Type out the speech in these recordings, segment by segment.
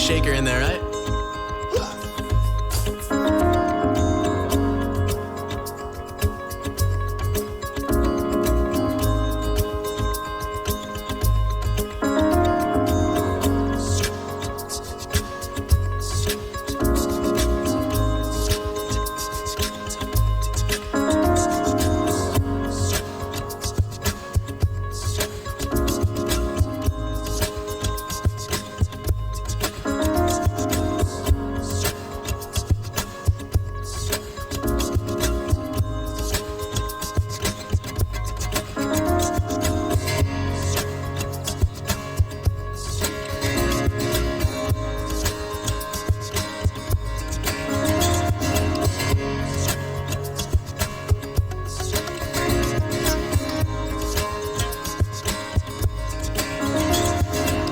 shaker in there, right?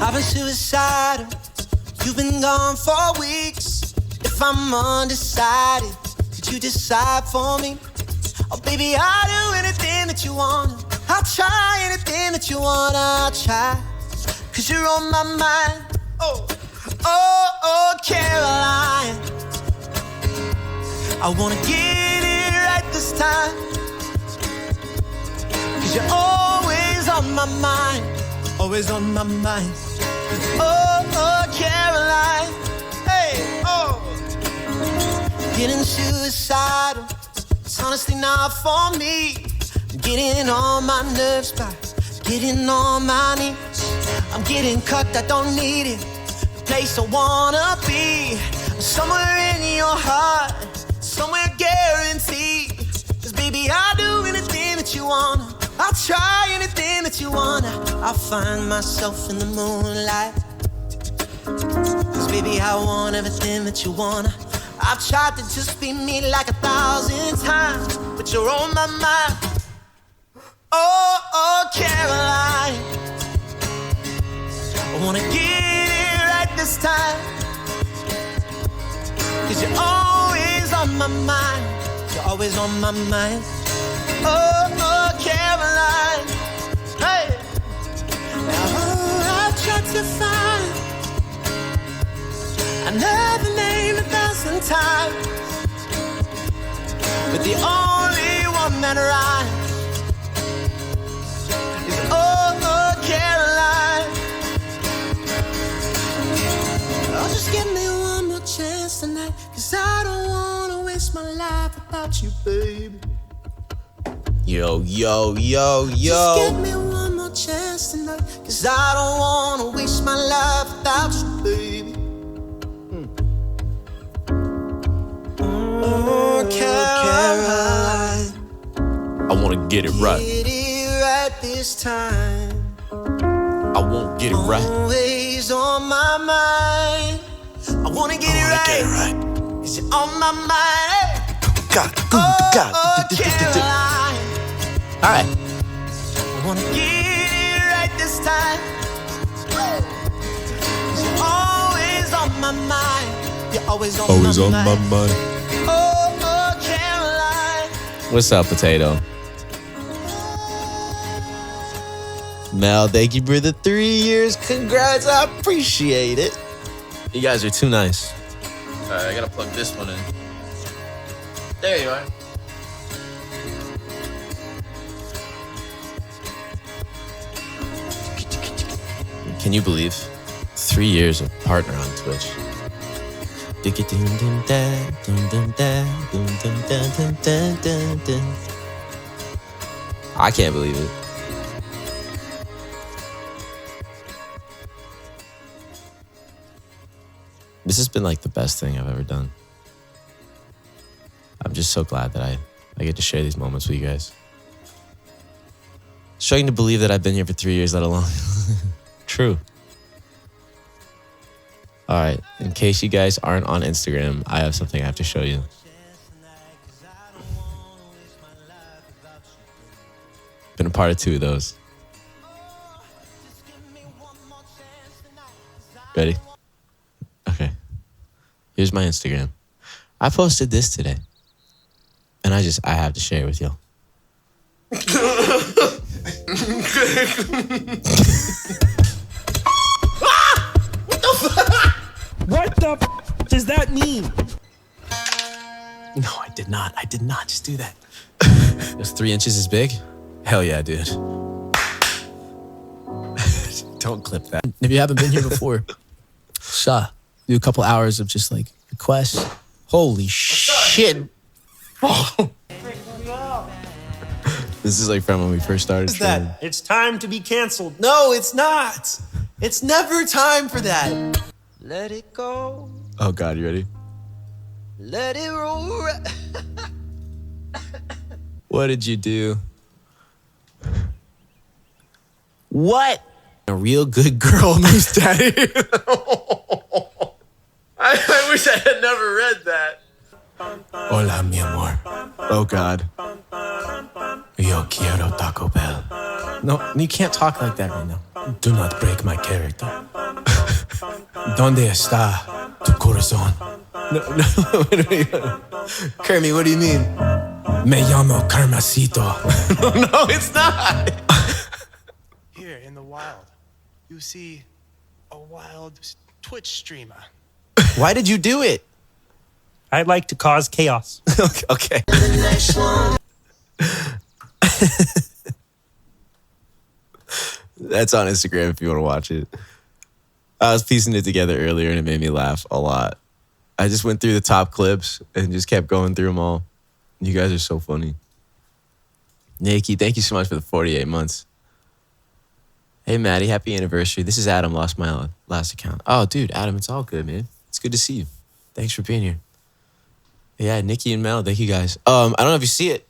I've been suicidal, you've been gone for weeks. If I'm undecided, could you decide for me? Oh baby, I'll do anything that you wanna. I'll try anything that you wanna, I'll try. Cause you're on my mind, oh, oh, oh, Caroline. I wanna get it right this time. Cause you're always on my mind, always on my mind. Oh, oh, Caroline, hey, oh. Getting suicidal, it's honestly not for me. I'm getting on my nerves by getting on my knees. I'm getting cut, I don't need it. The place I wanna be, somewhere in your heart, somewhere guaranteed. Cause baby, I'll do anything that you wanna. I'll try anything that you wanna. I'll find myself in the moonlight. Cause baby, I want everything that you wanna. I've tried to just be me like 1,000 times, but you're on my mind. Oh, oh, Caroline, I wanna get it right this time. Cause you're always on my mind, you're always on my mind. Oh, oh, Caroline, hey. Now, I've tried to find another name 1,000 times, but the only one that rhymes is oh, oh, Caroline. Oh, just give me one more chance tonight, cause I don't wanna waste my life without you, baby. Yo, yo, yo, yo. Just give me one more chance tonight, cause I don't wanna waste my life without you, baby. Oh, Caroline, I wanna get it right. get it right this time. I won't get it right. Always on my mind. I wanna get it right. Cause you're on my mind. God, Oh, oh, Caroline, all right. I wanna get it right this time. Cause you're always on my mind. You're always on my mind. mind. Oh, oh, Caroline. What's up, Potato? Mel, thank you for the 3 years. Congrats, I appreciate it. You guys are too nice. All right, I gotta plug this one in. There you are. Can you believe 3 years of partner on Twitch? I can't believe it. This has been like the best thing I've ever done. I'm just so glad that I get to share these moments with you guys. Struggling to believe that I've been here for 3 years, let alone. True. All right, in case you guys aren't on Instagram, I have something I have to show you. Been a part of 2 of those. Ready? Okay. Here's my Instagram. I posted this today. And I have to share it with y'all. the f does that mean? No, I did not. I did not just do that. It's 3 inches is big? Hell yeah, dude. Don't clip that. If you haven't been here before, do a couple hours of just like requests. Holy shit. This is like from when we first started. What is that? It's time to be canceled. No, it's not. It's never time for that. Let it go. Oh God, you ready? Let it roll. What did you do? What? A real good girl moves daddy. I wish I had never read that. Hola, mi amor. Oh God. Yo quiero Taco Bell. No, you can't talk like that right now. Do not break my character. ¿Dónde está tu corazón? No. Kermit, what do you mean? Me llamo Carmacito. No, it's not. Here in the wild, you see a wild Twitch streamer. Why did you do it? I like to cause chaos. Okay. That's on Instagram if you want to watch it. I was piecing it together earlier and it made me laugh a lot. I just went through the top clips and just kept going through them all. You guys are so funny. Nikki, thank you so much for the 48 months. Hey, Maddie, happy anniversary. This is Adam, lost my last account. Oh, dude, Adam, it's all good, man. It's good to see you. Thanks for being here. Yeah, Nikki and Mel, thank you guys. I don't know if you see it.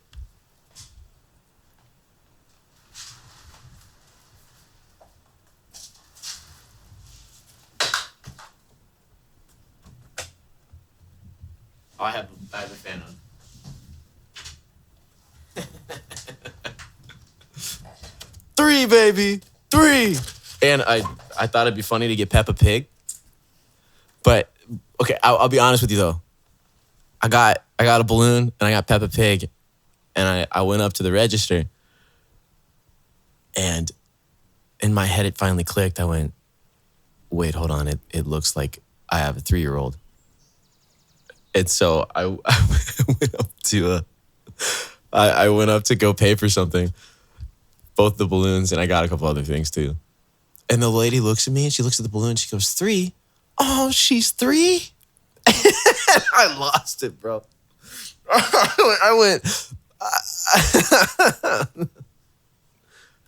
Oh, I have a fan on. Three, baby. 3. And I thought it'd be funny to get Peppa Pig. But, okay, I'll be honest with you, though. I got a balloon, and I got Peppa Pig, and I went up to the register, and in my head, it finally clicked. I went, wait, hold on. It looks like I have a 3-year-old. And so I went up to I went up to go pay for something, both the balloons, and I got a couple other things too. And the lady looks at me and she looks at the balloon. She goes, 3? Oh, she's 3? I lost it, bro. I went.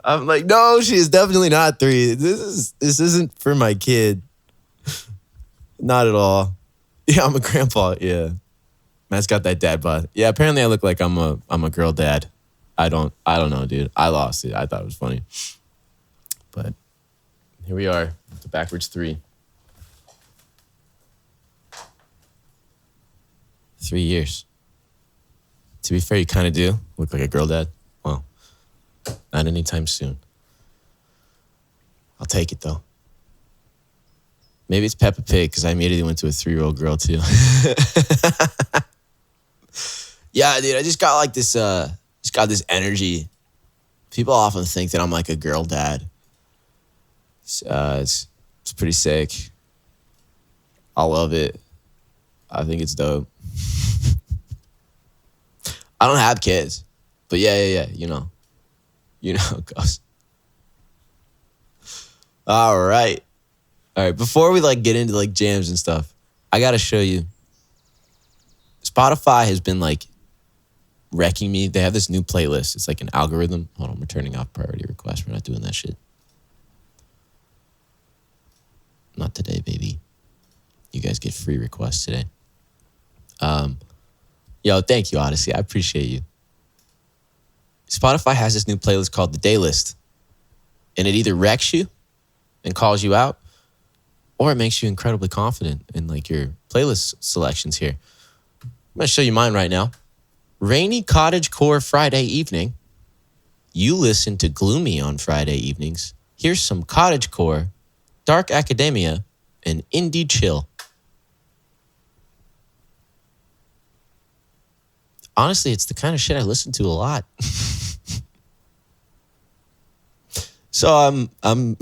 I'm like, no, she is definitely not 3. This isn't for my kid. Not at all. Yeah, I'm a grandpa. Yeah, Matt's got that dad bod. Yeah, apparently I look like I'm a girl dad. I don't know, dude. I lost it. I thought it was funny, but here we are, the backwards 3. 3 years. To be fair, you kind of do look like a girl dad. Well, not anytime soon. I'll take it though. Maybe it's Peppa Pig because I immediately went to a 3-year-old girl too. Yeah, dude, I just got like this. Just got this energy. People often think that I'm like a girl dad. It's pretty sick. I love it. I think it's dope. I don't have kids, but yeah. You know how it goes. All right. Before we like get into like jams and stuff, I gotta show you. Spotify has been like wrecking me. They have this new playlist. It's like an algorithm. Hold on, we're turning off priority requests. We're not doing that shit. Not today, baby. You guys get free requests today. Yo, thank you, Odyssey. I appreciate you. Spotify has this new playlist called the Day List. And it either wrecks you and calls you out, or it makes you incredibly confident in like your playlist selections here. I'm gonna show you mine right now. Rainy cottagecore Friday evening. You listen to gloomy on Friday evenings. Here's some cottagecore, dark academia, and indie chill. Honestly, it's the kind of shit I listen to a lot. So I'm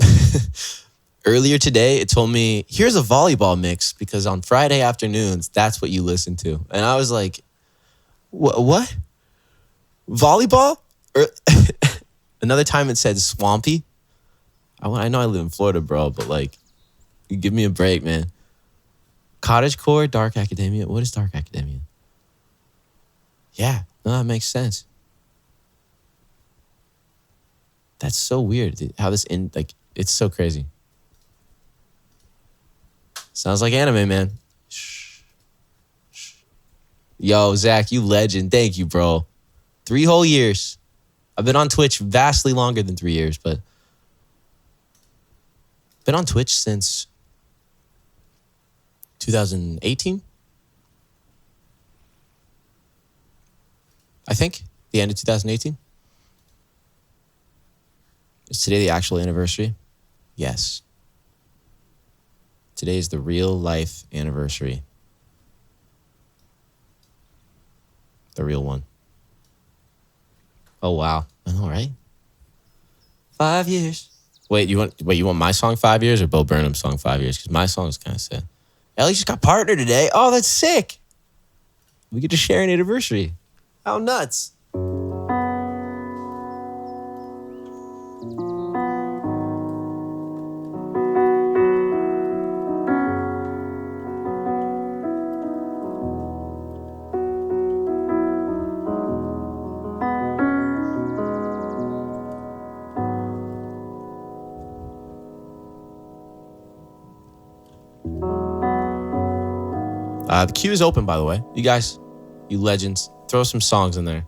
earlier today, it told me, here's a volleyball mix because on Friday afternoons, that's what you listen to. And I was like, what? Volleyball? Or another time it said swampy. I know I live in Florida, bro, but like, give me a break, man. Cottagecore, Dark Academia. What is Dark Academia? Yeah, no, that makes sense. That's so weird, dude, how this it's so crazy. Sounds like anime, man. Shh. Yo, Zach, you legend. Thank you, bro. 3 whole years. I've been on Twitch vastly longer than 3 years, but been on Twitch since 2018. I think the end of 2018. Is today the actual anniversary? Yes. Today is the real life anniversary. The real one. Oh, wow. I know, right? 5 years. Wait, you want my song 5 years or Bo Burnham's song 5 years? Because my song is kind of sad. Ellie just got partner today. Oh, that's sick. We get to share an anniversary. How nuts. The queue is open, by the way. You guys, you legends, throw some songs in there.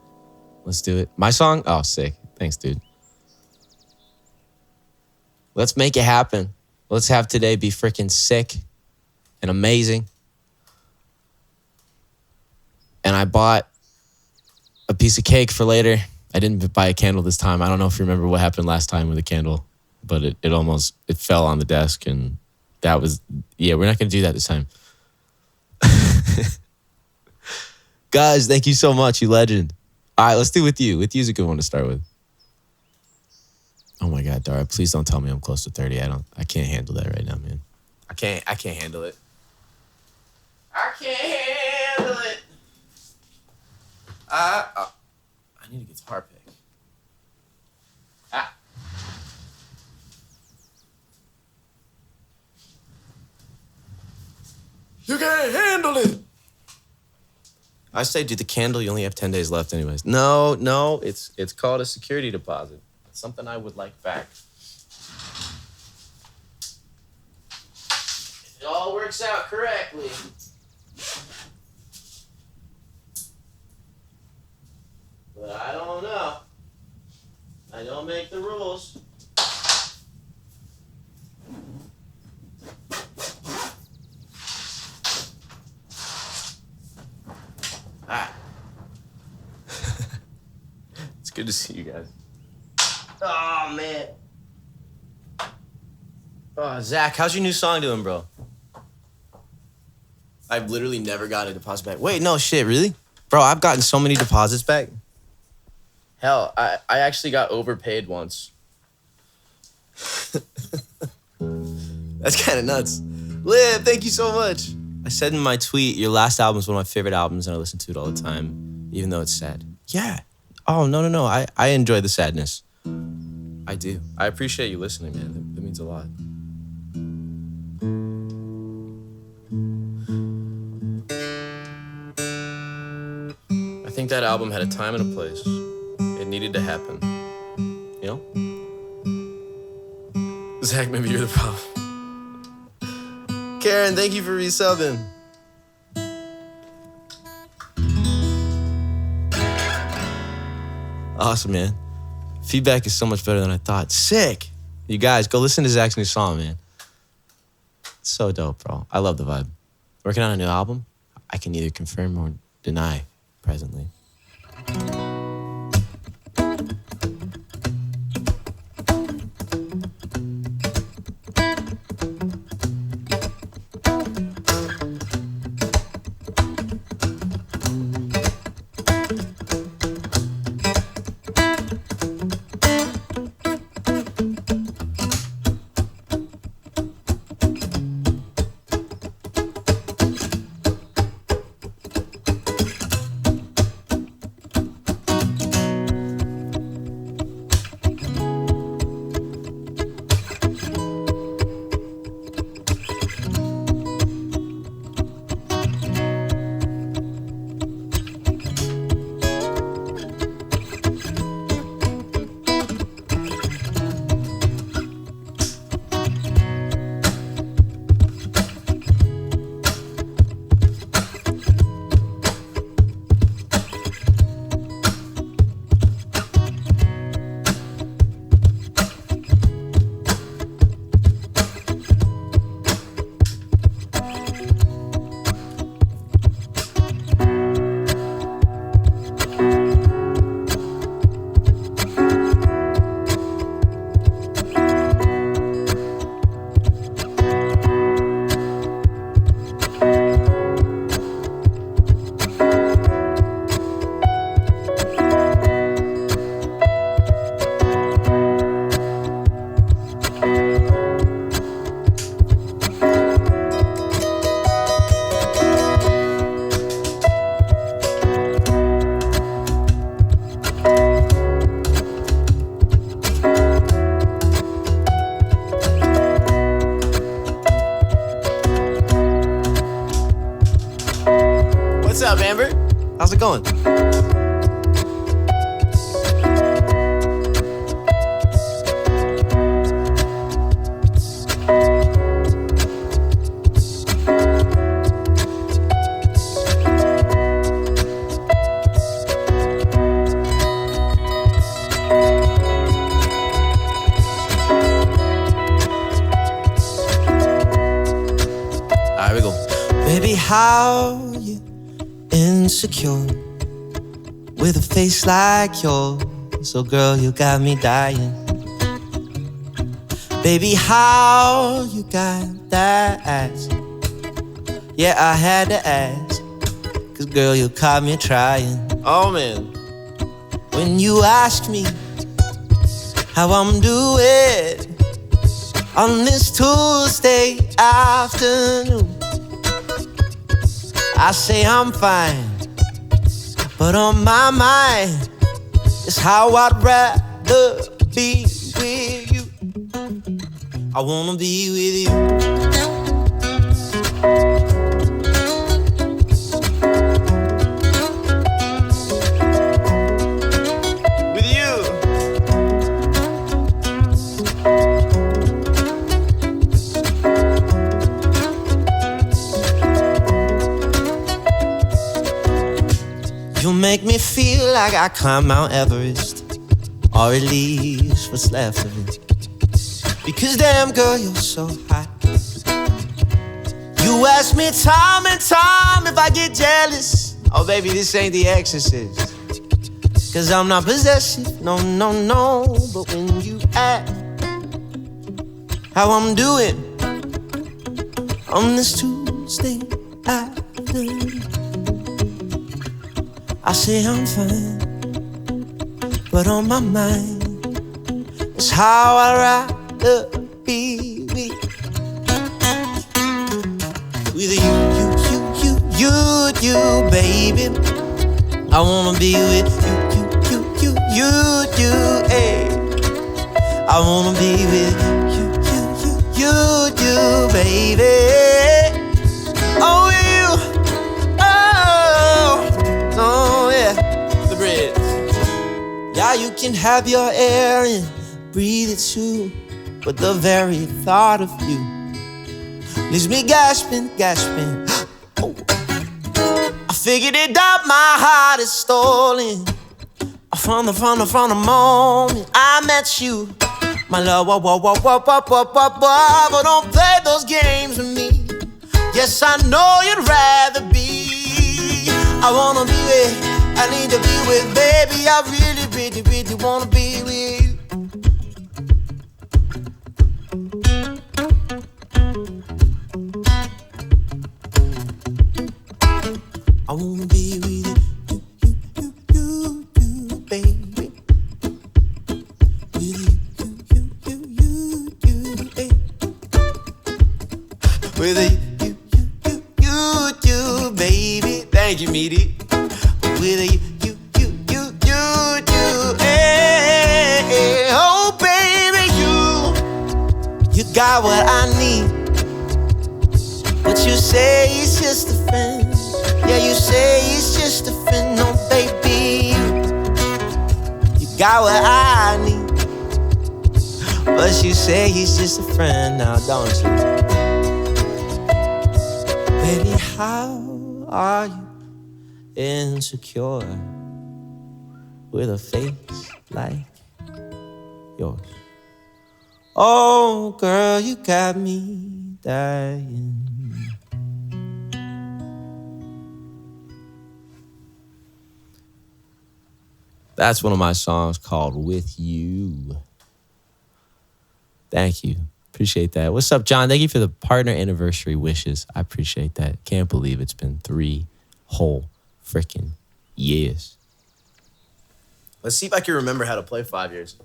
Let's do it. My song? Oh, sick. Thanks, dude. Let's make it happen. Let's have today be freaking sick and amazing. And I bought a piece of cake for later. I didn't buy a candle this time. I don't know if you remember what happened last time with the candle, but it fell on the desk, and that was, we're not going to do that this time. Guys, thank you so much, you legend. All right, let's do With You. With You's a good one to start with. Oh my God, Dara, please don't tell me I'm close to 30. I can't handle that right now, man. I can't handle it. I can't handle it. I need a guitar pick. You can't handle it. I say do the candle. You only have 10 days left anyways. No, it's called a security deposit. It's something I would like back. If it all works out correctly. But I don't know. I don't make the rules. It's good to see you guys. Oh, man. Oh, Zach, how's your new song doing, bro? I've literally never gotten a deposit back. Wait, no shit, really? Bro, I've gotten so many deposits back. Hell, I actually got overpaid once. That's kind of nuts. Liv, thank you so much. I said in my tweet, your last album is one of my favorite albums, and I listen to it all the time, even though it's sad. Yeah. Oh, no. I enjoy the sadness. I do. I appreciate you listening, man. That means a lot. I think that album had a time and a place. It needed to happen. You know? Zach, maybe you're the problem. Karen, thank you for resubbing. Awesome, man. Feedback is so much better than I thought. Sick. You guys, go listen to Zach's new song, man. It's so dope, bro. I love the vibe. Working on a new album? I can neither confirm or deny presently. up, Amber? How's it going? All right, we go. Baby, how you insecure with a face like yours? So girl, you got me dying. Baby, how you got that ass? Yeah, I had to ask, 'cause girl, you caught me trying. Oh, man. When you ask me how I'm doing on this Tuesday afternoon, I say I'm fine, but on my mind is how I'd rather be with you. I wanna be with you. With you. You make me feel like I climbed Mount Everest, or at least what's left of it. Because damn girl, you're so hot. You ask me time and time if I get jealous. Oh baby, this ain't The Exorcist. 'Cause I'm not possessive, no, no, no. But when you ask how I'm doing on this Tuesday afternoon, I say I'm fine, but on my mind is how I'd rather be with you, baby. I wanna be with you, hey. I wanna be with you, baby. Oh, you, oh, yeah. The bridge. Yeah, you can have your air and breathe it too, but the very thought of you leaves me gasping. Oh. I figured it out, my heart is stolen from the moment I met you. My love, but don't play those games with me. Yes, I know you'd rather be. I wanna be with, I need to be with, baby. I really wanna be with you. I wanna be with you, baby. With you, baby. With you, baby. Thank you, Meaty. With you, hey, oh baby, you got what I need. But you say he's just a friend. Yeah, you say he's just a friend. No, baby, you got what I need. But you say he's just a friend now, don't you? Baby, how are you insecure with a face like yours? Oh, girl, you got me dying. That's one of my songs called With You. Thank you. Appreciate that. What's up, John? Thank you for the partner anniversary wishes. I appreciate that. Can't believe it's been 3 whole freaking years. Let's see if I can remember how to play 5 years.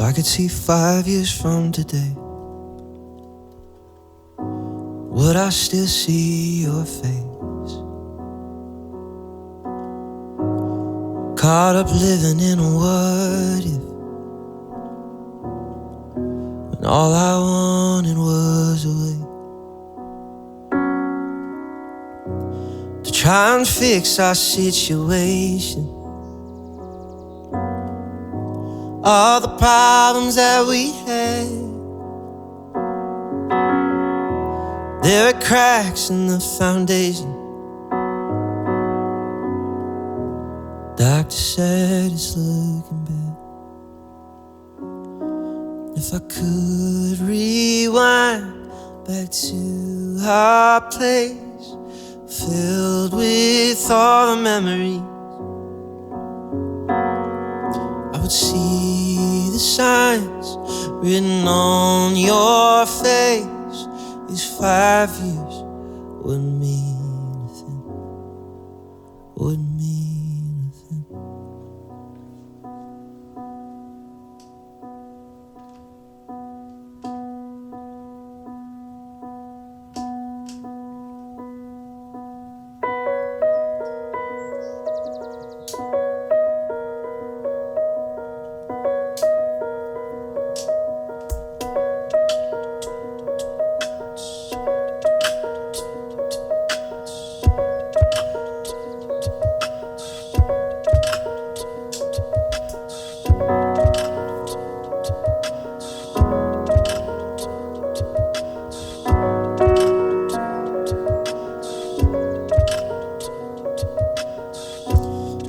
I could see 5 years from today, would I still see your face? Caught up living in a what if, when all I wanted was a way to try and fix our situation. All the problems that we had, there are cracks in the foundation. Doctor said it's looking bad. If I could rewind back to our place, filled with all the memories, I would see the signs written on your face. These 5 years wouldn't mean a thing, wouldn't mean a thing.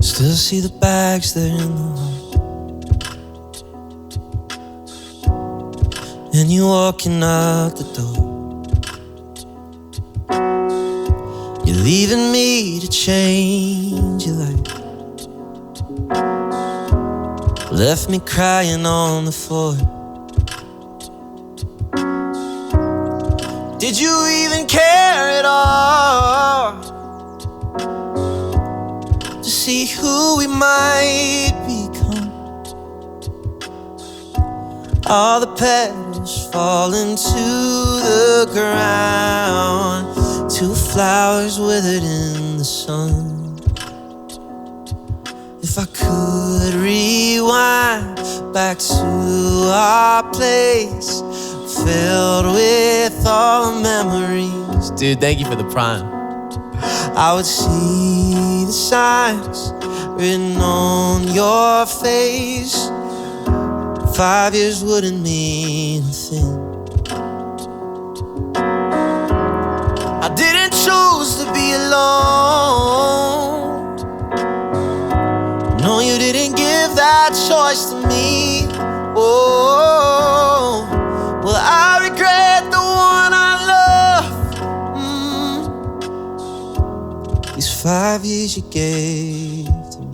Still see the bags there in the hall, and you walking out the door. You're leaving me to change your life, left me crying on the floor. Did you even care at all to see who we might become? All the petals falling to the ground, 2 flowers withered in the sun. If I could rewind back to our place, filled with all the memories. Dude, thank you for the prime. I would see the signs written on your face. 5 years wouldn't mean a thing. I didn't choose to be alone. No, you didn't give that choice to me. Oh, well, I regret the one I love. These 5 years you gave to me.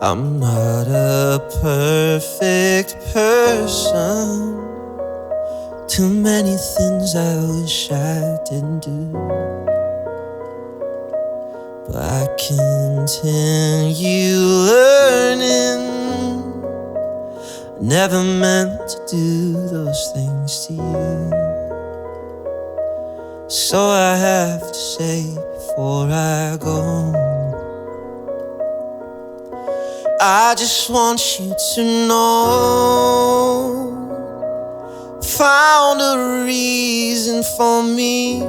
I'm not a perfect person. Too many things I wish I didn't do, but I continue learning. Never meant to do those things to you, so I have to say before I go, I just want you to know, found a reason for me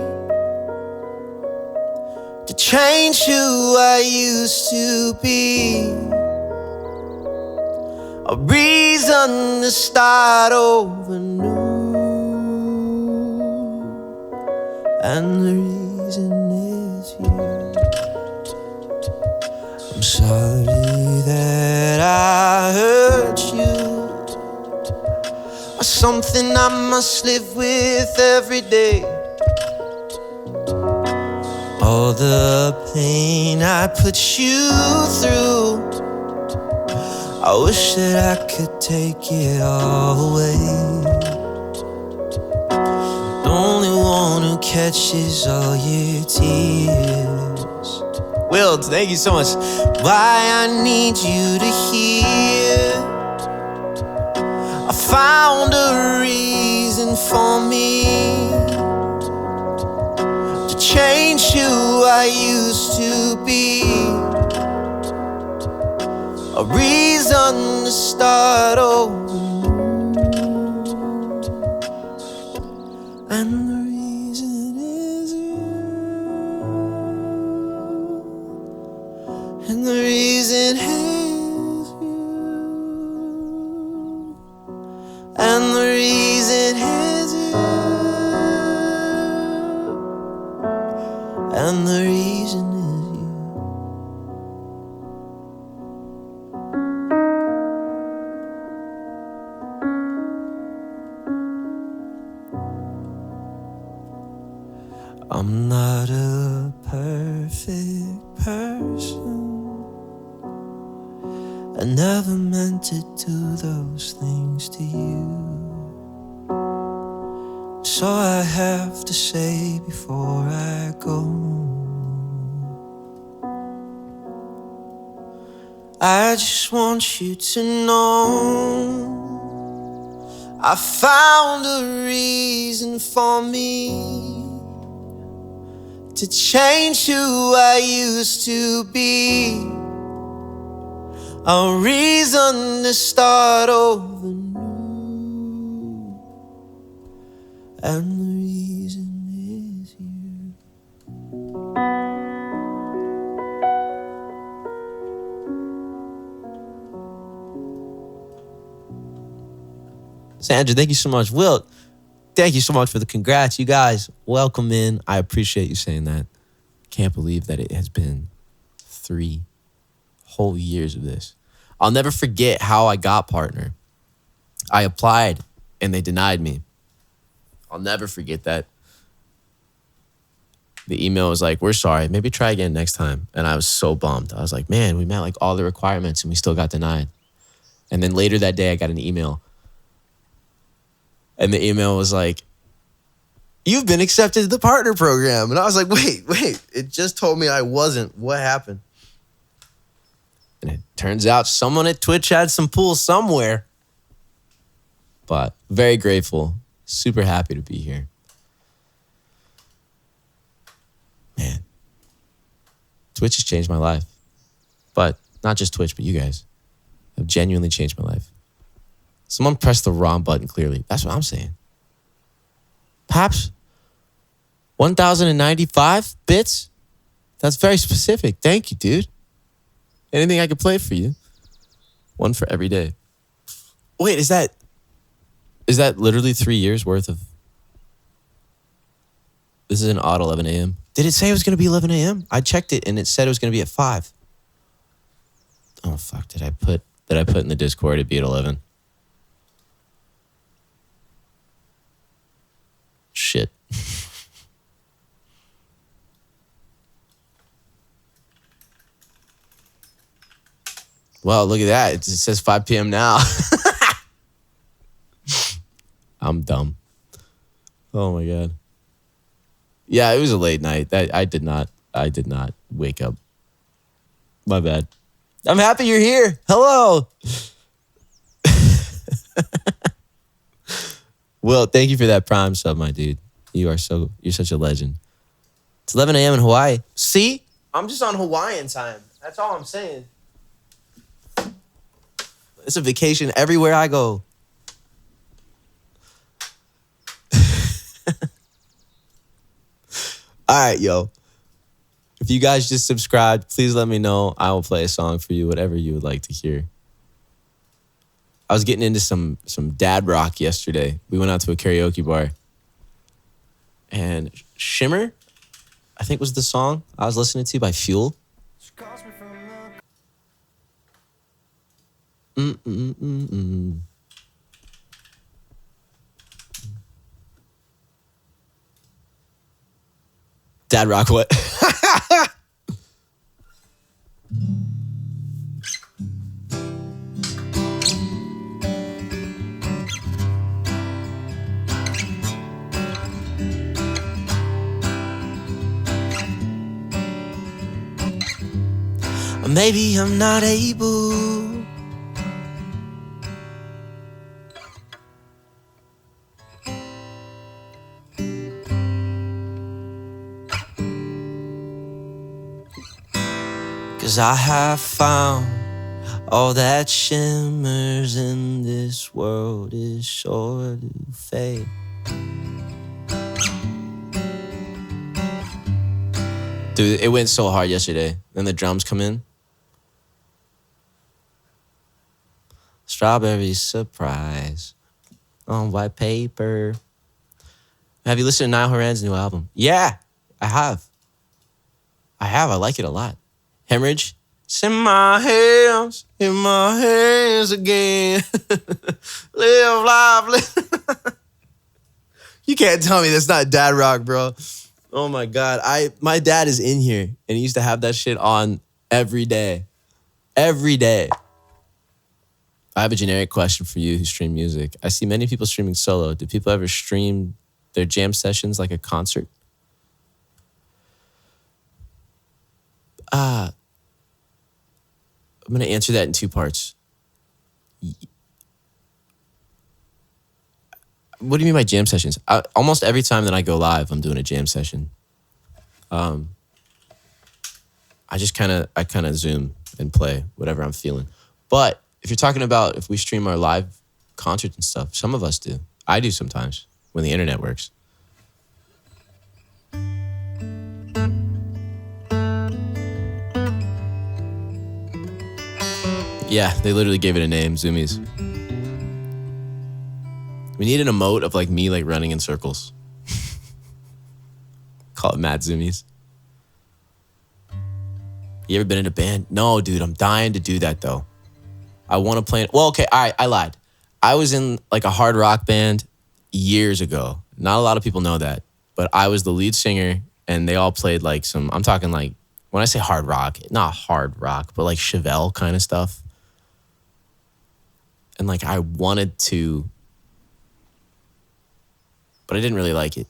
to change who I used to be, a reason to start over new, and the reason is you. I'm sorry that I hurt you, or something I must live with every day. All the pain I put you through, I wish that I could take it all away. The only one who catches all your tears. Will, thank you so much. Why I need you to hear. I found a reason for me to change who I used to be. A reason to start over. And the reason is you. And the reason is you. And the reason is you. And the reason is you. I'm not a perfect person. I never meant to do those things to you. So I have to say before I go, I just want you to know I found a reason for me to change who I used to be. A reason to start over new. And the reason is you. Sandra, thank you so much. Will, thank you so much for the congrats. You guys, welcome in. I appreciate you saying that. Can't believe that it has been 3 whole years of this. I'll never forget how I got partner. I applied and they denied me. I'll never forget that. The email was like, we're sorry, maybe try again next time. And I was so bummed. I was like, man, we met like all the requirements and we still got denied. And then later that day, I got an email. And the email was like, you've been accepted to the partner program. And I was like, wait, it just told me I wasn't. What happened? And it turns out someone at Twitch had some pull somewhere. But very grateful. Super happy to be here. Man, Twitch has changed my life. But not just Twitch, but you guys have genuinely changed my life. Someone pressed the wrong button, clearly. That's what I'm saying. Perhaps 1,095 bits? That's very specific. Thank you, dude. Anything I could play for you. One for every day. Wait, is that literally 3 years worth of... This is an odd 11 a.m. Did it say it was going to be 11 a.m.? I checked it and it said it was going to be at 5. Oh, fuck. Did I put in the Discord it'd be at 11? Shit. Well, look at that. It says 5 p.m. now. I'm dumb. Oh my God. Yeah, it was a late night. I did not wake up. My bad. I'm happy you're here. Hello. Will, thank you for that Prime sub, my dude. You're such a legend. It's 11 a.m. in Hawaii. See? I'm just on Hawaiian time. That's all I'm saying. It's a vacation everywhere I go. All right, yo. If you guys just subscribed, please let me know. I will play a song for you, whatever you would like to hear. I was getting into some dad rock yesterday. We went out to a karaoke bar. And Shimmer, I think was the song I was listening to by Fuel. Dad rock what? or maybe I'm not able. 'Cause I have found all that shimmers in this world is sure to fade. Dude, it went so hard yesterday. Then the drums come in. Strawberry surprise on white paper. Have you listened to Niall Horan's new album? Yeah, I have. I like it a lot. Hemorrhage. It's in my hands again. Live life, live. You can't tell me that's not dad rock, bro. Oh my God. My dad is in here and he used to have that shit on every day. Every day. I have a generic question for you who stream music. I see many people streaming solo. Do people ever stream their jam sessions like a concert? I'm going to answer that in two parts. What do you mean by jam sessions? Almost every time that I go live, I'm doing a jam session. I kind of zoom and play whatever I'm feeling. But if you're talking about if we stream our live concerts and stuff, some of us do. I do sometimes when the internet works. Yeah, they literally gave it a name, Zoomies. We need an emote of like me like running in circles. Call it Mad Zoomies. You ever been in a band? No, dude, I'm dying to do that though. I want to play. Well, okay, all right, I lied. I was in like a hard rock band years ago. Not a lot of people know that, but I was the lead singer and they all played like some, I'm talking like, when I say hard rock, not hard rock, but like Chevelle kind of stuff. And like I wanted to, but I didn't really like it.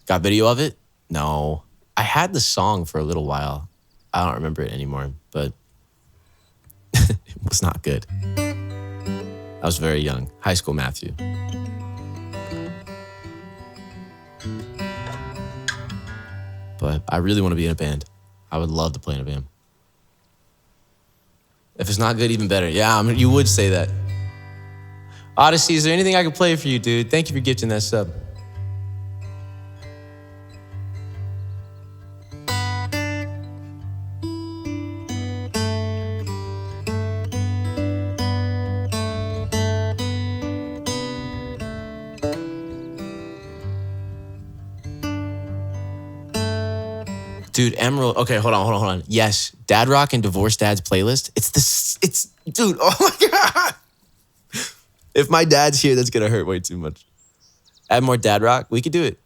Got video of it? No. I had the song for a little while. I don't remember it anymore, but it was not good. I was very young. High school Matthew. But I really want to be in a band. I would love to play in a band. If it's not good, even better. Yeah, you would say that. Odyssey, is there anything I can play for you, dude? Thank you for gifting that sub. Dude, Emerald. Okay, hold on. Yes, Dad Rock and Divorced Dad's playlist. Dude, oh my God. If my dad's here, that's gonna hurt way too much. Add more Dad Rock. We could do it.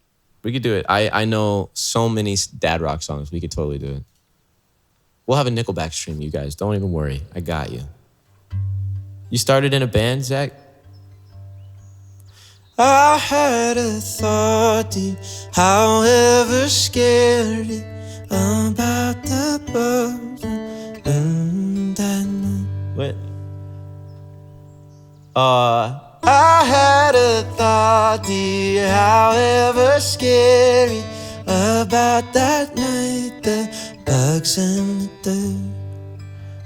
I know so many Dad Rock songs. We could totally do it. We'll have a Nickelback stream, you guys. Don't even worry. I got you. You started in a band, Zach? I had a thought deep, however scary, about the bugs and that night. What? I had a thought dear, however scary, about that night, the bugs and the dirt.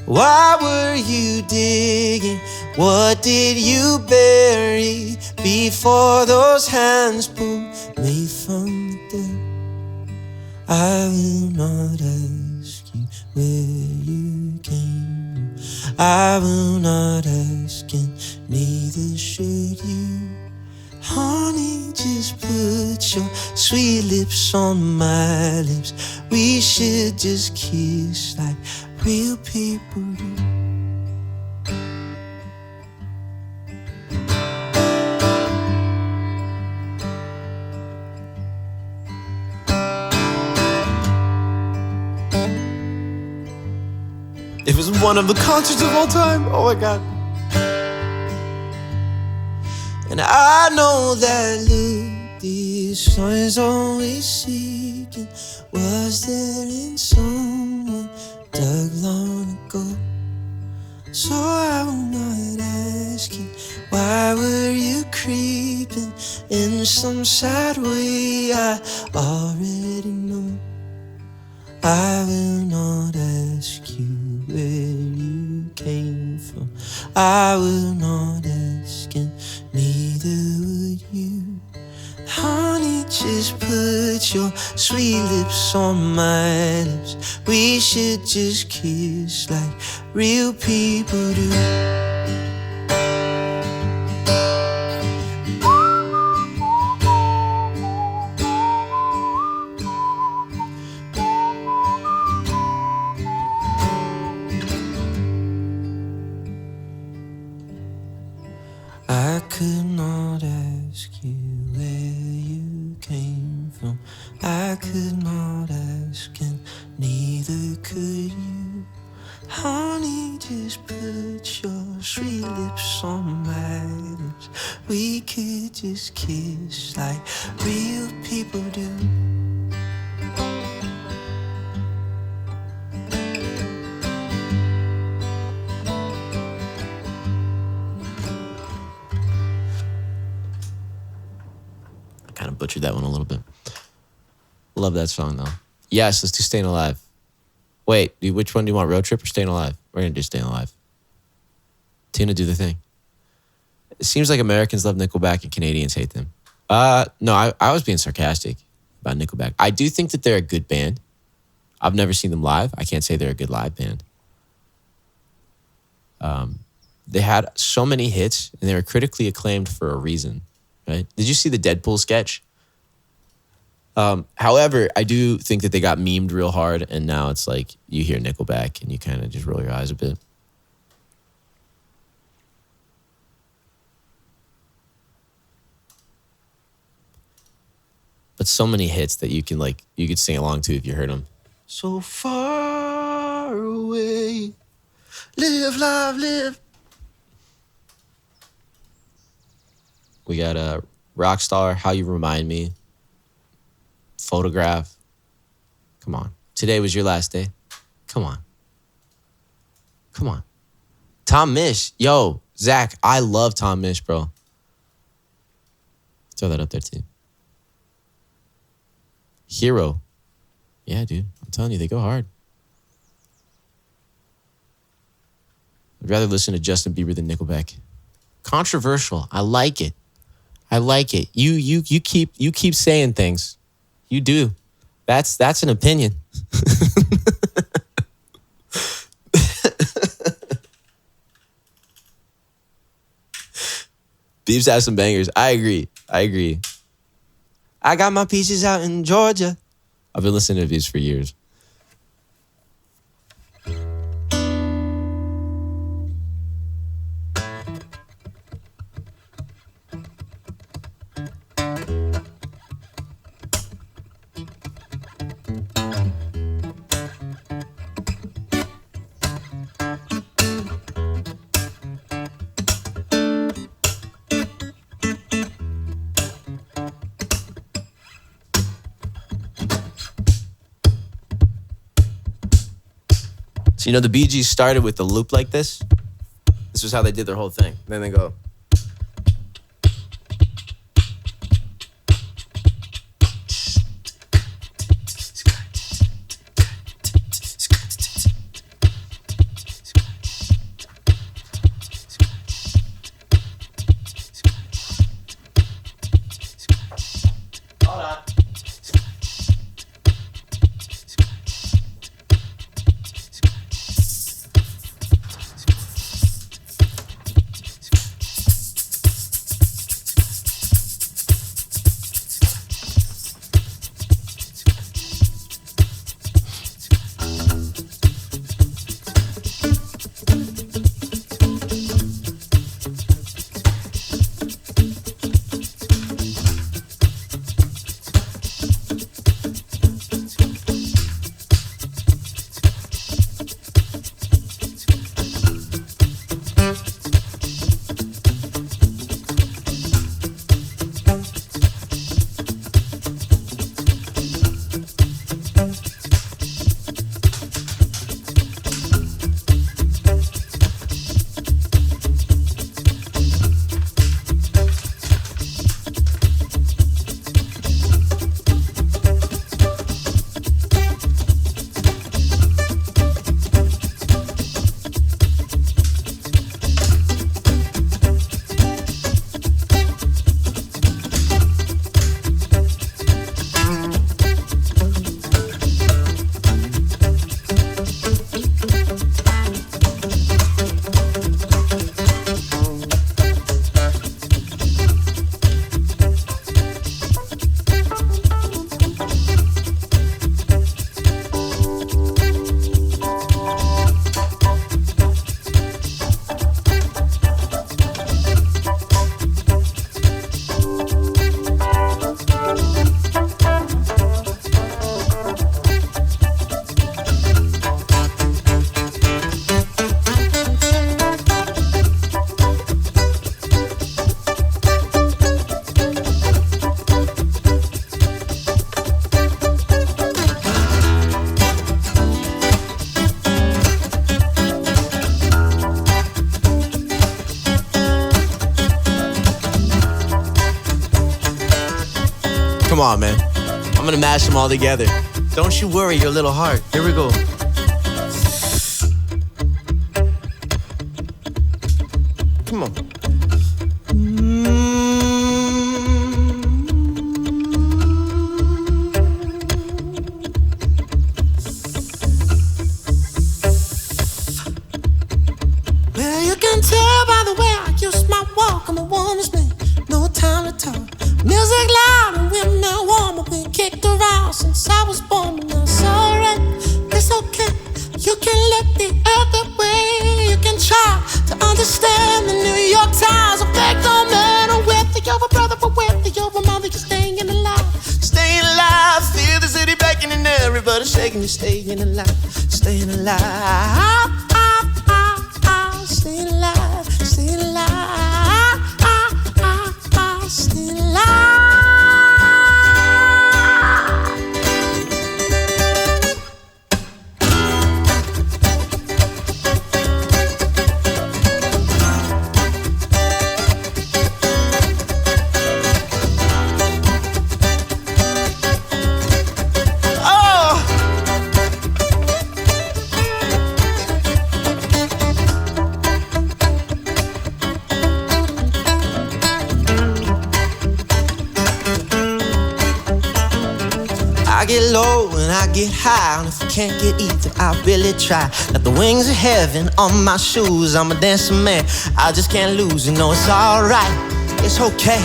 Why were you digging? What did you bury before those hands pulled me from the dirt? I will not ask you where you came from. I will not ask and neither should you. Honey, just put your sweet lips on my lips. We should just kiss like real people do. It was one of the concerts of all time. Oh my God. And I know that look this song is always seeking. Was there in someone dug long So I will not ask you, why were you creeping in some sad way? I already know. I will not ask you where you came from. I will not ask, and neither would you. Honey, just put your sweet lips on my lips. We should just kiss like real people do. I could not ask you where you came from. I could not ask, and neither could you. Honey, just put your sweet lips on my lips. We could just kiss like real people do. Kind of butchered that one a little bit. Love that song though. Yes, let's do Staying Alive. Wait, which one do you want? Road Trip or Staying Alive? We're gonna do Staying Alive. Tina, do the thing. It seems like Americans love Nickelback and Canadians hate them. No, I was being sarcastic about Nickelback. I do think that they're a good band. I've never seen them live. I can't say they're a good live band. They had so many hits and they were critically acclaimed for a reason. Right? Did you see the Deadpool sketch? However, I do think that they got memed real hard, and now it's like you hear Nickelback and you kind of just roll your eyes a bit. But so many hits that you could sing along to if you heard them. So far away, live, love, live. We got a Rockstar, How You Remind Me, Photograph. Come on. Today Was Your Last Day. Come on. Come on. Tom Misch. Yo, Zach, I love Tom Misch, bro. Throw that up there too. Hero. Yeah, dude. I'm telling you, they go hard. I'd rather listen to Justin Bieber than Nickelback. Controversial. I like it. I like it. You keep saying things. You do. That's an opinion. Biebs has some bangers. I agree. I got my peaches out in Georgia. I've been listening to Biebs for years. So, you know, the Bee Gees started with a loop like this. This was how they did their whole thing. Then they go. Come on, man. I'm gonna mash them all together. Don't you worry your little heart. Here we go. Come on. Well, you can tell by the way I use my walk. I'm a woman's man, no time to talk. Music loud and women warm. I've been kicked around since I was born. But now it's alright, it's okay. You can look the other way. You can try to understand the New York Times. Effect on man or whether you're a brother or whether you're a mother. You're staying alive. Staying alive, feel the city breaking and everybody shaking. You're staying alive, staying alive. Staying alive, staying alive, staying alive. I get low and I get high, and if I can't get either, I really try. Got the wings of heaven on my shoes, I'm a dancing man, I just can't lose. You know it's alright, it's okay.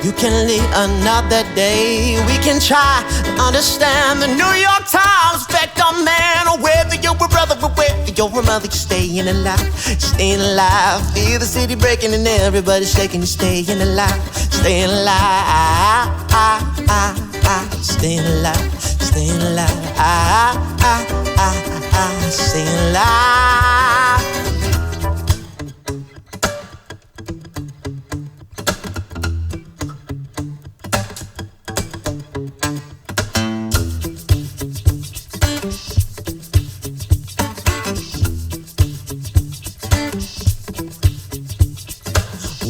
You can live another day. We can try to understand the New York Times effect on man, or whether you're a brother or whether you're a mother. You're staying alive, staying alive. Feel the city breaking and everybody shaking. You're staying alive, staying alive. Staying alive, staying alive, staying alive.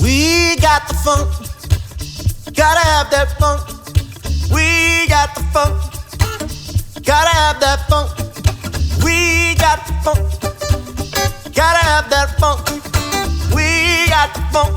We got the funk, gotta have that funk. We got the funk, gotta have that funk. We got the funk, gotta have that funk. We got the funk.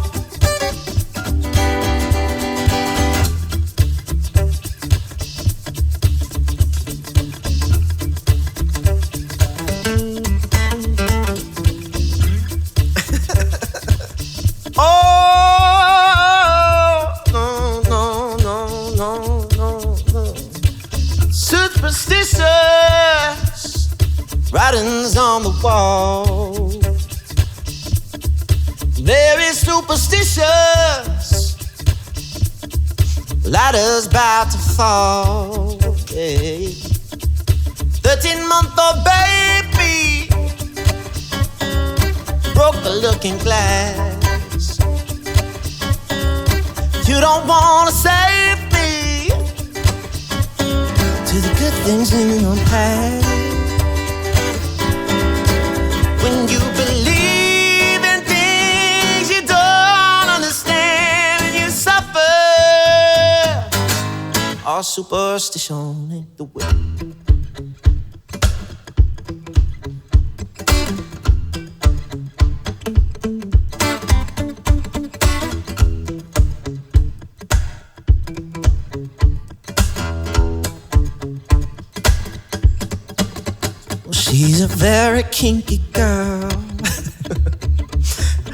Superstitious writings on the wall. Very superstitious. Ladders about to fall. Yeah. 13-month-old baby broke the looking glass. You don't wanna save me to the good things in your past. When you believe in things you don't understand and you suffer, all superstition ain't the way. She's a very kinky girl,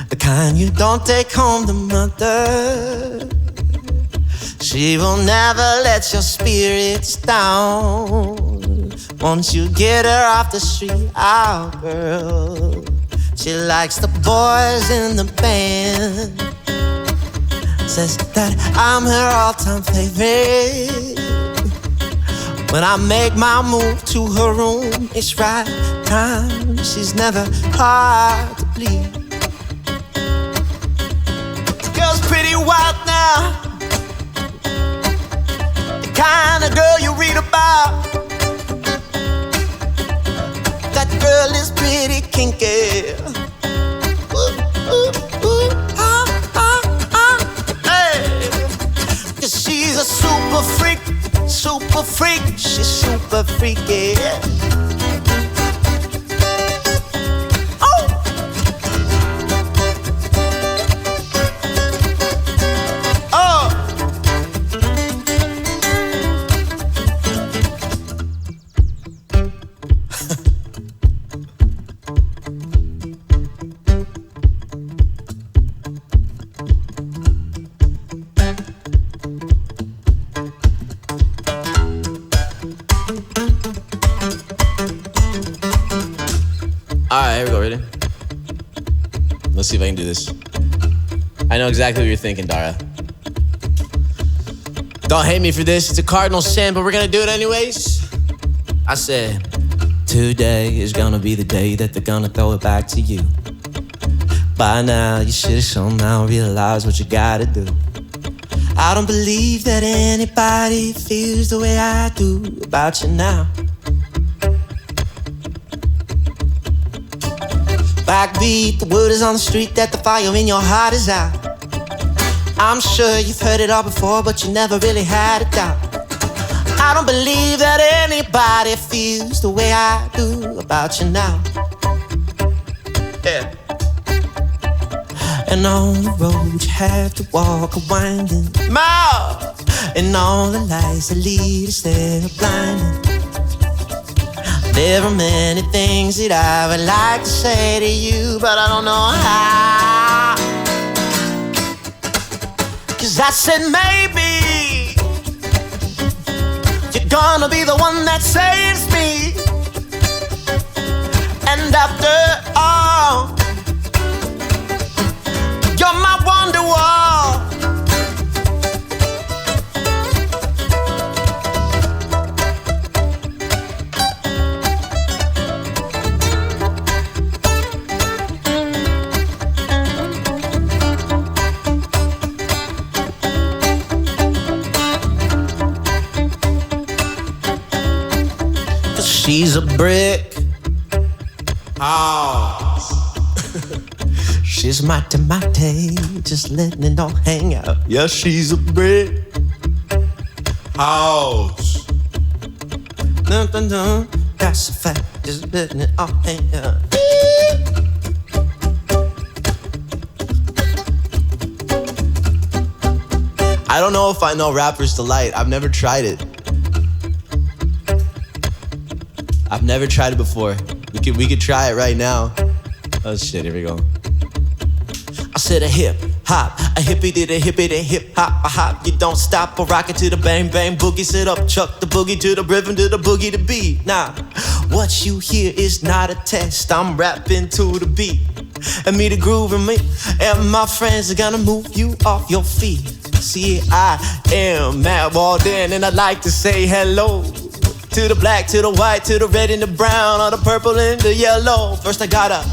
the kind you don't take home to mother. She will never let your spirits down. Once you get her off the street, oh girl. She likes the boys in the band, says that I'm her all-time favorite. When I make my move to her room, it's right time. She's never hard to please. The girl's pretty wild now, the kind of girl you read about. That girl is pretty kinky. Hey, 'cause she's a super freak. super freak, she's super freaky. Oh! Oh! Alright, here we go, ready? Let's see if I can do this. I know exactly what you're thinking, Dara. Don't hate me for this, it's a cardinal sin, but we're gonna do it anyways. I said, today is gonna be the day that they're gonna throw it back to you. By now, you should've somehow realized what you gotta do. I don't believe that anybody feels the way I do about you now. Backbeat, the word is on the street that the fire in your heart is out. I'm sure you've heard it all before, but you never really had a doubt. I don't believe that anybody feels the way I do about you now. Yeah. And on the road you have to walk a winding mile, and all the lights that lead us there are blinding. There are many things that I would like to say to you, but I don't know how. 'Cause I said maybe you're gonna be the one that saves me. And after all, you're my wonder wall. She's a brick house. She's mighty, just letting it all hang out. Yeah, she's a brick house. Dun, dun, dun. That's a fact, just letting it all hang out. I don't know if I know Rapper's Delight. I've never tried it. I've never tried it before. We could try it right now. Oh shit, here we go. I said a hip hop, a hippie did a hippie to hip hop, a hop. You don't stop, a rocket to the bang bang boogie. Sit up, chuck the boogie to the rhythm, to the boogie to beat. Nah, what you hear is not a test. I'm rapping to the beat, and me the groove and me and my friends are gonna move you off your feet. See, I am Matt Walden, and I like to say hello to the black, to the white, to the red and the brown, or the purple and the yellow. First I gotta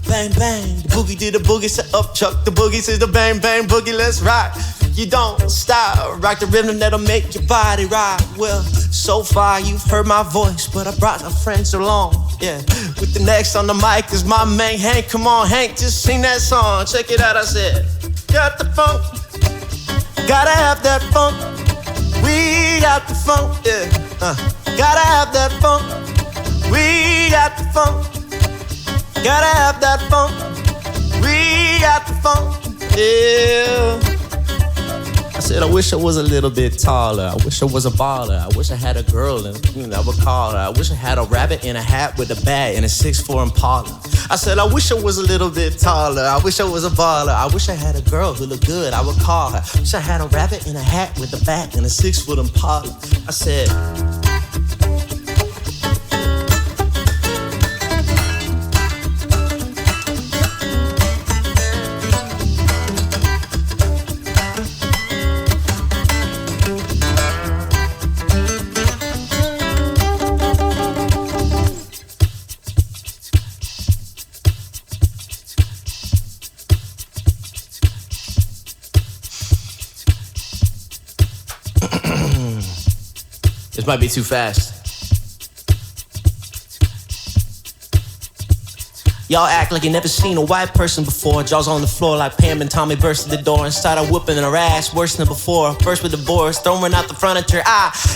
bang bang, the boogie to the boogie, set up, chuck the boogie, says the bang bang boogie, let's rock. You don't stop, rock the rhythm that'll make your body rock. Well, so far you've heard my voice, but I brought my friends along. Yeah, with the next on the mic is my man Hank. Come on Hank, just sing that song. Check it out, I said, got the funk, gotta have that funk. We got the funk, yeah. Gotta have that funk. We got the funk. Gotta have that funk. We got the funk, yeah. I said I wish I was a little bit taller. I wish I was a baller. I wish I had a girl and I would call her. I wish I had a rabbit in a hat with a bat and a 6'4" Impala. I said I wish I was a little bit taller. I wish I was a baller. I wish I had a girl who looked good. I would call her. I wish I had a rabbit in a hat with a bat and a 6' Impala. I said, this might be too fast. Y'all act like you never seen a white person before. Jaws on the floor like Pam and Tommy burst the door and started whooping her ass worse than before. First with divorce, throwing out the furniture.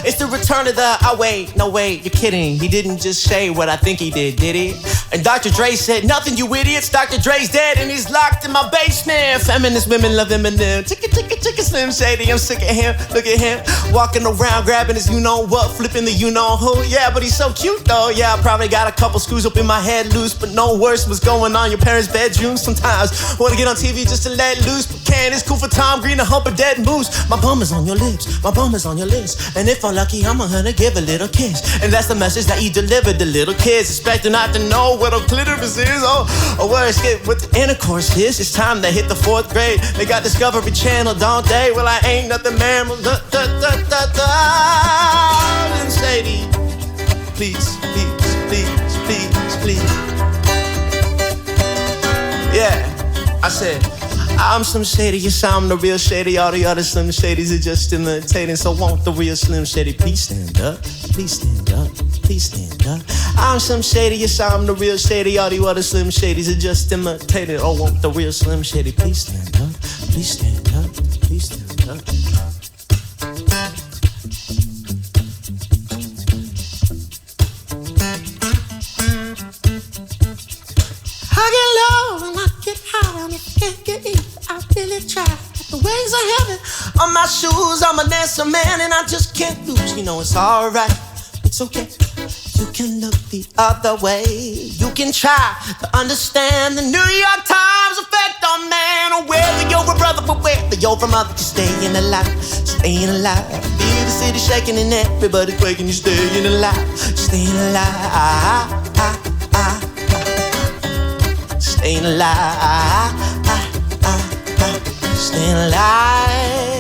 It's the return of the. Wait, no wait, you're kidding. He didn't just say what I think he did he? And Dr. Dre said, nothing, you idiots. Dr. Dre's dead and he's locked in my basement. Feminist women love Eminem. Chicka, Slim Shady. I'm sick of him. Look at him walking around grabbing his you know what, flipping the you know who. Yeah, but he's so cute though. Yeah, I probably got a couple screws up in my head loose, but no worse. What's going on your parents' bedroom? Sometimes wanna get on TV just to let loose, but can't. It's cool for Tom Green to hump a dead moose. My bum is on your lips, my bum is on your lips, and if I'm lucky, I'm gonna give a little kiss. And that's the message that you deliver to little kids, expecting not to know what a clitoris is, or where it's get what the intercourse is. It's time to hit the 4th grade. They got Discovery Channel, don't they? Well, I ain't nothing, man. And Sadie, please. Yeah, I said, I'm Slim Shady, yes, I'm the real Shady. All the other Slim Shadys are just imitating. So won't the real Slim Shady please stand up? Please stand up, please stand up. I'm Slim Shady, yes, I'm the real Shady. All the other Slim Shadys are just imitating. Oh, won't the real Slim Shady please stand up? Please stand up, please stand up. I get low and I get high, and if I can't get in, I really try. The waves are heavy on my shoes. I'm a dancer, man, and I just can't lose. You know it's alright, it's okay. You can look the other way. You can try to understand the New York Times effect on man. Or whether you're a brother, but whether you're a mother, just staying alive, staying alive. Feel the city shaking and everybody quaking. You're staying alive, staying alive. Staying alive, staying alive.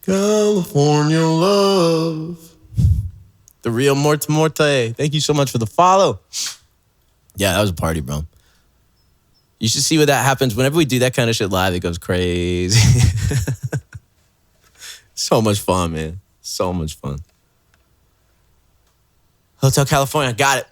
California love. The real Morte Morte. Thank you so much for the follow. Yeah, that was a party, bro. You should see what that happens. Whenever we do that kind of shit live, it goes crazy. So much fun, man. So much fun. Hotel California, got it.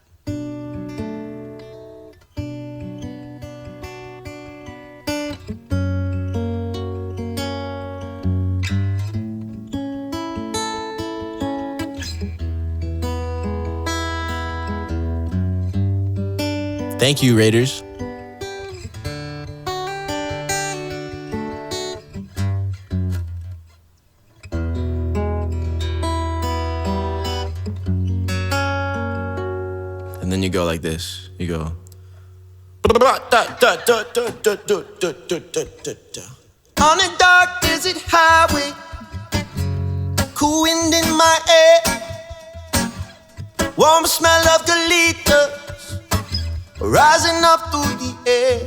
Thank you, Raiders. And then you go like this. You go. On a dark desert highway, cool wind in my air, warm smell of Galitas rising up through the air.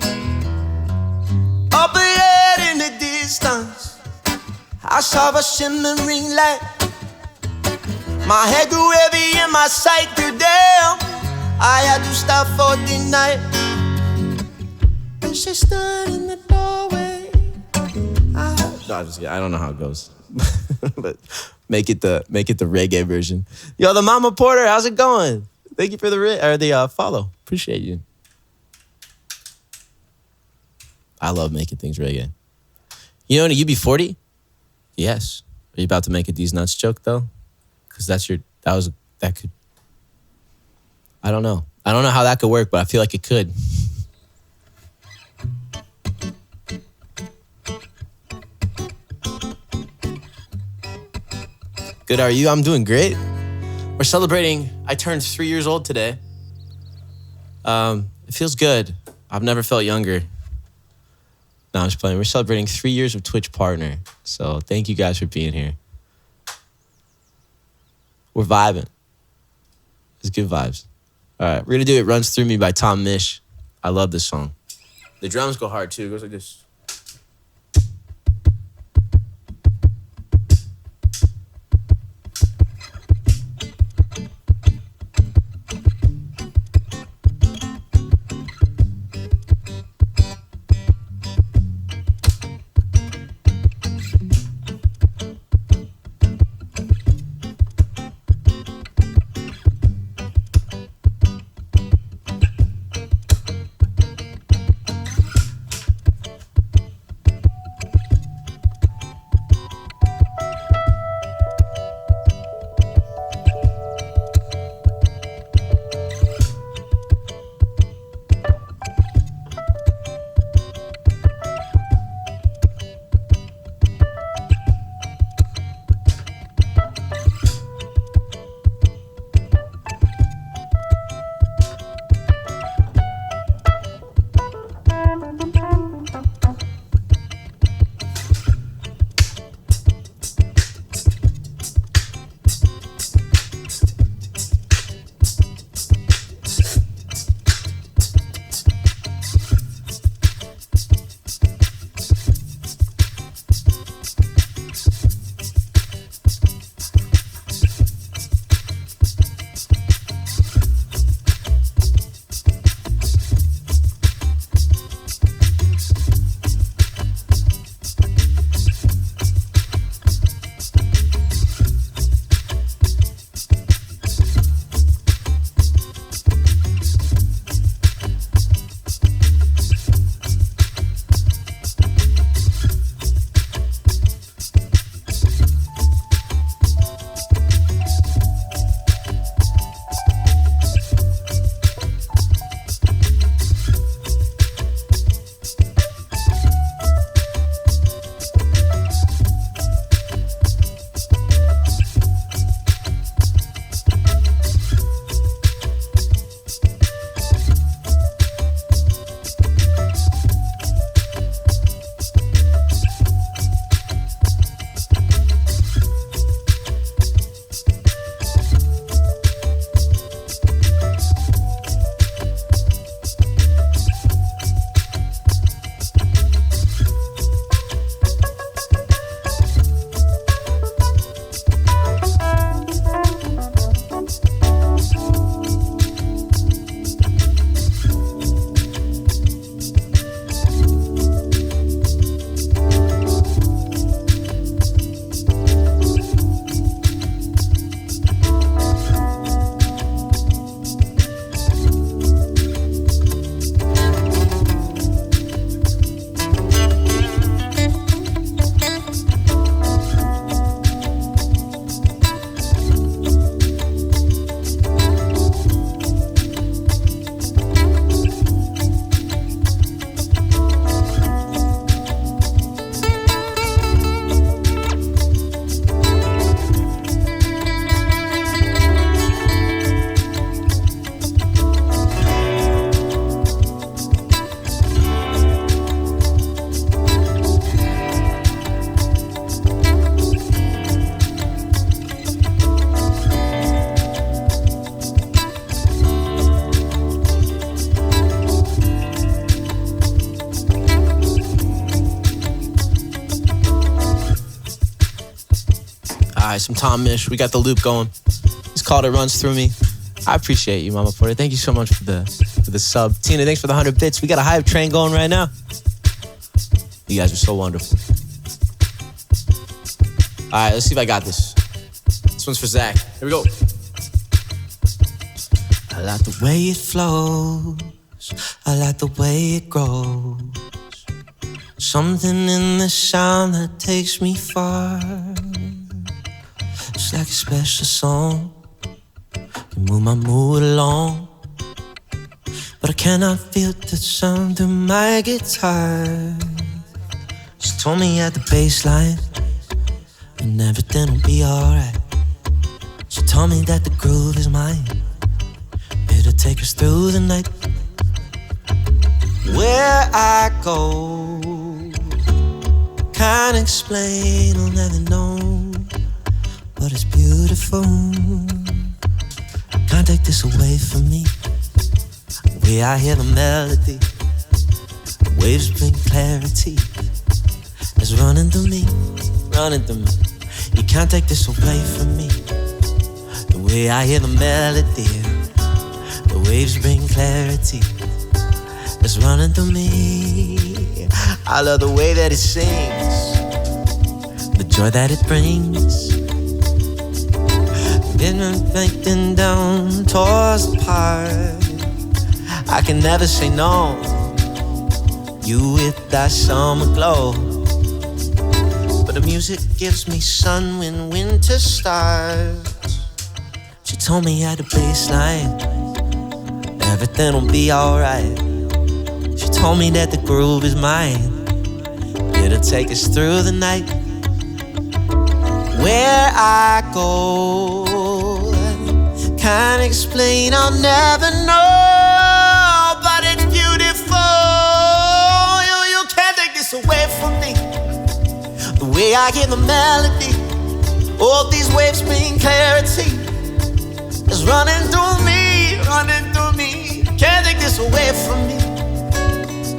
Up ahead in the distance, I saw a shimmering light. My head grew heavy and my sight grew dim. I had to stop for the night. And she stood in the doorway. I don't know how it goes. But make it the reggae version. Yo, the Mama Porter, how's it going? Thank you for the follow. Appreciate you. I love making things reggae. You know, in a UB40? Yes. Are you about to make a These Nuts joke though? Because that could. I don't know. I don't know how that could work, but I feel like it could. Good, are you? I'm doing great. We're celebrating. I turned 3 years old today. It feels good. I've never felt younger. No, I'm just playing. We're celebrating 3 years of Twitch partner. So thank you guys for being here. We're vibing. It's good vibes. All right, we're going to do It Runs Through Me by Tom Misch. I love this song. The drums go hard too. It goes like this. right, some Tom Misch. We got the loop going. It's called It Runs Through Me. I appreciate you, Mama Porter. Thank you so much for the sub. Tina, thanks for the 100 bits. We got a hype train going right now. You guys are so wonderful. All right, let's see if I got this. This one's for Zach. Here we go. I like the way it flows. I like the way it grows. Something in the sound that takes me far. It's like a special song. You move my mood along. But I cannot feel the sound through my guitar. She told me at the bass line and everything will be alright. She told me that the groove is mine. It'll take us through the night. Where I go, can't explain, I'll never know. But it's beautiful. Can't take this away from me. The way I hear the melody, the waves bring clarity. It's running through me, running through me. You can't take this away from me. The way I hear the melody, the waves bring clarity. It's running through me. I love the way that it sings, the joy that it brings. Been reflecting down towards the park. I can never say no. You with that summer glow. But the music gives me sun when winter starts. She told me at the baseline everything will be alright. She told me that the groove is mine. It'll take us through the night. Where I go, can't explain, I'll never know. But it's beautiful. You can't take this away from me. The way I hear the melody, all these waves bring clarity. It's running through me, running through me. Can't take this away from me.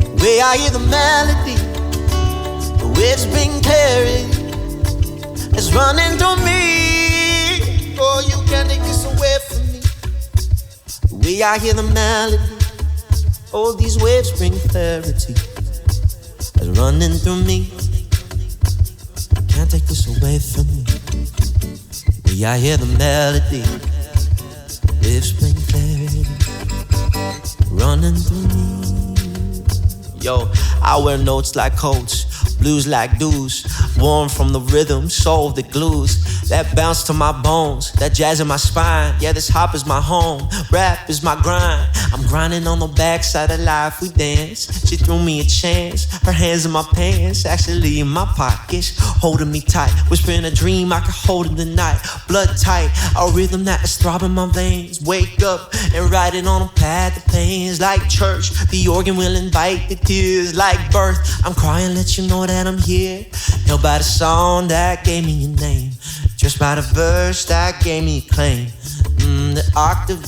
The way I hear the melody, the waves bring clarity. It's running through me. Oh, you can't take this away from me. The way I hear the melody, all these waves bring clarity. It's running through me. Can't take this away from me. The way I hear the melody, waves bring clarity. Running through me. Yo, I wear notes like coats, blues like dues, warm from the rhythm, soul that glues. That bounce to my bones, that jazz in my spine. Yeah, this hop is my home, rap is my grind. I'm grinding on the backside of life, we dance. She threw me a chance, her hands in my pants, actually in my pockets, holding me tight, whispering a dream I could hold in the night. Blood tight, a rhythm that is throbbing my veins. Wake up and ride it on a path of pains. Like church, the organ will invite the tears. Like birth, I'm crying, let you know that I'm here. Held by the song that gave me a name, just by the verse that gave me a claim. The octave,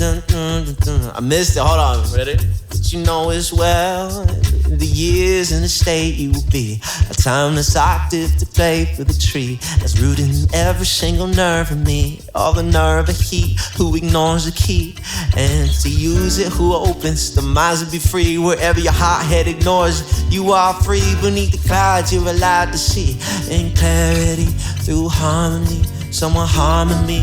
I missed it, hold on, ready? But you know as well, the years and the state you will be. A timeless octave to play for the tree that's rooted in every single nerve in me. All the nerve of heat, who ignores the key, and to use it, who opens the minds to be free. Wherever your hot head ignores, you are free. Beneath the clouds, you're allowed to see in clarity, through harmony. Someone harming me,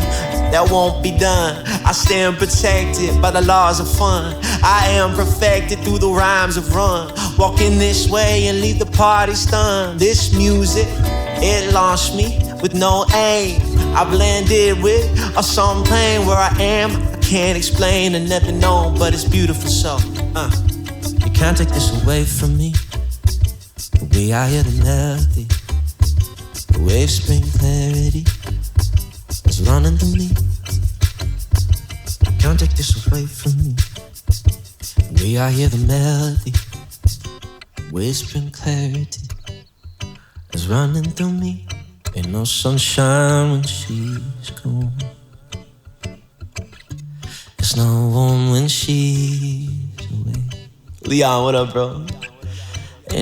that won't be done. I stand protected by the laws of fun. I am perfected through the rhymes of run. Walking this way and leave the party stunned. This music, it launched me with no aim. I blended with a song playing where I am. I can't explain and never know, but it's beautiful so. You can't take this away from me. The way I hear the melody, the waves bring clarity. It's running through me. Can't take this away from me. The way I hear the melody, whispering clarity, is running through me. Ain't no sunshine when she's gone. It's no warm when she's away. Leon, what up, bro? Ain't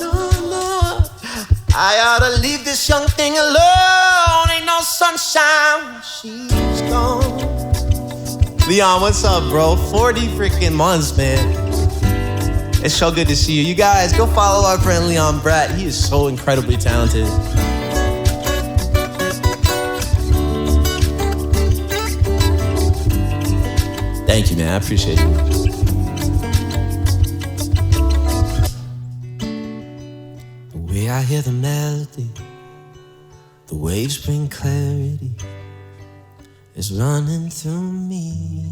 no. I ought to leave this young thing alone. Ain't no sunshine when she's gone. Leon, what's up, bro? 40 freaking months, man. It's so good to see you. You guys, go follow our friend Leon Bratt. He is so incredibly talented. Thank you, man. I appreciate it. The way I hear the melody, the waves bring clarity, is running through me.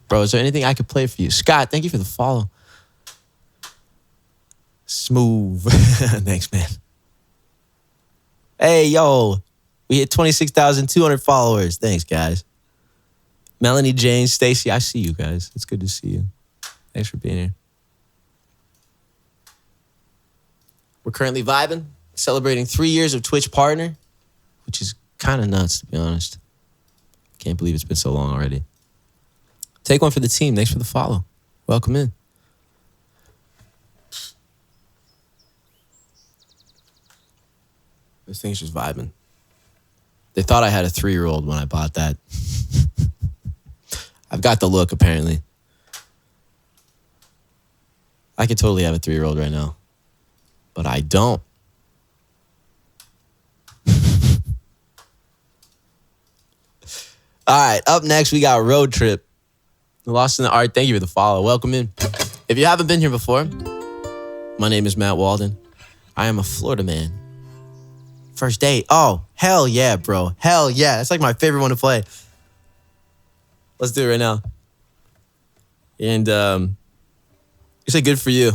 Bro, is there anything I could play for you? Scott, thank you for the follow. Smooth. Thanks, man. Hey, yo. We hit 26,200 followers. Thanks, guys. Melanie, Jane, Stacy, I see you guys. It's good to see you. Thanks for being here. We're currently vibing, celebrating 3 years of Twitch partner, which is kind of nuts, to be honest. Can't believe it's been so long already. Take one for the team. Thanks for the follow. Welcome in. This thing's just vibing. They thought I had a 3-year-old when I bought that. I've got the look, apparently. I could totally have a 3-year-old right now. But I don't. All right, up next, we got Road Trip. Lost in the Art, thank you for the follow. Welcome in. If you haven't been here before, my name is Matt Walden. I am a Florida man. First date. Oh, hell yeah, bro. Hell yeah. That's like my favorite one to play. Let's do it right now. And you say good for you.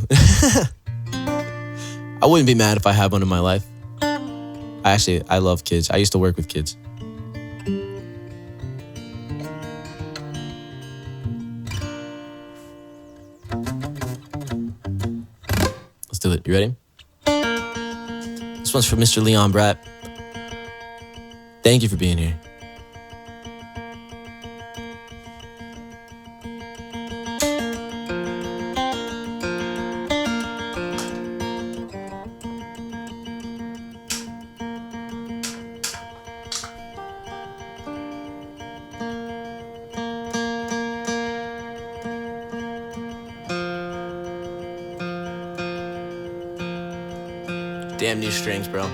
I wouldn't be mad if I had one in my life. I love kids. I used to work with kids. Let's do it. You ready? This one's for Mr. Leon Bratt. Thank you for being here. Damn new strings, bro.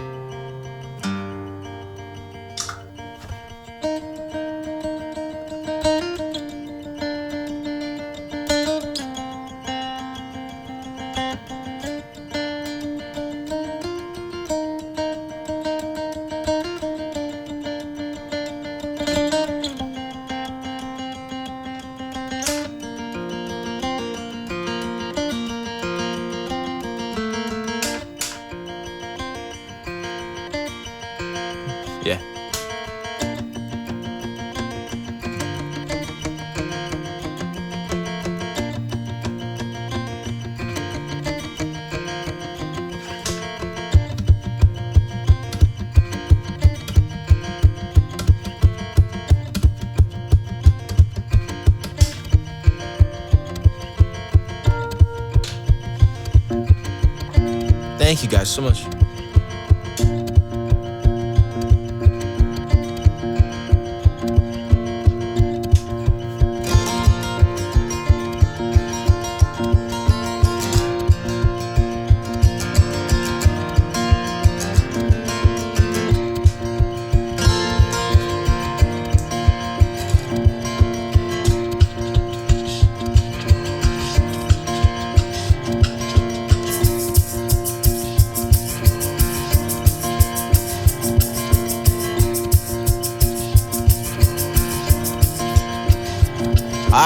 Yeah. Thank you guys so much.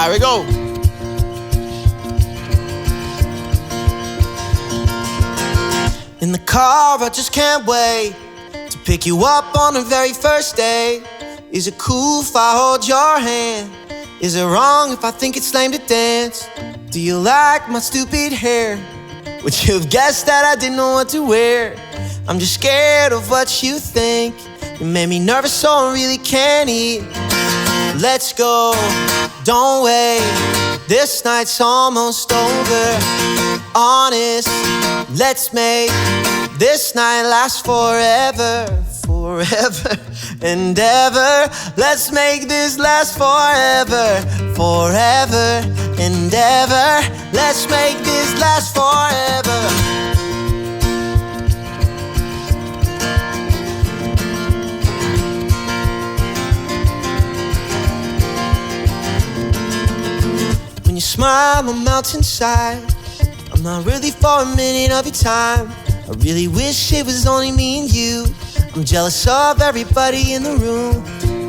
All right, we go. In the car, I just can't wait to pick you up on the very first day. Is it cool if I hold your hand? Is it wrong if I think it's lame to dance? Do you like my stupid hair? Would you have guessed that I didn't know what to wear? I'm just scared of what you think. You made me nervous so I really can't eat. Let's go, don't wait. This night's almost over. Honest, let's make this night last forever. Forever and ever. Let's make this last forever. Forever and ever. Let's make this last forever. When you smile, I'm mountainside. I'm not really for a minute of your time. I really wish it was only me and you. I'm jealous of everybody in the room.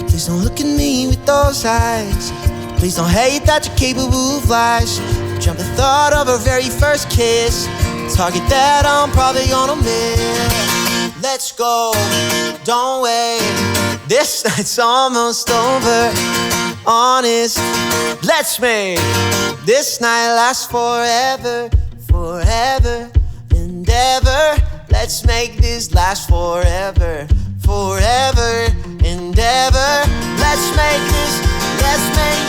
Please don't look at me with those eyes. Please don't hate that you're capable of lies. Dreamt the thought of our very first kiss. Target that I'm probably gonna miss. Let's go, don't wait. This night's almost over. Honest, let's make this night last forever. Forever and ever. Let's make this last forever. Forever and ever. Let's make this last forever.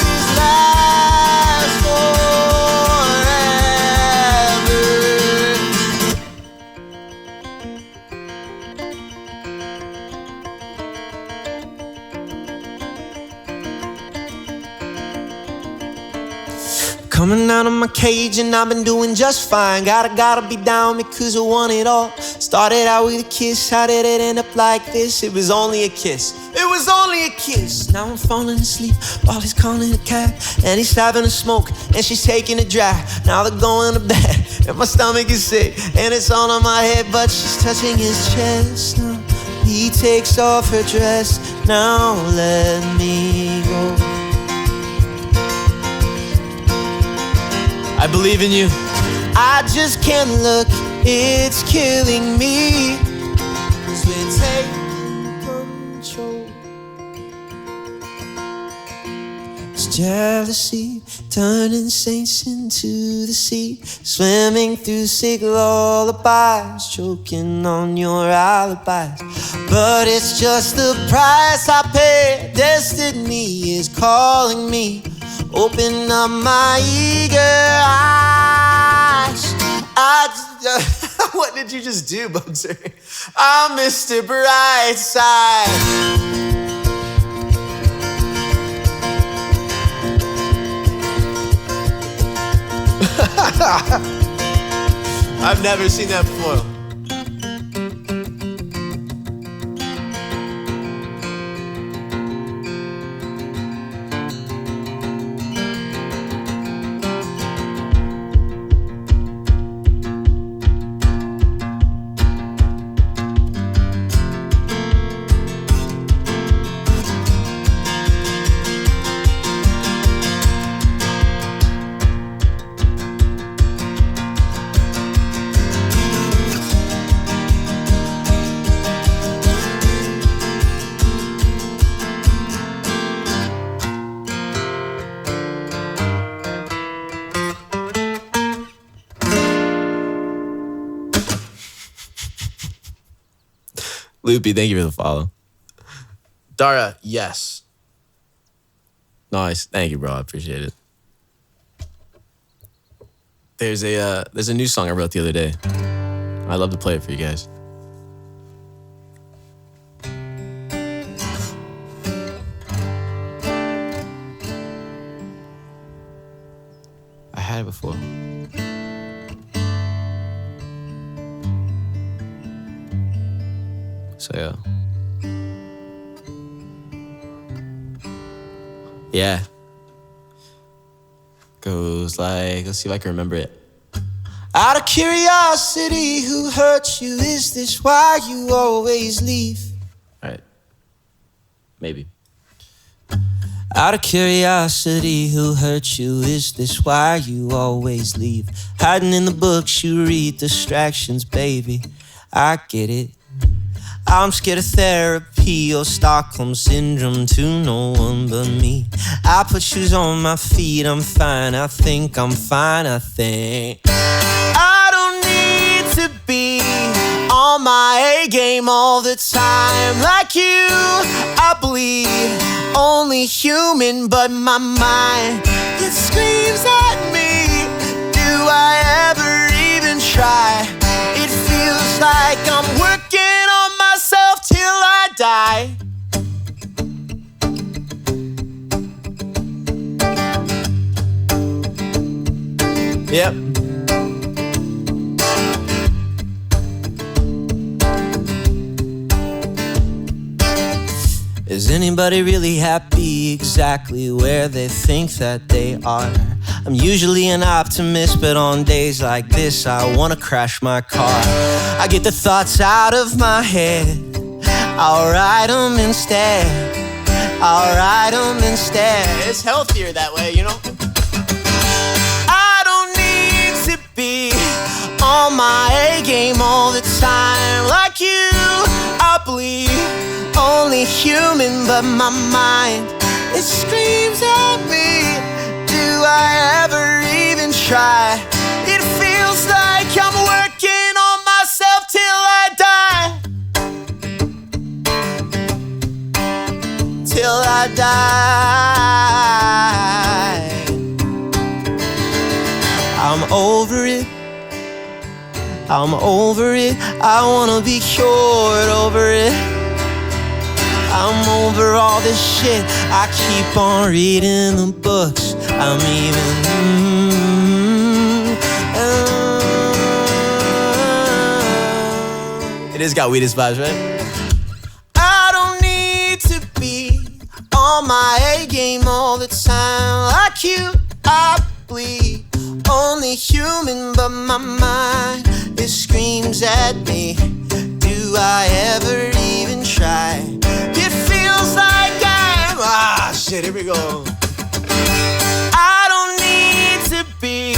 Coming out of my cage and I've been doing just fine. Gotta be down because I want it all. Started out with a kiss, how did it end up like this? It was only a kiss, it was only a kiss. Now I'm falling asleep while he's calling a cab. And he's having a smoke and she's taking a drag. Now they're going to bed and my stomach is sick. And it's all on my head but she's touching his chest. Now he takes off her dress. Now let me go. I believe in you. I just can't look, it's killing me. 'Cause we're taking control. It's jealousy, turning saints into the sea. Swimming through sick lullabies, choking on your alibis. But it's just the price I pay. Destiny is calling me. Open up my eager eyes. What did you just do, Bugser? I'm Mr. Brightside. I've never seen that before. Loopy, thank you for the follow. Dara, yes. Nice. Thank you, bro. I appreciate it. There's a new song I wrote the other day. I'd love to play it for you guys. I had it before. So yeah. Yeah. Goes like, let's see if I can remember it. Out of curiosity, who hurt you? Is this why you always leave? All right. Maybe. Out of curiosity, who hurt you? Is this why you always leave? Hiding in the books you read, distractions, baby. I get it. I'm scared of therapy or Stockholm Syndrome to no one but me. I put shoes on my feet, I'm fine, I think I'm fine, I think. I don't need to be on my A game all the time like you. I bleed, only human, but my mind, it screams at me. Do I ever even try? It feels like I'm working on myself till I die. Yep. Is anybody really happy exactly where they think that they are? I'm usually an optimist, but on days like this I wanna crash my car. I get the thoughts out of my head, I'll write them instead. I'll write them instead. It's healthier that way, you know? I don't need to be on my A game all the time like you. I bleed, only human, but my mind, it screams at me. Do I ever even try? It feels like I'm working on myself till I die. Till I die. I'm over it. I'm over it. I wanna be cured over it. I'm over all this shit. I keep on reading the books. I'm even It has got Wheatus vibes, right? I don't need to be on my A game all the time like you. I bleed, only human, but my mind, it screams at me. Do I ever even try? It feels like I'm shit, here we go. I don't need to be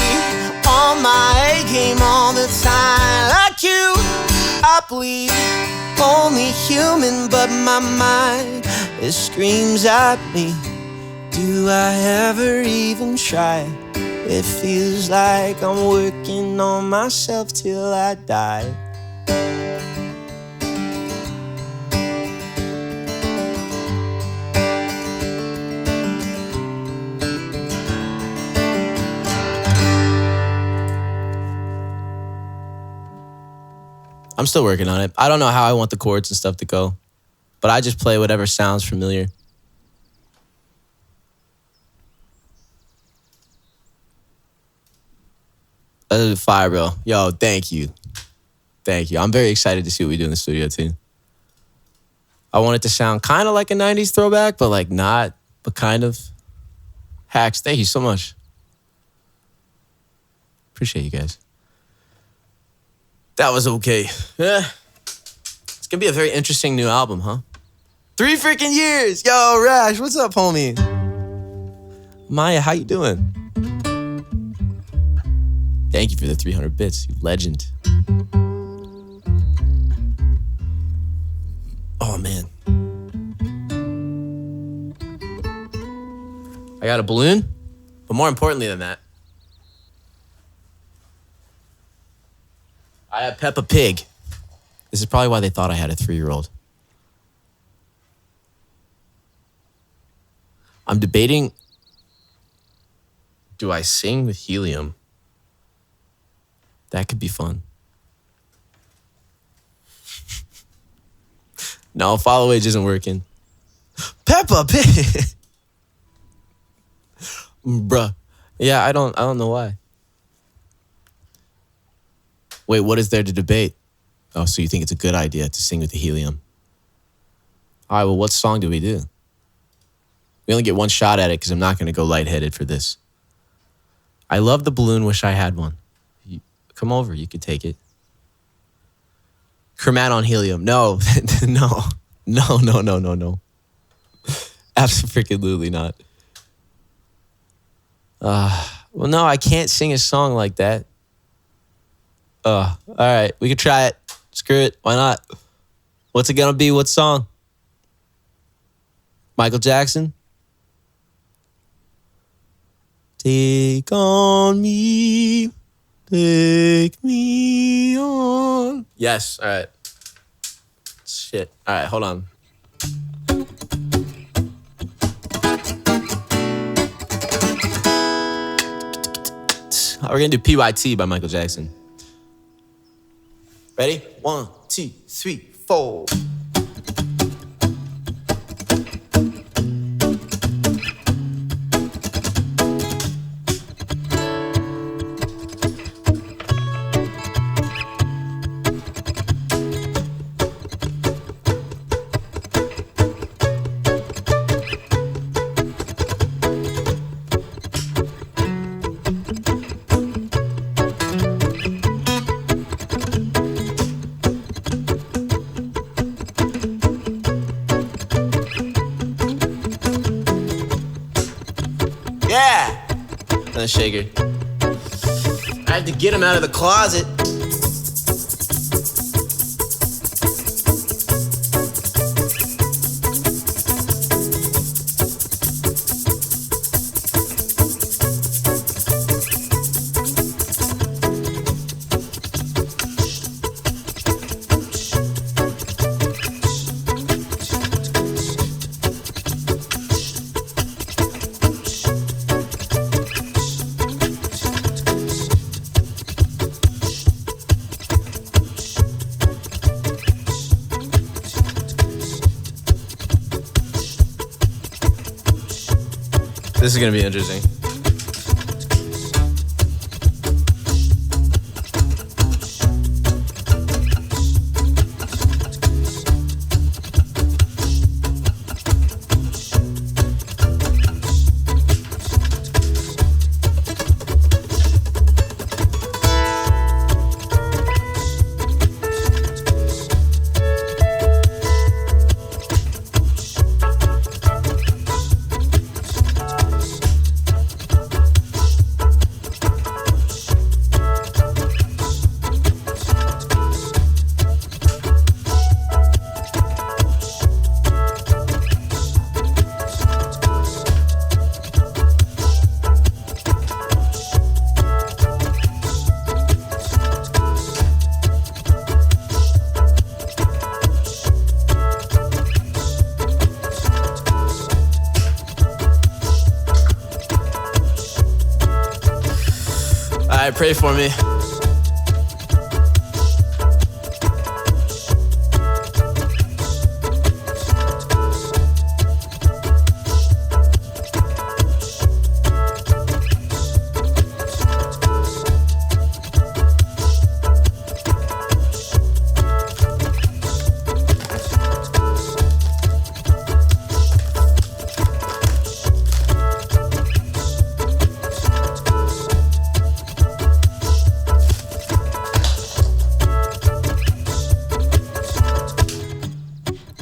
on my A game all the time like you. I bleed, only human, but my mind, it screams at me. Do I ever even try? It feels like I'm working on myself till I die. I'm still working on it. I don't know how I want the chords and stuff to go, but I just play whatever sounds familiar. Fire, bro. Yo, thank you. Thank you. I'm very excited to see what we do in the studio, too. I want it to sound kind of like a 90s throwback, but like not, but kind of. Hacks, thank you so much. Appreciate you guys. That was okay. Yeah. It's gonna be a very interesting new album, huh? 3 freaking years! Yo, Rash, what's up, homie? Maya, how you doing? Thank you for the 300 bits, you legend. Oh, man. I got a balloon, but more importantly than that, I have Peppa Pig. This is probably why they thought I had a 3-year-old. I'm debating, do I sing with helium? That could be fun. No, follow age isn't working. Peppa Pig. Bruh. Yeah, I don't know why. Wait, what is there to debate? Oh, so you think it's a good idea to sing with the helium? All right, well, what song do we do? We only get one shot at it because I'm not going to go lightheaded for this. I love the balloon, wish I had one. Come over, you could take it. Kermat on helium. No, no. Absolutely not. Well, no, I can't sing a song like that. All right, we can try it. Screw it. Why not? What's it gonna be? What song? Michael Jackson? Take on me. Take me on. Yes. All right. Shit. All right, hold on. We're gonna do PYT by Michael Jackson. Ready? 1, 2, 3, 4. Yeah! And a shaker. I have to get him out of the closet. This is gonna be interesting. All right, pray for me.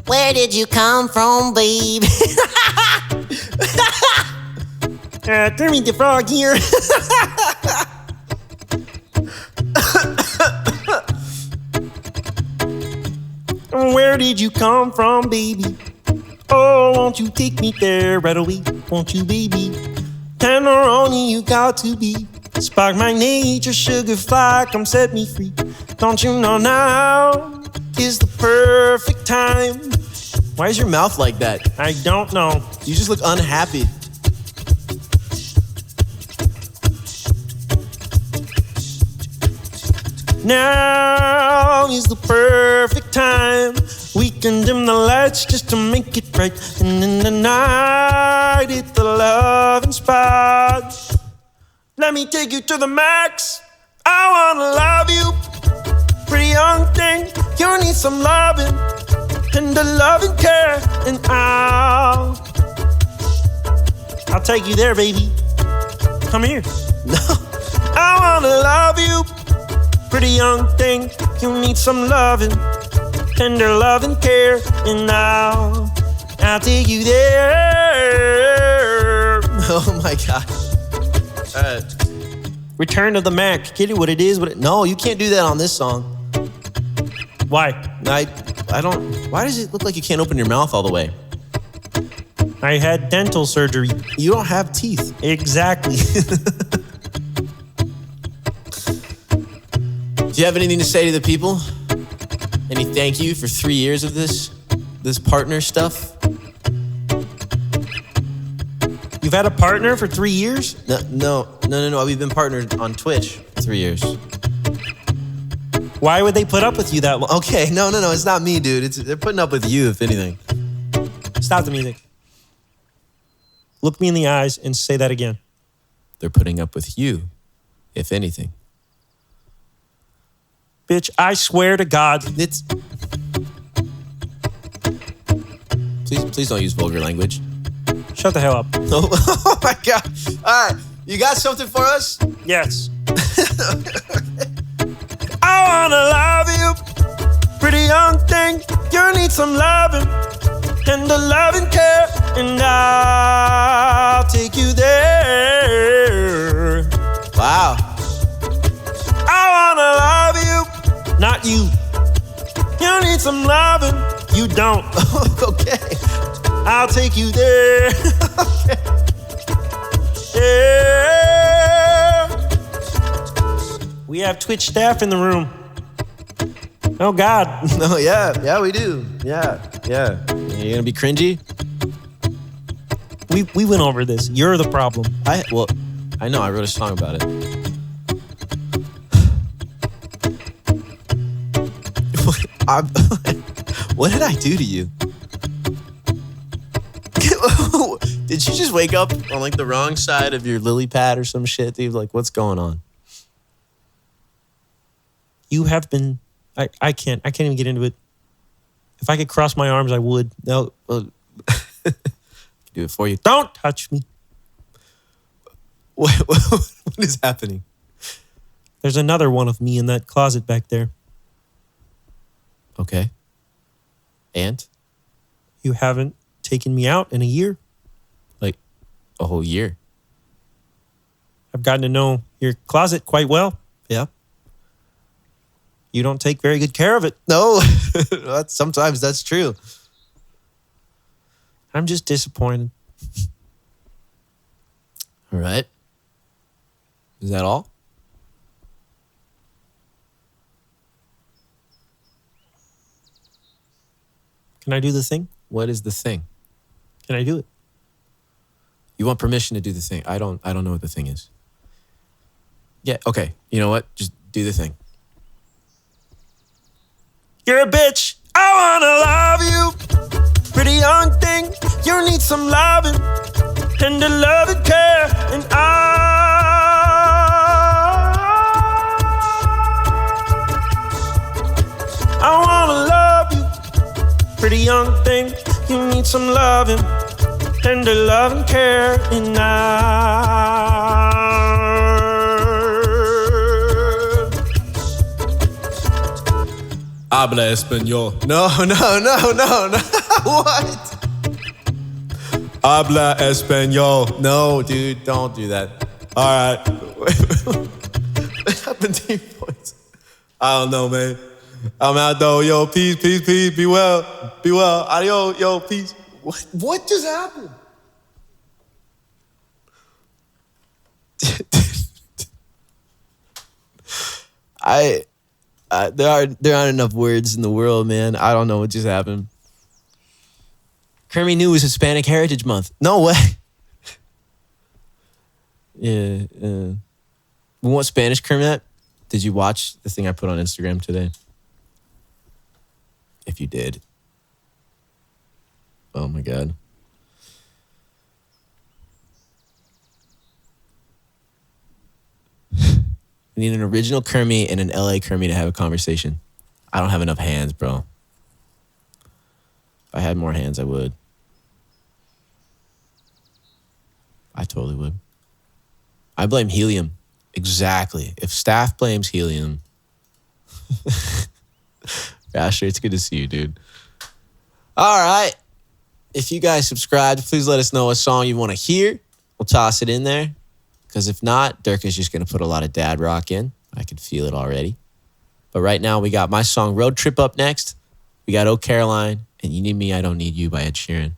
Where did you come from, babe? Turn me the frog here. Where did you come from, baby? Oh, won't you take me there right away? Won't you, baby? Tenderoni, you got to be. Spark my nature, sugar fly, come set me free. Don't you know now is the perfect time? Why is your mouth like that? I don't know. You just look unhappy. Now is the perfect time. We can dim the lights just to make it right. And in the night, hit the loving spot. Let me take you to the max. I wanna love you. Pretty young thing, you need some loving. And the love and care, and I'll take you there, baby. Come here. No. I wanna love you. Pretty young thing, you need some loving. Tender love and care, and I'll take you there. Oh my gosh. Return of the Mac. Get it what it is. No, you can't do that on this song. Why? I don't. Why does it look like you can't open your mouth all the way? I had dental surgery. You don't have teeth. Exactly. Do you have anything to say to the people? Any thank you for 3 years of this partner stuff? You've had a partner for 3 years? No. We've been partnered on Twitch for 3 years. Why would they put up with you that long? Okay, no. It's not me, dude. They're putting up with you, if anything. Stop the music. Look me in the eyes and say that again. They're putting up with you, if anything. Bitch, I swear to God, Please don't use vulgar language. Shut the hell up. Oh my God. All right, you got something for us? Yes. I wanna love you, pretty young thing. You need some loving, tender loving care, and I'll take you there. Wow. I wanna love you, not you. You need some loving, you don't. Okay. I'll take you there. Okay. Yeah. We have Twitch staff in the room. Oh God. No, yeah, we do. Yeah. You gonna be cringy? We went over this. You're the problem. I know. I wrote a song about it. What did I do to you? Did you just wake up on like the wrong side of your lily pad or some shit, dude? Like, what's going on? You have been. I can't even get into it. If I could cross my arms, I would. No, do it for you. Don't touch me. What is happening? There's another one of me in that closet back there. Okay. And? You haven't taken me out in a year. Like, a whole year. I've gotten to know your closet quite well. Yeah. You don't take very good care of it. No. Sometimes that's true. I'm just disappointed. All right. Is that all? Can I do the thing? What is the thing? Can I do it? You want permission to do the thing. I don't know what the thing is. Yeah, okay. You know what? Just do the thing. You're a bitch. I wanna love you. Pretty young thing. You need some loving. Tender love and care. And I wanna love you. Pretty young thing, you need some loving, tender love and care, and Habla español. No. What? Habla español. No, dude, don't do that. All right. What happened to your voice? I don't know, man. I'm out though. Yo, peace. Be well. Adios. Yo, peace. What just happened? There aren't enough words in the world, man. I don't know what just happened. Kermie knew it was Hispanic Heritage Month. No way. Yeah. We want Spanish, Kermit. Did you watch the thing I put on Instagram today? If you did. Oh my God. We need an original Kermie and an LA Kermie to have a conversation. I don't have enough hands, bro. If I had more hands, I would. I totally would. I blame helium. Exactly. If staff blames helium. Asher, it's good to see you, dude. All right. If you guys subscribed, please let us know what song you want to hear. We'll toss it in there. Because if not, Dirk is just going to put a lot of dad rock in. I can feel it already. But right now, we got my song Road Trip up next. We got Oh Caroline and You Need Me, I Don't Need You by Ed Sheeran.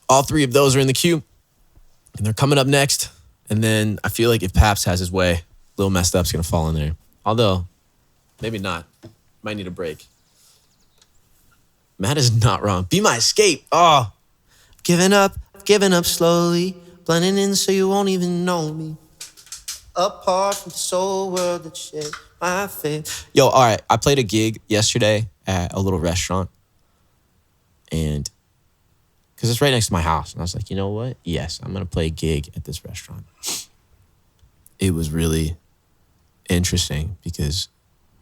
All three of those are in the queue. And they're coming up next. And then I feel like if Paps has his way, Lil Messed Up's going to fall in there. Although, maybe not. Might need a break. Matt is not wrong. Be My Escape. Oh. Giving up slowly, blending in so you won't even know me. Apart from the soul world that shares my faith. Yo, all right. I played a gig yesterday at a little restaurant. And because it's right next to my house. And I was like, you know what? Yes, I'm going to play a gig at this restaurant. It was really interesting because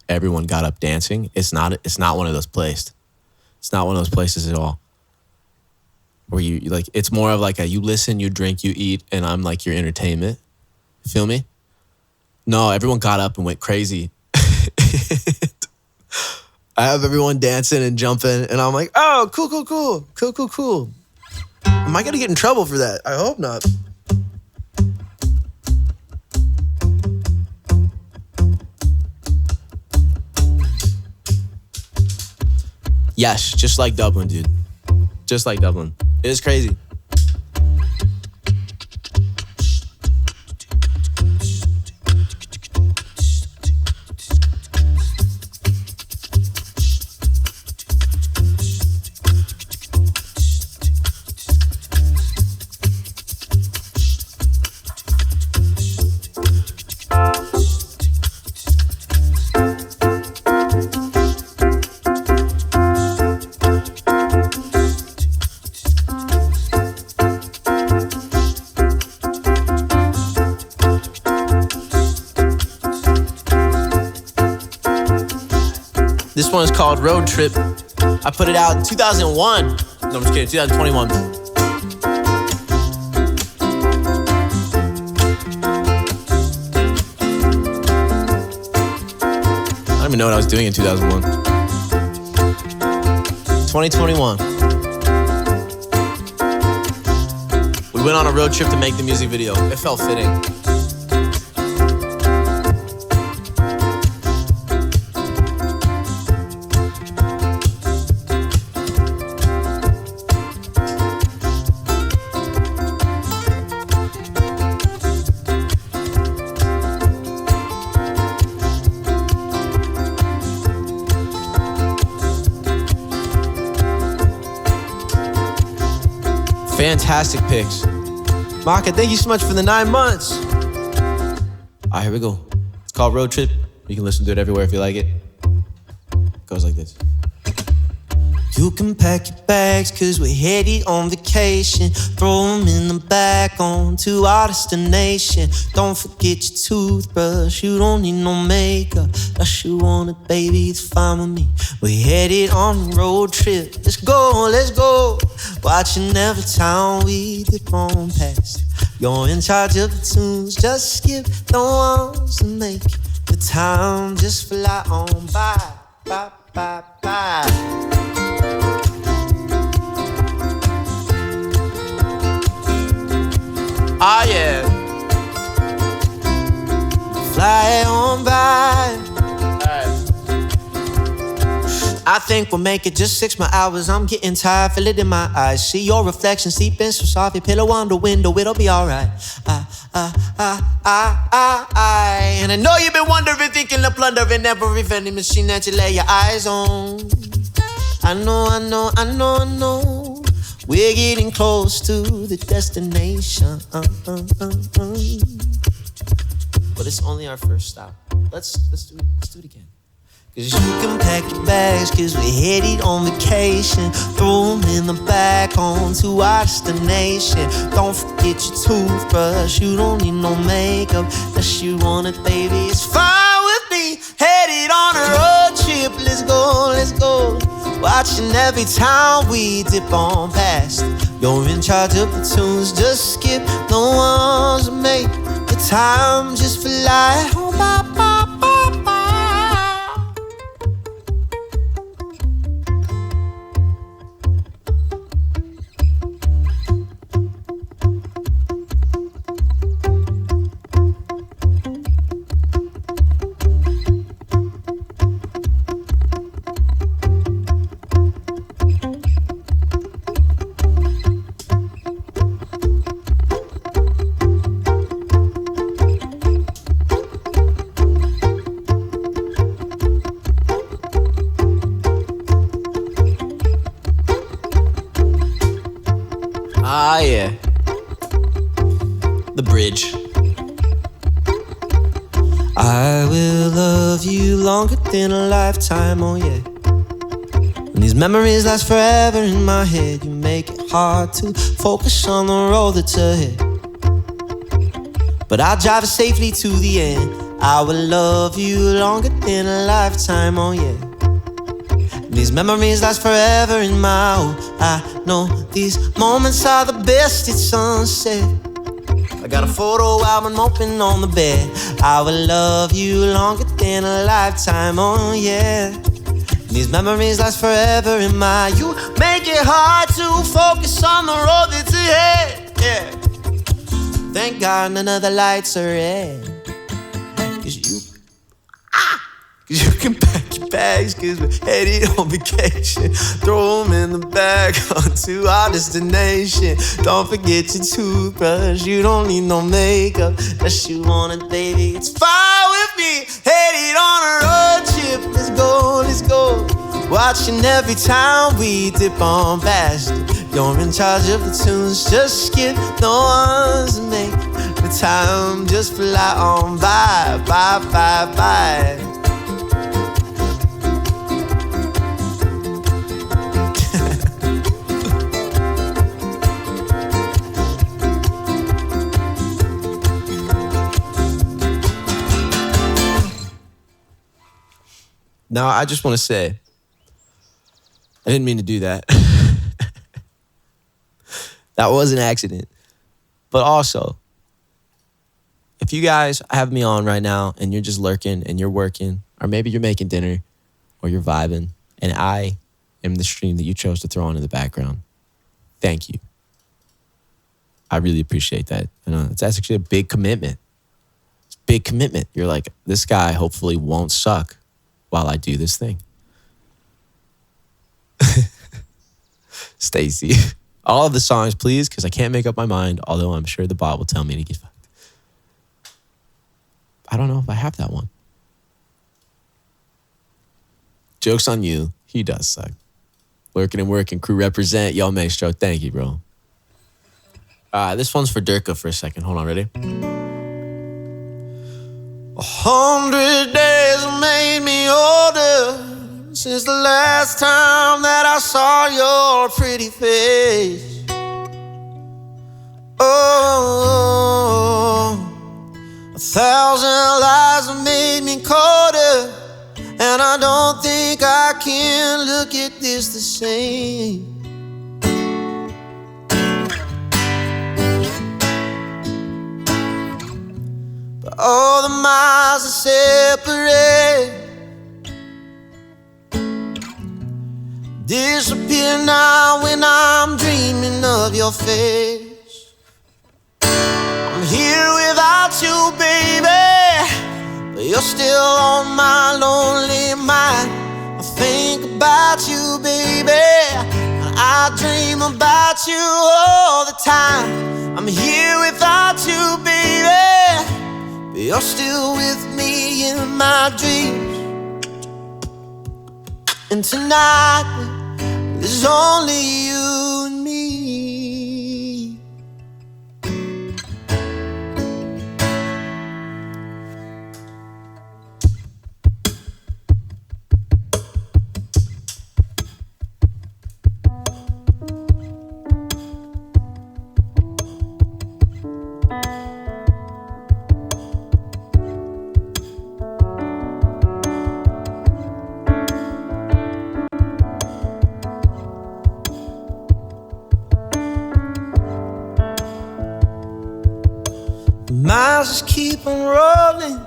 everyone got up dancing. It's not one of those places. It's not one of those places at all. Where you like, it's more of like a you listen, you drink, you eat, and I'm like your entertainment. You feel me? No, everyone got up and went crazy. I have everyone dancing and jumping, and I'm like, oh, cool. Am I gonna get in trouble for that? I hope not. Yes, just like Dublin, dude. Just like Dublin. It is crazy. This one is called Road Trip. I put it out in 2001. No, I'm just kidding, 2021. I don't even know what I was doing in 2001. 2021. We went on a road trip to make the music video. It felt fitting. Fantastic picks. Maka, thank you so much for the 9 months. All right, here we go. It's called Road Trip. You can listen to it everywhere if you like it. It goes like this. You can pack your bags cause we're headed on vacation. Throw them in the back on to our destination. Don't forget your toothbrush, you don't need no makeup. Unless you want it, baby, it's fine with me. We're headed on a road trip. Let's go. Watching every town we dip on past. You're in charge of the tunes, just skip the ones to make the time just fly on by. Ah, yeah. Fly on by. Alright. I think we'll make it just 6 more hours. I'm getting tired, feel it in my eyes. See your reflection sleeping so soft. Your pillow on the window, it'll be alright. And I know you've been wondering, thinking of plundering every vending machine that you lay your eyes on. I know. We're getting close to the destination. But it's only our first stop. Let's do it again. Cause you can pack your bags cause we're headed on vacation. Throw them in the back onto our destination. Don't forget your toothbrush, you don't need no makeup. Unless you want it, baby, it's fine with me. Headed on a road trip, let's go. Watching every town we dip on past. You're in charge of the tunes, just skip the ones that make the time just fly. Oh, bye. bridge. I will love you longer than a lifetime, oh yeah. And these memories last forever in my head. You make it hard to focus on the road that's ahead. But I'll drive it safely to the end. I will love you longer than a lifetime, oh yeah. And these memories last forever in my own. I know these moments are the best at sunset. I got a photo album open on the bed. I will love you longer than a lifetime, oh yeah. And these memories last forever in my. You make it hard to focus on the road that's ahead, yeah. Thank God none of the lights are red. Cause you can pack your bags, cause we're headed on vacation. Throw them in the bag onto our destination. Don't forget your toothbrush, you don't need no makeup. Unless you want it, baby, it's fine with me. Headed on a road trip, let's go, let's go. Watching every time we dip on past. You're in charge of the tunes, just skip the ones that make the time just fly on by, bye, bye, bye. Now, I just want to say, I didn't mean to do that. That was an accident. But also, if you guys have me on right now and you're just lurking and you're working, or maybe you're making dinner or you're vibing, and I am the stream that you chose to throw on in the background, thank you. I really appreciate that. It's actually a big commitment. It's a big commitment. You're like, this guy hopefully won't suck while I do this thing. Stacy. All of the songs, please, because I can't make up my mind, although I'm sure the bot will tell me to get fucked. I don't know if I have that one. Joke's on you. He does suck. Lurking and working, crew represent. Yo, Maestro, thank you, bro. This one's for Durka for a second. Hold on, ready? 100 days made me older since the last time that I saw your pretty face. Oh, 1,000 lies have made me colder, and I don't think I can look at this the same. But all the miles that separate disappear now when I'm dreaming of your face. I'm here without you, baby, but you're still on my lonely mind. I think about you, baby, and I dream about you all the time. I'm here without you, baby, but you're still with me in my dreams. And tonight there's only you and me. Miles just keep on rolling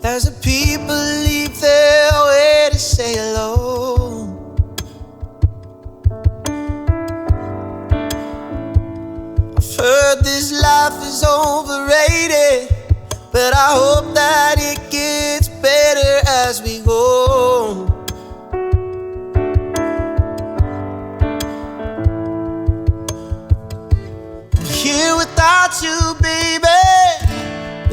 as the people leave their way to say hello. I've heard this life is overrated, but I hope that it gets better as we go. I'm here without you, baby,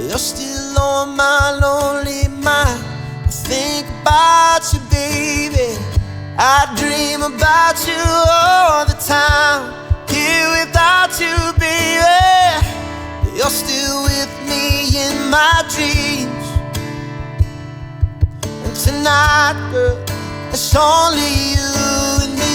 you're still on my lonely mind. I think about you, baby, I dream about you all the time. Here without you, baby, You're still with me in my dreams. And tonight, girl, it's only you and me.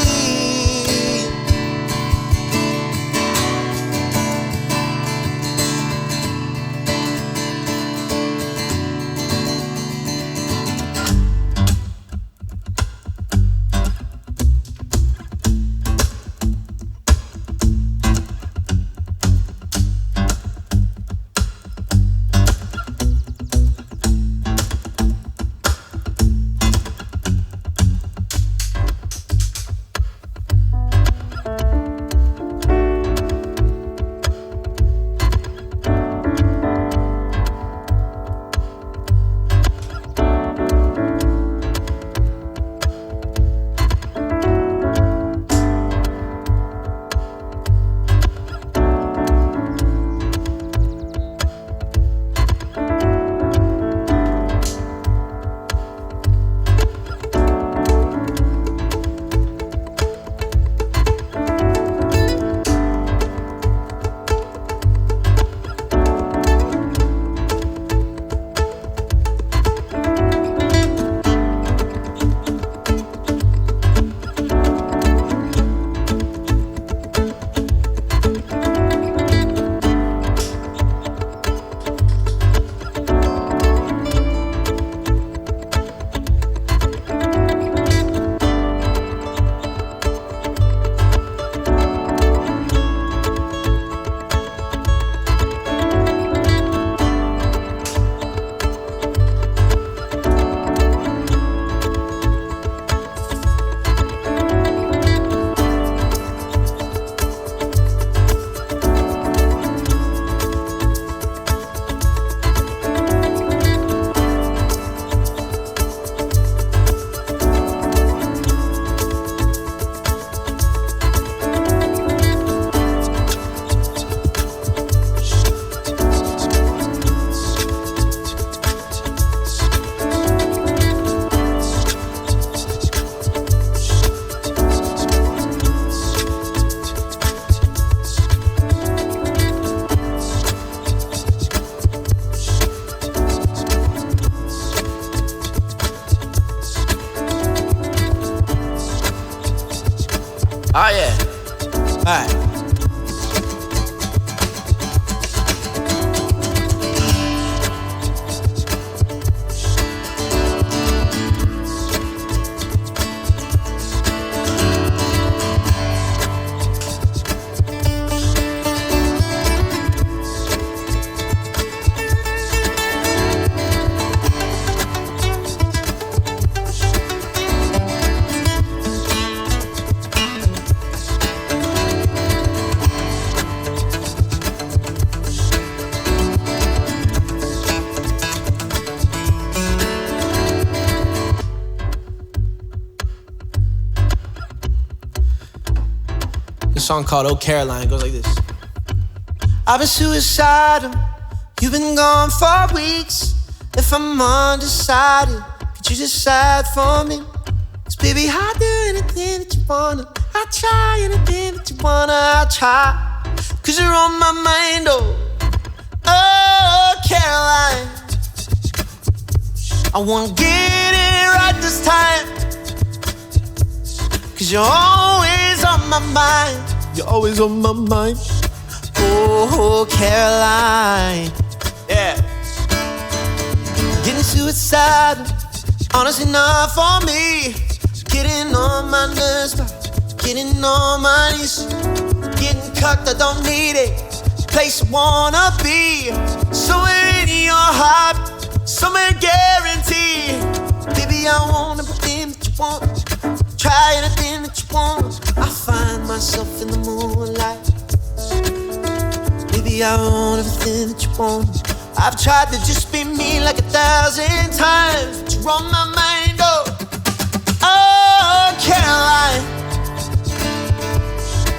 Oh yeah. Alright. This song called Oh Caroline goes like this. I've been suicidal, you've been gone for weeks. If I'm undecided, could you decide for me? 'Cause baby, I'll do anything that you wanna. I'll try anything that you wanna, I'll try. 'Cause you're on my mind, oh, oh Caroline. I wanna get it right this time. 'Cause you're always on my mind. You're always on my mind. Oh, Caroline. Yeah. Getting suicidal, honest enough for me. Getting on my nerves, getting on my knees. Getting cucked, I don't need it. Place I wanna be. Somewhere in your heart, somewhere guaranteed. Baby, I want everything that you want. Try anything that you want. I find myself in the moonlight. Baby, I want everything that you want. I've tried to just be me like 1,000 times, but you're on my mind, oh, oh Caroline.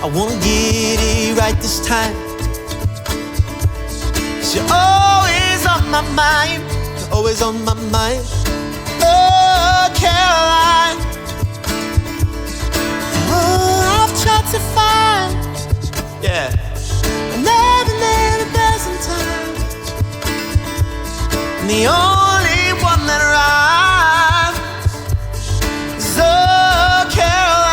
I wanna get it right this time. 'Cause you're always on my mind. You're always on my mind. Oh Caroline. Oh, I've tried to find, yeah, 1,000 times. And the only one that rhymes is oh, Caroline.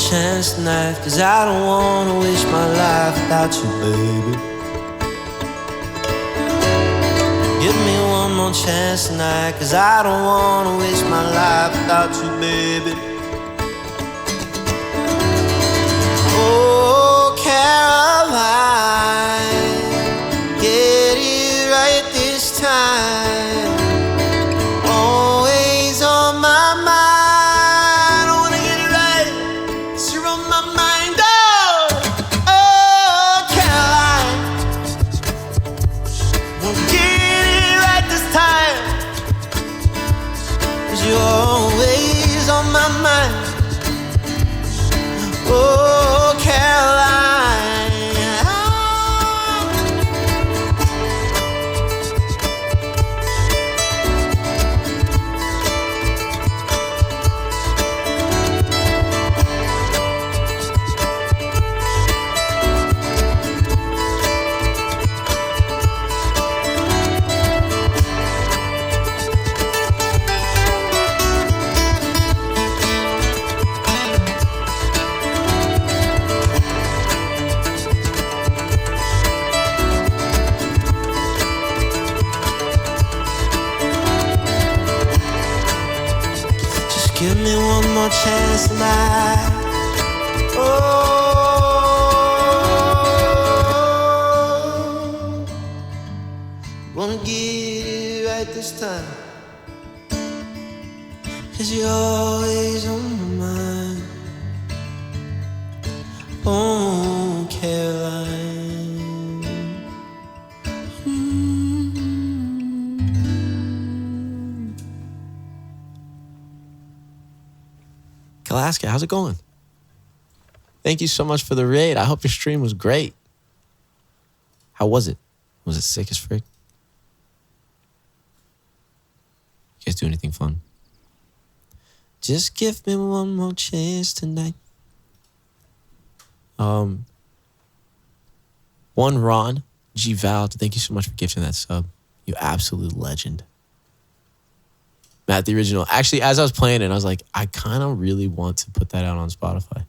Chance tonight, 'cause I don't wanna waste my life without you, baby. Give me one more chance tonight, 'cause I don't wanna waste my life without you, baby. Oh, Caroline, get it right this time. Always on my mind. You're always on my mind. Oh, Caroline. Give me one more chance tonight. Oh, wanna get it right this time. 'Cause you're always on my mind. Oh, Caroline. Alaska, how's it going? Thank you so much for the raid. I hope your stream was great. How was it? Was it sick as frick? You guys do anything fun? Just give me one more chance tonight. One Ron G Val, thank you so much for gifting that sub. You absolute legend. Matt, the original. Actually, as I was playing it, I was like, I kind of really want to put that out on Spotify.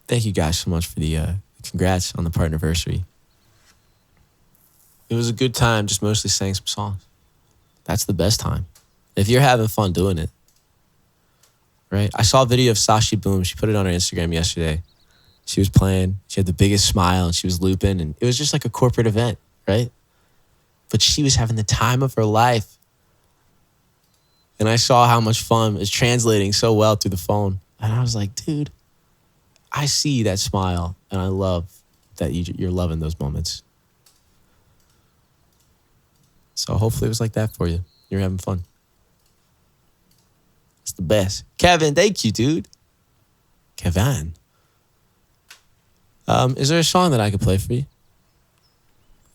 Thank you guys so much for the congrats on the partnerversary. It was a good time, just mostly sang some songs. That's the best time. If you're having fun doing it, right? I saw a video of Sashi Boom. She put it on her Instagram yesterday. She was playing. She had the biggest smile and she was looping. And it was just like a corporate event, right? But she was having the time of her life. And I saw how much fun is translating so well through the phone. And I was like, dude, I see that smile. And I love that you're loving those moments. So hopefully it was like that for you. You're having fun. It's the best. Kevin, thank you, dude. Kevin. Is there a song that I could play for you?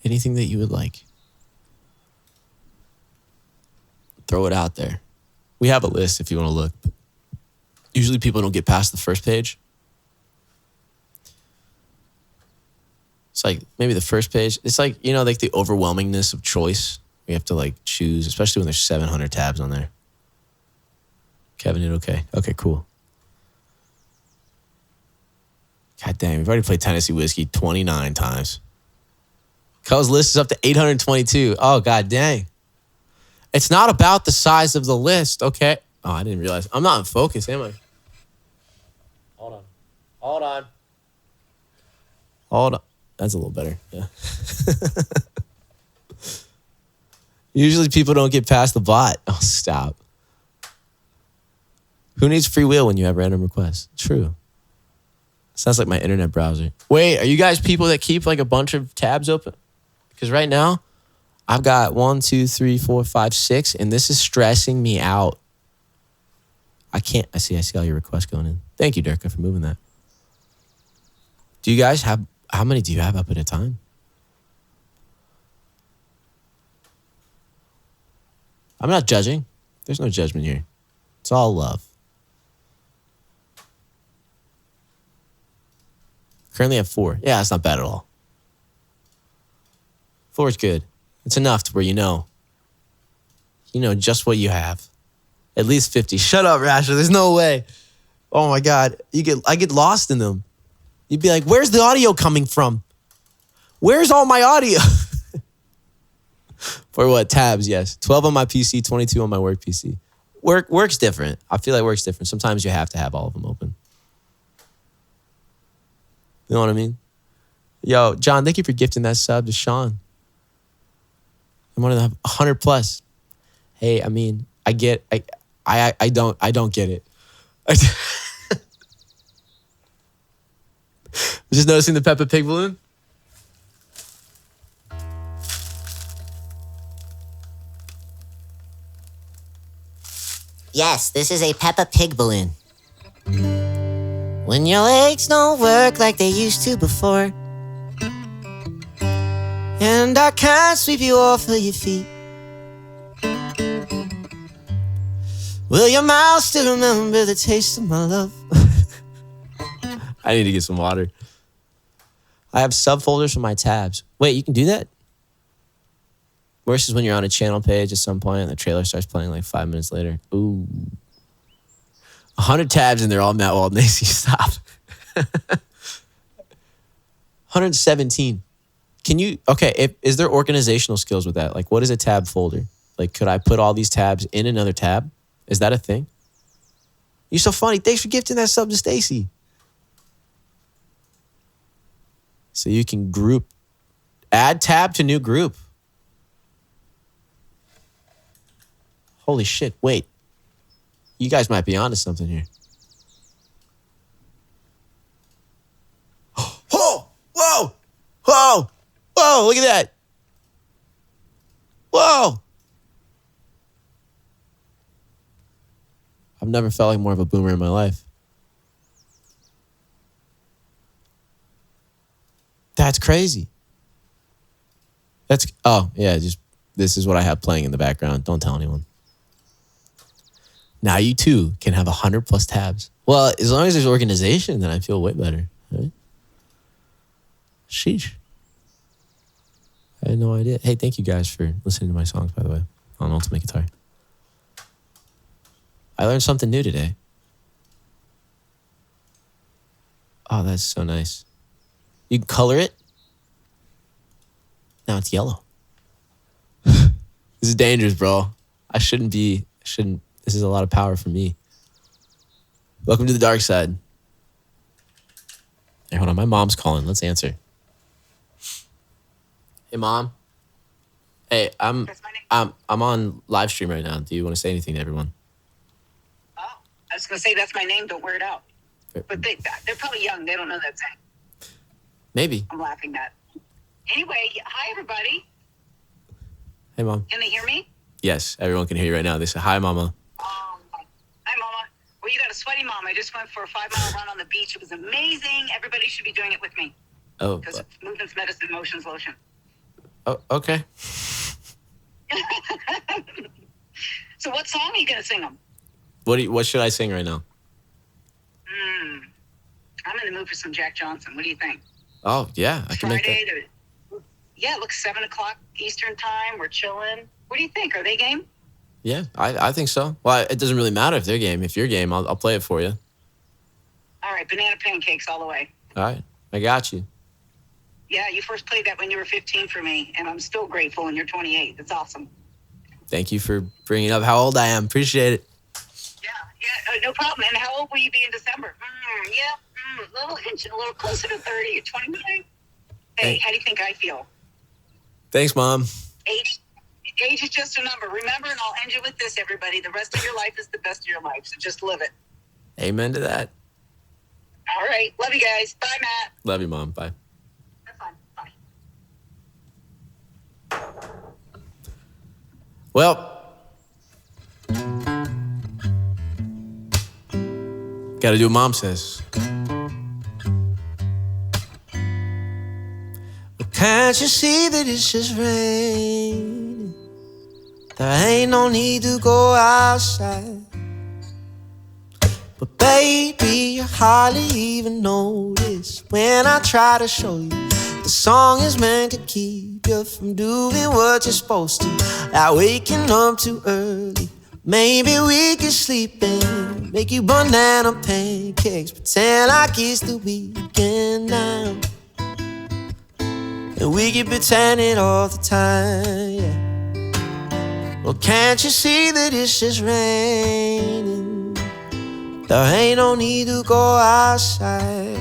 Anything that you would like? Throw it out there. We have a list if you want to look. Usually people don't get past the first page. It's like maybe the first page. It's like, you know, like the overwhelmingness of choice. We have to like choose, especially when there's 700 tabs on there. Kevin did okay. Okay, cool. God damn, we've already played Tennessee Whiskey 29 times. Cole's list is up to 822. Oh, god dang. It's not about the size of the list, okay? Oh, I didn't realize. I'm not in focus, am I? Hold on. Hold on. Hold on. That's a little better. Yeah. Usually people don't get past the bot. Oh, stop. Who needs free will when you have random requests? True. Sounds like my internet browser. Wait, are you guys people that keep like a bunch of tabs open? Because right now, I've got 1, 2, 3, 4, 5, 6, and this is stressing me out. I can't. I see all your requests going in. Thank you, Durka, for moving that. Do you guys have, how many do you have up at a time? I'm not judging. There's no judgment here. It's all love. Currently have 4. Yeah, it's not bad at all. 4 is good. It's enough to where you know just what you have. At least 50. Shut up, Rasher. There's no way. Oh my God. I get lost in them. You'd be like, where's the audio coming from? Where's all my audio? For what? Tabs, yes. 12 on my PC, 22 on my work PC. Work's different. I feel like work's different. Sometimes you have to have all of them open. You know what I mean? Yo, John, thank you for gifting that sub to Sean. I'm one of the 100 plus. Hey, I mean, I don't get it. Just noticing the Peppa Pig balloon. Yes, this is a Peppa Pig balloon. When your legs don't work like they used to before, and I can't sweep you off of your feet, will your mouth still remember the taste of my love? I need to get some water. I have subfolders for my tabs. Wait, you can do that? Worse is when you're on a channel page at some point and the trailer starts playing like 5 minutes later. Ooh. 100 tabs and they're all Matt Walden. Stop. 117. Can you, okay, is there organizational skills with that? Like, what is a tab folder? Like, could I put all these tabs in another tab? Is that a thing? You're so funny. Thanks for gifting that sub to Stacy. So you can group, add tab to new group. Holy shit, wait. You guys might be onto something here. Oh, whoa, whoa, whoa, look at that. Whoa. I've never felt like more of a boomer in my life. That's crazy. Oh, yeah, this is what I have playing in the background. Don't tell anyone. Now you too can have 100 plus tabs. Well, as long as there's organization, then I feel way better. Right? Sheesh. I had no idea. Hey, thank you guys for listening to my songs, by the way, on Ultimate Guitar. I learned something new today. Oh, that's so nice. You can color it. Now it's yellow. This is dangerous, bro. I shouldn't. This is a lot of power for me. Welcome to the dark side. Hey, hold on. My mom's calling. Let's answer. Hey, Mom. Hey, I'm on live stream right now. Do you want to say anything to everyone? Oh, I was going to say that's my name. Don't wear it out. But they're probably young. They don't know that saying. Maybe. I'm laughing at. Anyway, hi, everybody. Hey, Mom. Can they hear me? Yes, everyone can hear you right now. They say, hi, Mama. Hi, Mama. Well, you got a sweaty mom. I just went for a 5-mile run on the beach. It was amazing. Everybody should be doing it with me. Oh. Because it's Movements Medicine Motions Lotion. Oh, okay. So what song are you going to sing them? What should I sing right now? I'm in the mood for some Jack Johnson. What do you think? Oh, yeah. I can make that. Yeah, it looks 7 o'clock Eastern time. We're chilling. What do you think? Are they game? Yeah, I think so. Well, it doesn't really matter if they're game. If you're game, I'll play it for you. All right, banana pancakes all the way. All right, I got you. Yeah, you first played that when you were 15 for me, and I'm still grateful, and you're 28. That's awesome. Thank you for bringing up how old I am. Appreciate it. Yeah, no problem. And how old will you be in December? A little closer to 30 or 29. Hey, how do you think I feel? Thanks, Mom. Age is just a number. Remember, and I'll end you with this, everybody. The rest of your life is the best of your life, so just live it. Amen to that. All right. Love you guys. Bye, Matt. Love you, Mom. Bye. Have fun. Bye. Well, gotta do what Mom says. But can't you see that it's just raining? There ain't no need to go outside. But baby, you hardly even notice when I try to show you the song is meant to keep you from doing what you're supposed to. Like waking up too early. Maybe we could sleep in, make you banana pancakes, pretend like it's the weekend now. And we keep pretending all the time, yeah. Well, can't you see that it's just raining? There ain't no need to go outside.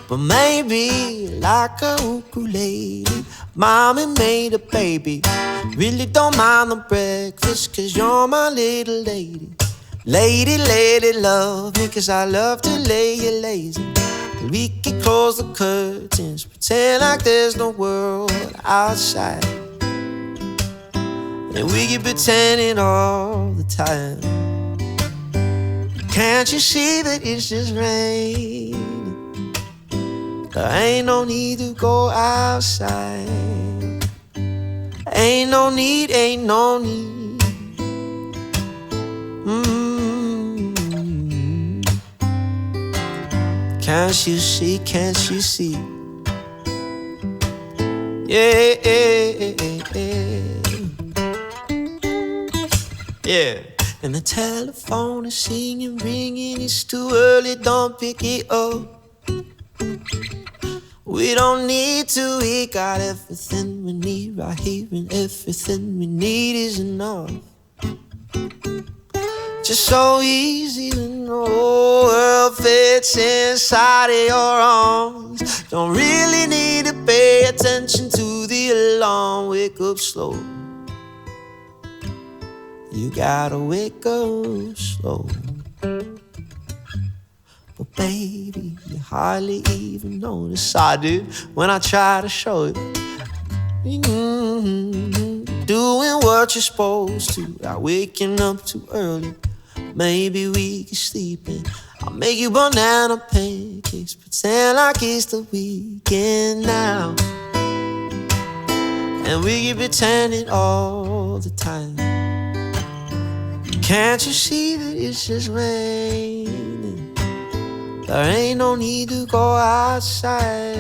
But maybe like a ukulele, mommy made a baby. Really don't mind the breakfast, 'cause you're my little lady. Lady, lady, love me, 'cause I love to lay you lazy. We can close the curtains, pretend like there's no world outside. And we keep pretending all the time. Can't you see that it's just raining? There ain't no need to go outside. Ain't no need, ain't no need. Can't you see, can't you see? Yeah, yeah. And the telephone is singing, ringing, it's too early, don't pick it up. We don't need to, we got everything we need right here, and everything we need is enough. Just so easy when the whole world fits inside of your arms. Don't really need to pay attention to the alarm. Wake up slow. You gotta wake up slow. But baby, you hardly even notice I do when I try to show you. Doing what you're supposed to, not waking up too early. Maybe we can sleep in. I'll make you banana pancakes, pretend like it's the weekend now. And we keep pretending all the time. Can't you see that it's just raining? There ain't no need to go outside.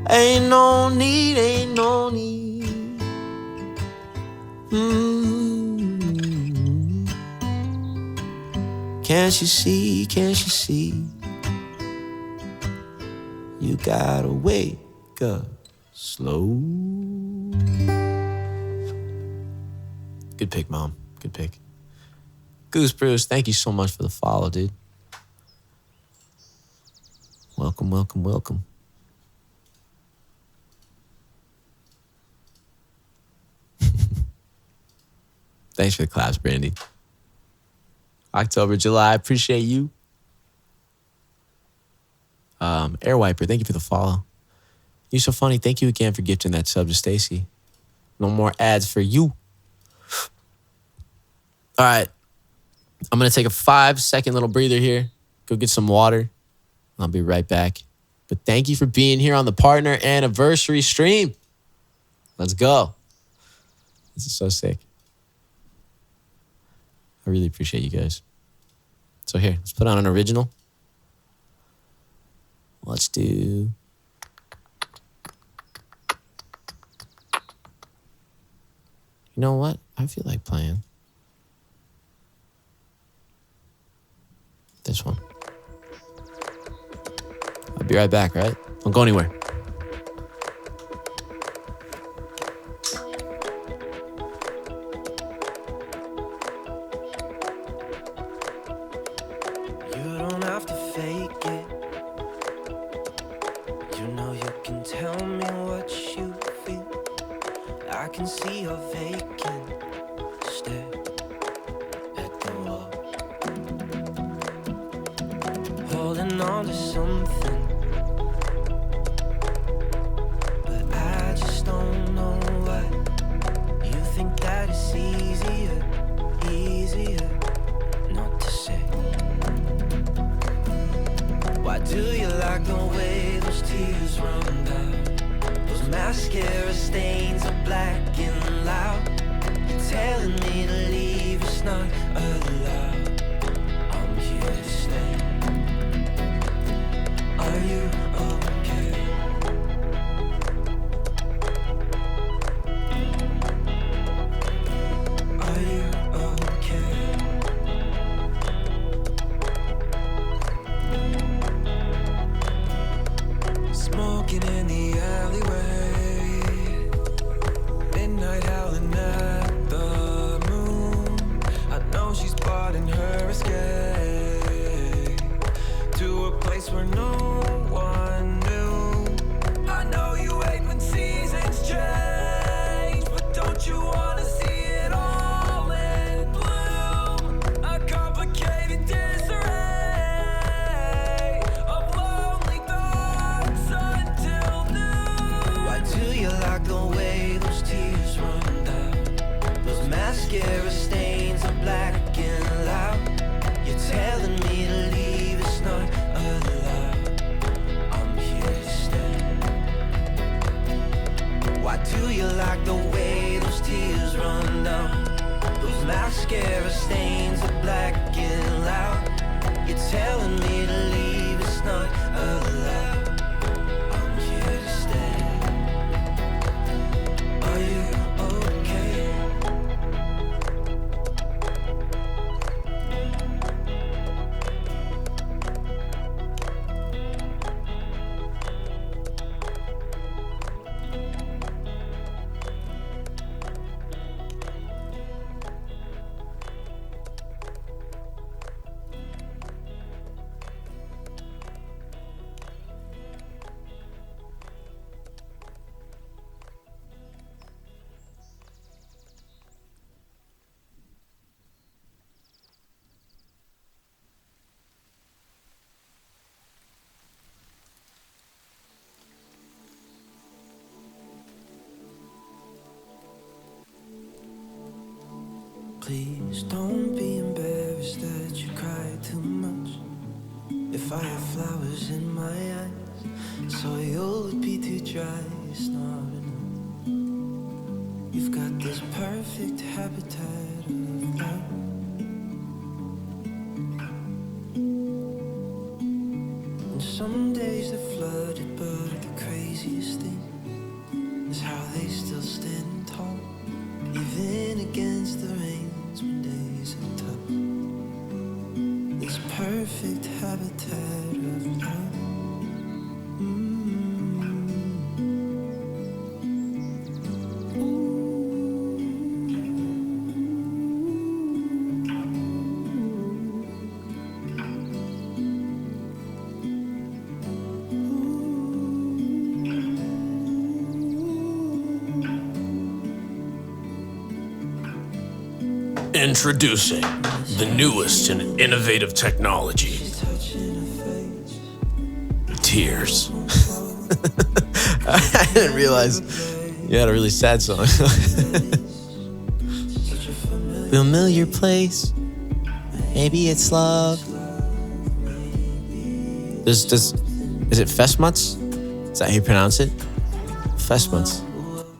Ain't no need, ain't no need. Can't you see, can't you see? You gotta wake up slow. Good pick, Mom. Good pick. Goose Bruce, thank you so much for the follow, dude. Welcome, welcome, welcome. Thanks for the claps, Brandy. October, July, appreciate you. Air Wiper, thank you for the follow. You're so funny. Thank you again for gifting that sub to Stacy. No more ads for you. All right. I'm going to take a 5-second little breather here. Go get some water. I'll be right back. But thank you for being here on the partner anniversary stream. Let's go. This is so sick. I really appreciate you guys. So here, let's put on an original. Let's do... You know what? I feel like playing this one. I'll be right back, right? Don't go anywhere. You don't have to fake it. You know you can tell me what you feel. I can see your vacant stare at the wall. onto something, but I just don't know why. You think that it's easier not to say. Why do you like the way those tears run down? Those mascara stains are black and loud. You're telling me to leave, it's not allowed. I'm here to stay. Are you okay? Are you okay? Smoking in the alleyway, midnight howling at the moon. I know she's plotting her escape to a place where no one knew. I know you hate when seasons change, but don't you wanna see it all in bloom? A complicated disarray of lonely thoughts until noon. Why do you like the way those tears run down? Those mascara stains are black and loud. You're telling me to leave, it's not allowed. I'm here to stay. Why do you like the way those tears run down? Those mascara stains are black and loud. You're telling me to leave, it's not allowed. I'm here to stay. Are you okay? Please don't be embarrassed that you cry too much. If I have flowers in my eyes, so you'll be too dry, it's not enough. You've got this perfect habitat of love. And some days they're flooded, but the craziest thing is how they still stand tall, even against the rains when days are tough. This perfect habitat of love. Introducing the newest and innovative technology. Tears. I didn't realize you had a really sad song. Familiar place, maybe it's love. Is it Festmats? Is that how you pronounce it? Festmats.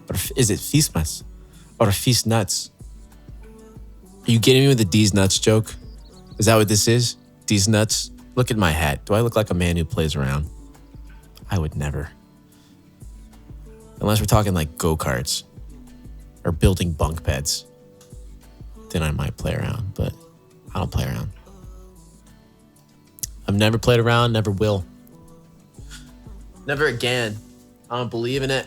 Or is it Fiesmas? Or Feast Nuts? Are you getting me with the D's Nuts joke? Is that what this is? D's Nuts? Look at my hat. Do I look like a man who plays around? I would never. Unless we're talking like go-karts or building bunk beds. Then I might play around, but I don't play around. I've never played around, never will. Never again. I don't believe in it.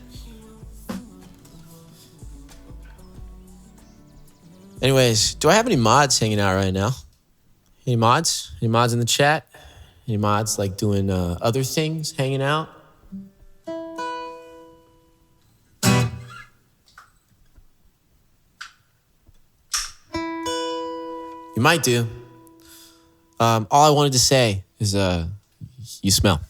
Anyways, do I have any mods hanging out right now? Any mods? Any mods in the chat? Any mods like doing other things, hanging out? You might do. All I wanted to say is You smell.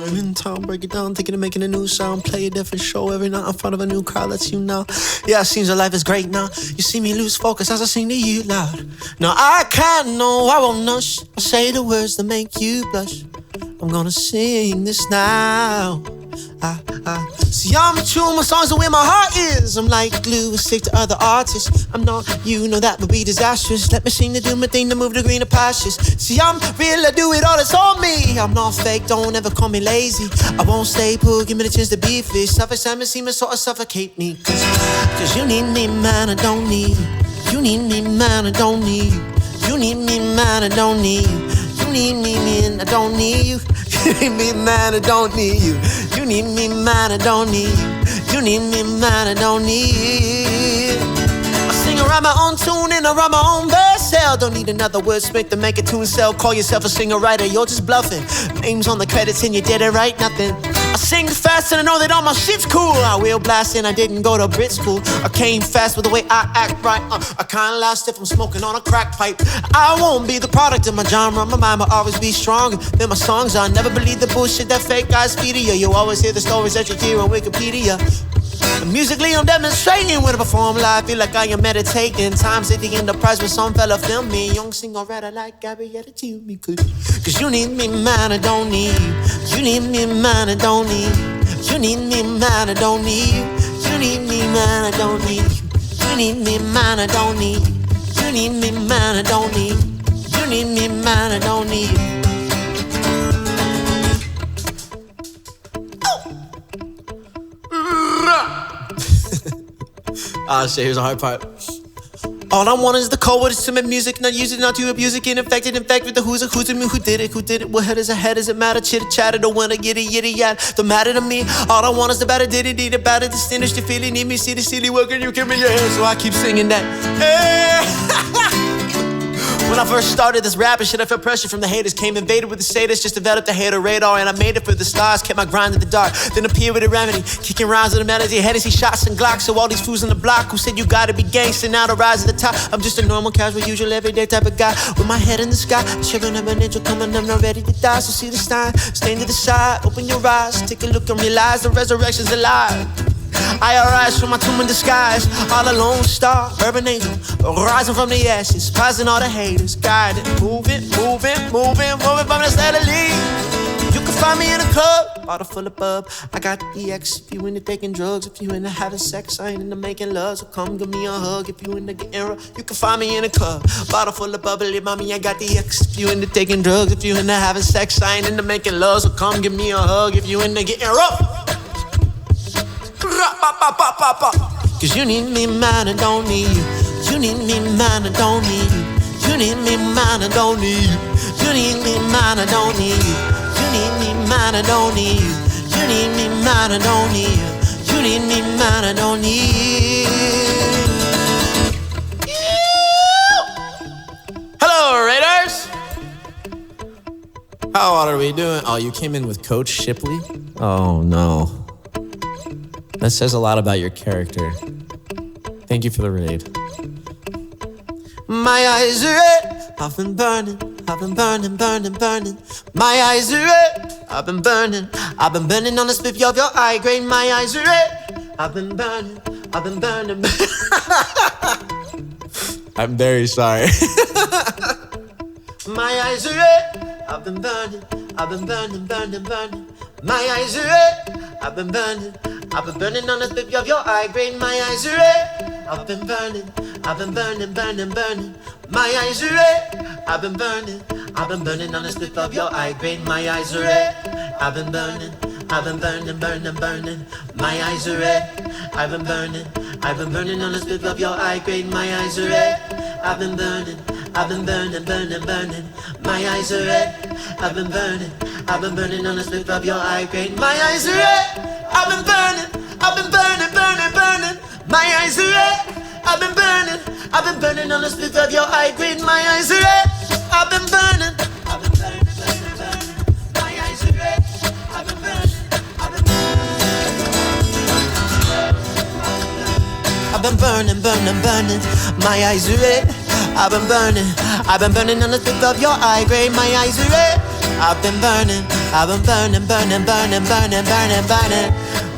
In town, break it down, thinking of making a new sound. Play a different show every night in front of a new crowd. Lets you know. Yeah, it seems your life is great now. You see me lose focus as I sing to you loud. No, I can't, no, I won't nush. I say the words that make you blush. I'm gonna sing this now. See, I'm true, my songs are where my heart is. I'm like glue, stick to other artists. I'm not you, know that would be disastrous. Let me sing to do my thing to move to greener pastures. See, I'm real, I do it all, it's on me. I'm not fake, don't ever call me lazy. I won't stay put, give me the chance to be fish. Suffix time and seem to sort of suffocate me. Cause you need me, man, I don't need you. You need me, man, I don't need you. You need me, man, I don't need you. You need me, man, I don't need you. You need me, man, I don't need you. You need me, man, I don't need you. You need me, man, I don't need. I sing around my own tune and I write my own verse. Hell, don't need another wordsmith to make a tune sell. Call yourself a singer-writer, you're just bluffing. Names on the credits and you did it right, nothing. I sing fast and I know that all my shit's cool. I will blast and I didn't go to Brit school. I came fast with the way I act right. I kinda lost if I'm smoking on a crack pipe. I won't be the product of my genre. My mind will always be stronger than my songs are. Never believe the bullshit that fake guys feed to you. You always hear the stories that you hear on Wikipedia. Musically I'm demonstrating. When I perform live, feel like I am meditating. Times at the Enterprise when some fella film me. Young singer-writer like Gabrietta to me. Cause you need me, man, I don't need you. You need me, man, I don't need you. You need me, man, I don't need you. You need me, man, I don't need you. You need me, man, I don't need you. You need me, man, I don't need you. You need me, man, I don't need you. Shit, here's a hard part. All I want is the code to make music, not use it, not to abuse it, get infected, infect with the who's it, who did it, what head is ahead, does it matter, chitter chatter, don't wanna get it, yitty yat, don't matter to me, all I want is the better, did it, need it, better, distinguish the feeling, need me, see the city, working, you give me your hand, so I keep singing that, hey. When I first started this rapping shit, I felt pressure from the haters. Came invaded with the sadist, just developed a hater radar. And I made it for the stars, kept my grind in the dark. Then appeared with a remedy, kicking rhymes with a melody. Hennessy shots and Glocks, so all these fools in the block who said you gotta be gangster, now to rise to the top. I'm just a normal, casual, usual, everyday type of guy with my head in the sky, shivering up an angel coming, I'm not ready to die. So see the sign, stand to the side, open your eyes, take a look and realize the resurrection's alive. I arise from my tomb in disguise, all alone star, urban angel, rising from the ashes, rising all the haters, guiding, moving from the steadily. You can find me in a club, bottle full of bub. I got the X if you into taking drugs. If you into having sex, I ain't into making love. So come give me a hug if you into getting rough. You can find me in a club, bottle full of bubbly, mommy. I got the X if you into taking drugs. If you into having sex, I ain't into making love. So come give me a hug if you into getting rough. Cause you need me, man, I don't need you. You need me, man, I don't need you. You need me, man, I don't need you. You need me, man, I don't need you. You need me, man, I don't need you. You need me, man, I don't need you. You need me, man, I don't need you. Hello, Raiders! How are we doing? Oh, you came in with Coach Shipley? Oh, no. That says a lot about your character. Thank you for the raid. My eyes are red, I've been burning. My eyes are red, I've been burning on the spit of your eye grade. My eyes are red, I've been burning. I'm very sorry. My eyes are red, I've been burning. My eyes are red, I've been burning on the spit of your eye grade. My eyes are red, I've been burning. My eyes are red, I've been burning on the spit of your eye grade. My eyes are red, I've been burning. My eyes are red, I've been burning on the spit of your eye grade. My eyes are red, I've been burning. My eyes are red, I've been burning on the spit of your eye grade. My eyes are red, I've been burning. My eyes are red, I've been burning on the spit of your eye grade. My eyes are red, I've been burning. My eyes are red, I've been burning. I've been burning. My eyes are red, I've been burning on the spit of your eye grade. My eyes are red, I've been burning.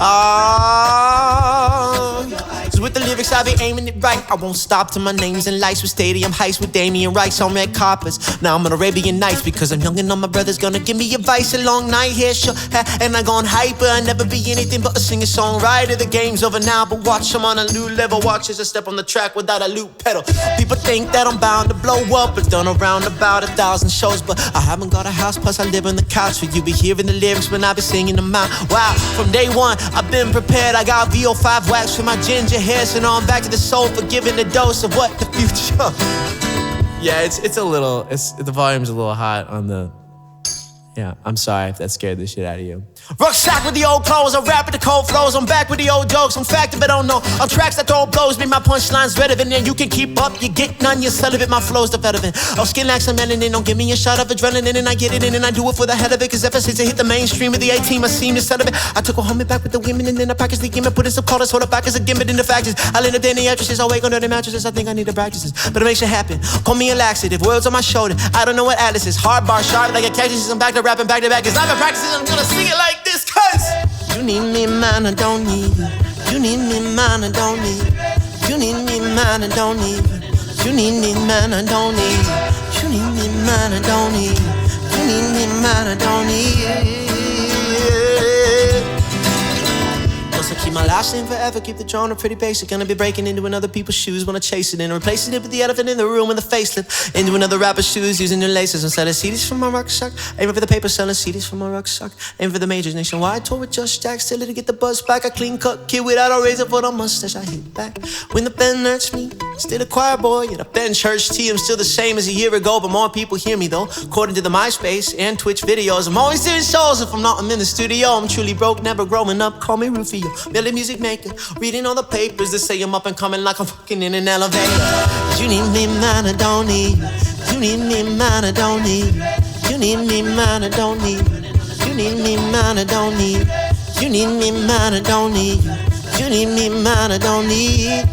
Oh, so with the lyrics I be aiming it right. I won't stop till my name's in lights with stadium heights with Damien Rice on red carpets. Now I'm on Arabian Nights because I'm young and all my brothers gonna give me advice. A long night here, sure, and I gone hyper. I never be anything but a singer-songwriter. The game's over now, but watch I'm on a new level. Watch as I step on the track without a loop pedal. People think that I'm bound to blow up. It's done around about 1,000 shows, but I haven't got a house, plus I live on the couch. So you be hearing the lyrics when I be singing them out. Wow, from day one, I've been prepared. I got VO5 wax for my ginger hair. So now I'm back to the soul for giving a dose of what the future. Yeah, it's a little, the volume's a little hot on the, yeah, I'm sorry if that scared the shit out of you. Rucksack with the old clothes, I rap with the cold flows. I'm back with the old jokes, I'm fact if I don't know. On tracks that throw blows, make my punchlines relevant. And you can keep up, you get none, you're celibate. My flow's developing. Oh, skin like some melanin, don't give me a shot of adrenaline. And I get it in and I do it for the hell of it. Cause ever since I hit the mainstream with the A-team, I seem to celebrate. I took a homie back with the women and then I packaged the game and put in some colors. Hold up back as a gimmick in the factions. I land up in the actresses, I wake under the mattresses. I think I need the practices, but it makes it happen. Call me a laxative, words on my shoulder. I don't know what Atlas is. Hard bar, sharp like a cactus. I'm back to rapping back to back. Cause I've been practicing, I'm gonna sing it like this, cuz you need me, man, I don't need you. You need me, man, I don't need you. You need me, man, I don't need you. You need me, man, I don't need you. You need me, man, I don't need you. You need me, man, I don't need you. Plus I keep my last name forever, keep the genre pretty basic. Gonna be breaking into another people's shoes, wanna chase it and replacing it with the elephant in the room with a facelift. Into another rapper's shoes, using new laces and selling CDs from my rucksack. Aiming for the paper, selling CDs from my rucksack. Aiming for the majors nationwide, tour with Just Jack, still to get the buzz back. A clean cut kid without a razor for the mustache. I hit back when the pen hurts me. Still a choir boy at a bench church tea. I'm still the same as a year ago, but more people hear me though. According to the MySpace and Twitch videos, I'm always doing shows. If I'm not, I'm in the studio. I'm truly broke, never growing up. Call me Rufio, Billy music maker. Reading all the papers that say I'm up and coming like I'm fucking in an elevator. You need me, man, I don't need you. You You need me, man, I don't need you. You need me, man, I don't need you. You need me, man, I don't need you. You need me, man, I don't need you. You need me, man, I don't need.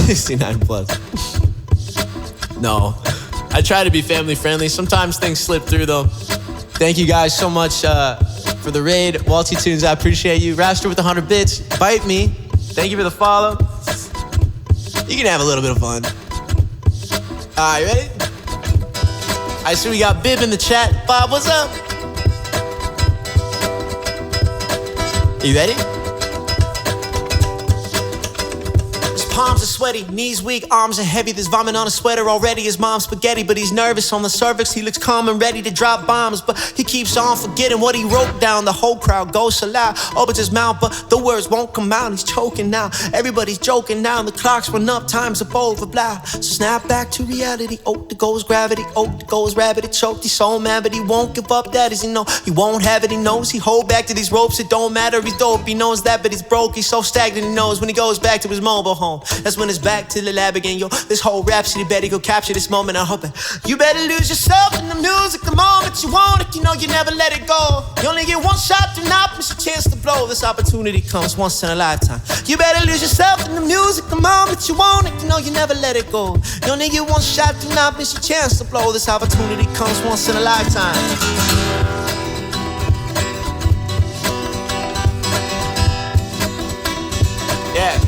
69 plus. No, I try to be family friendly. Sometimes things slip through though. Thank you guys so much for the raid. Walty Tunes, I appreciate you. Raster with 100 bits. Bite me. Thank you for the follow. You can have a little bit of fun. All right, ready? I see we got Bib in the chat. Bob, what's up? You ready? His palms are sweaty, knees weak, arms are heavy. There's vomit on his sweater already. His mom's spaghetti, but he's nervous on the cervix. He looks calm and ready to drop bombs, but he keeps on forgetting what he wrote down. The whole crowd goes so loud, opens his mouth, but the words won't come out. He's choking now. Everybody's joking now. The clocks run up, time's up over, blah. So snap back to reality. Oh, there goes gravity. Oh, there goes rabbit. He choked. He's so mad, but he won't give up. That is, he know he won't have it. He knows he hold back to these ropes. It don't matter. He's dope. He knows that, but he's broke. He's so stagnant. He knows when he goes back to his mobile home. That's when it's back to the lab again, yo. This whole rhapsody better go capture this moment. I'm hoping you better lose yourself in the music the moment you want it. You know you never let it go. You only get one shot, do not miss a chance to blow. This opportunity comes once in a lifetime. You better lose yourself in the music the moment you want it. You know you never let it go. You only get one shot, do not miss a chance to blow. This opportunity comes once in a lifetime. Yeah.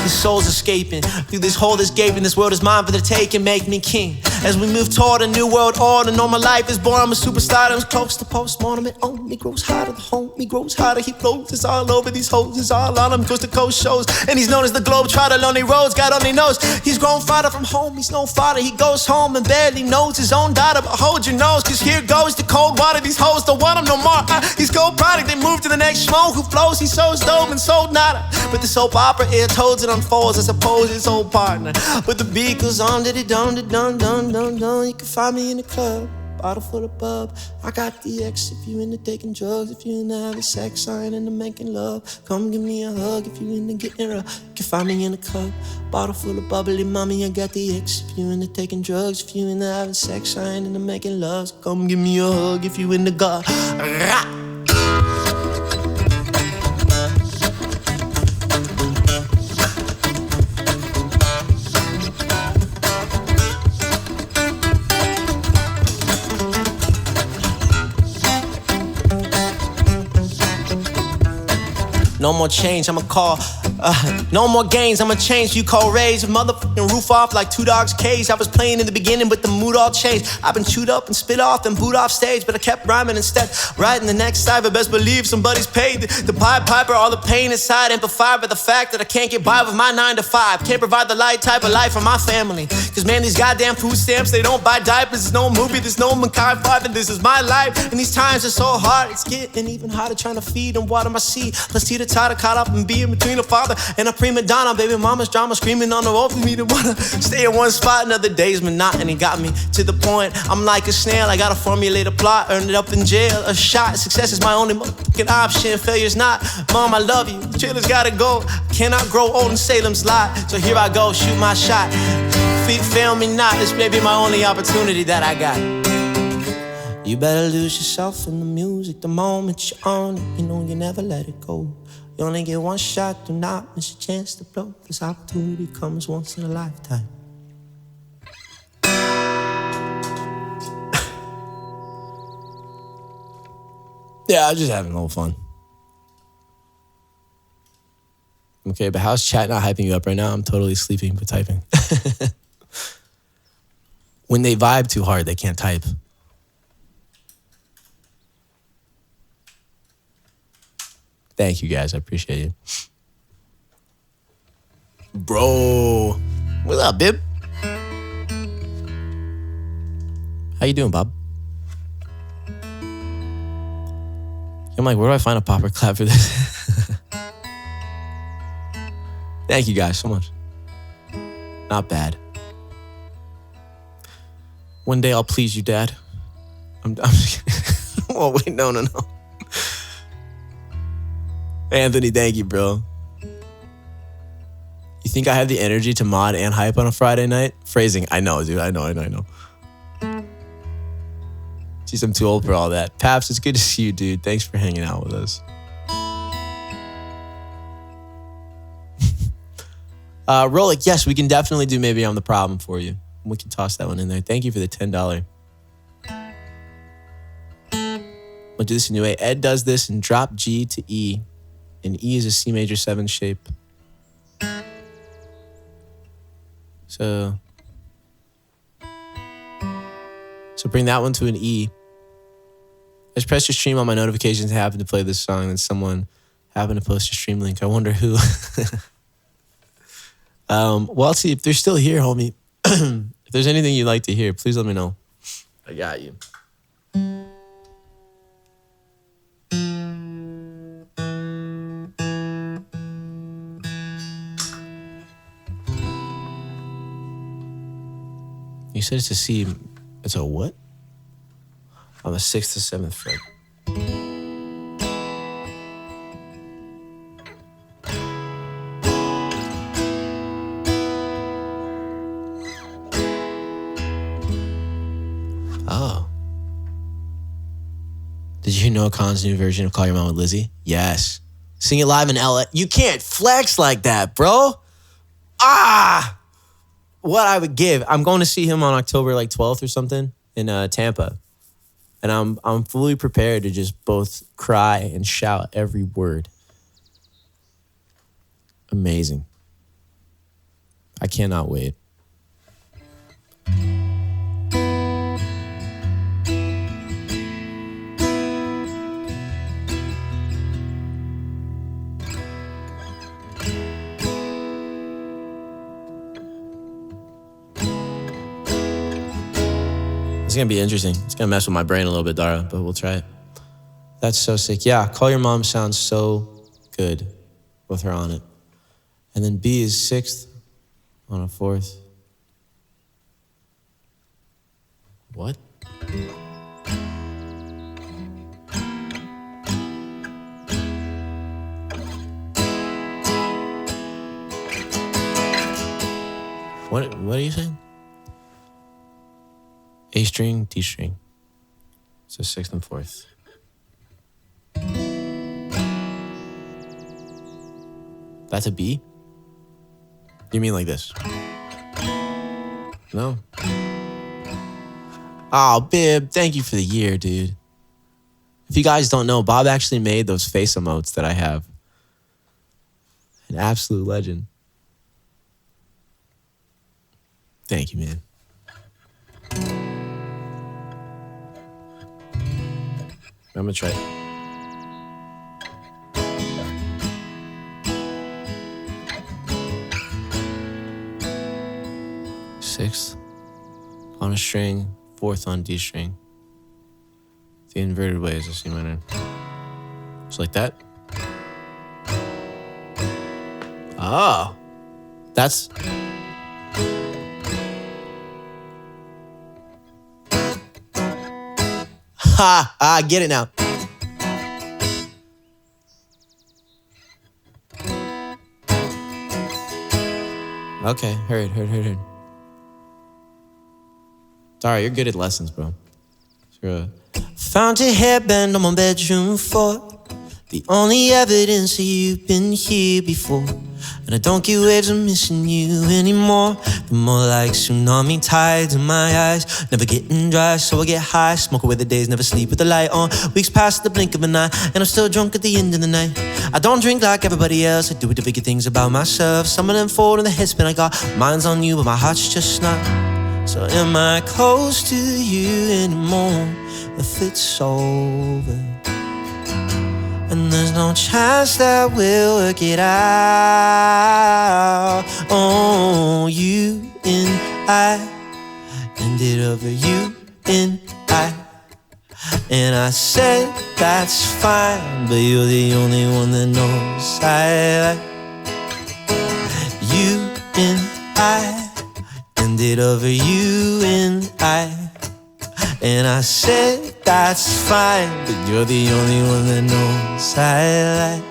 His soul's escaping through this hole that's gaping. This world is mine for the taking, make me king. As we move toward a new world order, know my life is born. I'm a superstar, I'm close to postmortem. It only grows hotter, the homie grows hotter. He floats, it's all over these hoes, it's all on him. Coast to coast shows, and he's known as the Globetrotter. Lonely roads, God only knows. He's grown farther from home, he's no father. He goes home and barely knows his own daughter. But hold your nose, cause here goes the cold water. These hoes don't want him no more. He's cold product, they move to the next schmo who flows. He sows dope and sold nada. But the soap opera, it holds it unfolds. I suppose his old partner. But the beat goes on, did it dun dun dun dun dun. You can find me in the club, bottle full of bub. I got the X if you into taking drugs. If you into having sex, I ain't into making love. Come give me a hug if you into getting rough. You can find me in the club, bottle full of bubbly. Mommy, I got the X if you into taking drugs. If you into having sex, I ain't into making love. So come give me a hug if you into God. No more change, I'ma call. No more games, I'ma change. You call raise a motherfucking roof off like two dogs' cage. I was playing in the beginning, but the mood all changed. I've been chewed up and spit off and booed off stage, but I kept rhyming instead. Writing the next cipher, best believe somebody's paid. The Pied Piper, all the pain inside, amplified by the fact that I can't get by with my 9 to 5. Can't provide the light type of life for my family. Cause man, these goddamn food stamps, they don't buy diapers. There's no movie, there's no Mackay 5, and this is my life. And these times are so hard, it's getting even harder trying to feed and water my seed. Plus teeter-totter, caught up and being between a father and a prima donna. Baby mama's drama screaming on the wall for me to wanna stay in one spot. Another day's monotony got me to the point I'm like a snail. I gotta formulate a plot, earn it up in jail. A shot, success is my only motherfucking option. Failure's not. Mom, I love you. Chillers gotta go. Cannot grow old in Salem's Lot. So here I go, shoot my shot. Fail me not. This may be my only opportunity that I got. You better lose yourself in the music the moment you're on it. You know you never let it go. You only get one shot, do not miss a chance to blow. This opportunity comes once in a lifetime. Yeah, I was just having a little fun. Okay, but how's chat not hyping you up right now? I'm totally sleeping but typing. When they vibe too hard, they can't type. Thank you guys, I appreciate you. Bro, what's up, Bib? How you doing, Bob? I'm like, where do I find a popper clap for this? Thank you guys so much. Not bad. One day I'll please you, Dad. I'm just kidding. Oh, wait, no. Anthony, thank you, bro. You think I have the energy to mod and hype on a Friday night? Phrasing, I know, dude. I know. Jeez, I'm too old for all that. Paps, it's good to see you, dude. Thanks for hanging out with us. Rolik, yes, we can definitely do Maybe I'm the Problem for you. We can toss that one in there. Thank you for the $10. We'll do this in a new way. Ed does this in drop G to E. And E is a C major 7 shape. So bring that one to an E. I just pressed your stream on my notifications and happened to play this song, and someone happened to post a stream link. I wonder who. Well, let's see if they're still here, homie. If there's anything you'd like to hear, please let me know. I got you. You said it's a C. It's a what? On the 6th to 7th fret. Oh. Did you know Khan's new version of Call Your Mom with Lizzie? Yes. Sing it live in LA. You can't flex like that, bro. Ah! What I would give. I'm going to see him on October 12th or something in Tampa. And I'm fully prepared to just both cry and shout every word. Amazing. I cannot wait. It's going to be interesting. It's going to mess with my brain a little bit, Dara, but we'll try it. That's so sick. Yeah, Call Your Mom sounds so good with her on it. And then B is 6th on a 4th. What? What are you saying? A string, D string. So 6th and 4th. That's a B? You mean like this? No. Oh, Bib, thank you for the year, dude. If you guys don't know, Bob actually made those face emotes that I have. An absolute legend. Thank you, man. I'm gonna try it. Sixth on a string, 4th on D string. The inverted way is a C minor. Just like that. Oh, that's. I get it now. Okay, heard. Dara, you're good at lessons, bro. Sure. Found your hairband on my bedroom floor. The only evidence that you've been here before. And I don't get waves of missing you anymore. The more like tsunami tides in my eyes. Never getting dry, so I get high. Smoke away the days, never sleep with the light on. Weeks past the blink of an eye, and I'm still drunk at the end of the night. I don't drink like everybody else, I do it to figure things about myself. Some of them forward in the headspin, I got mine's on you, but my heart's just not. So am I close to you anymore? If it's over, and there's no chance that we'll work it out. Oh, you and I ended over you and I. And I said that's fine, but you're the only one that knows I like. You and I ended over you and I. And I said that's fine, but you're the only one that knows I like.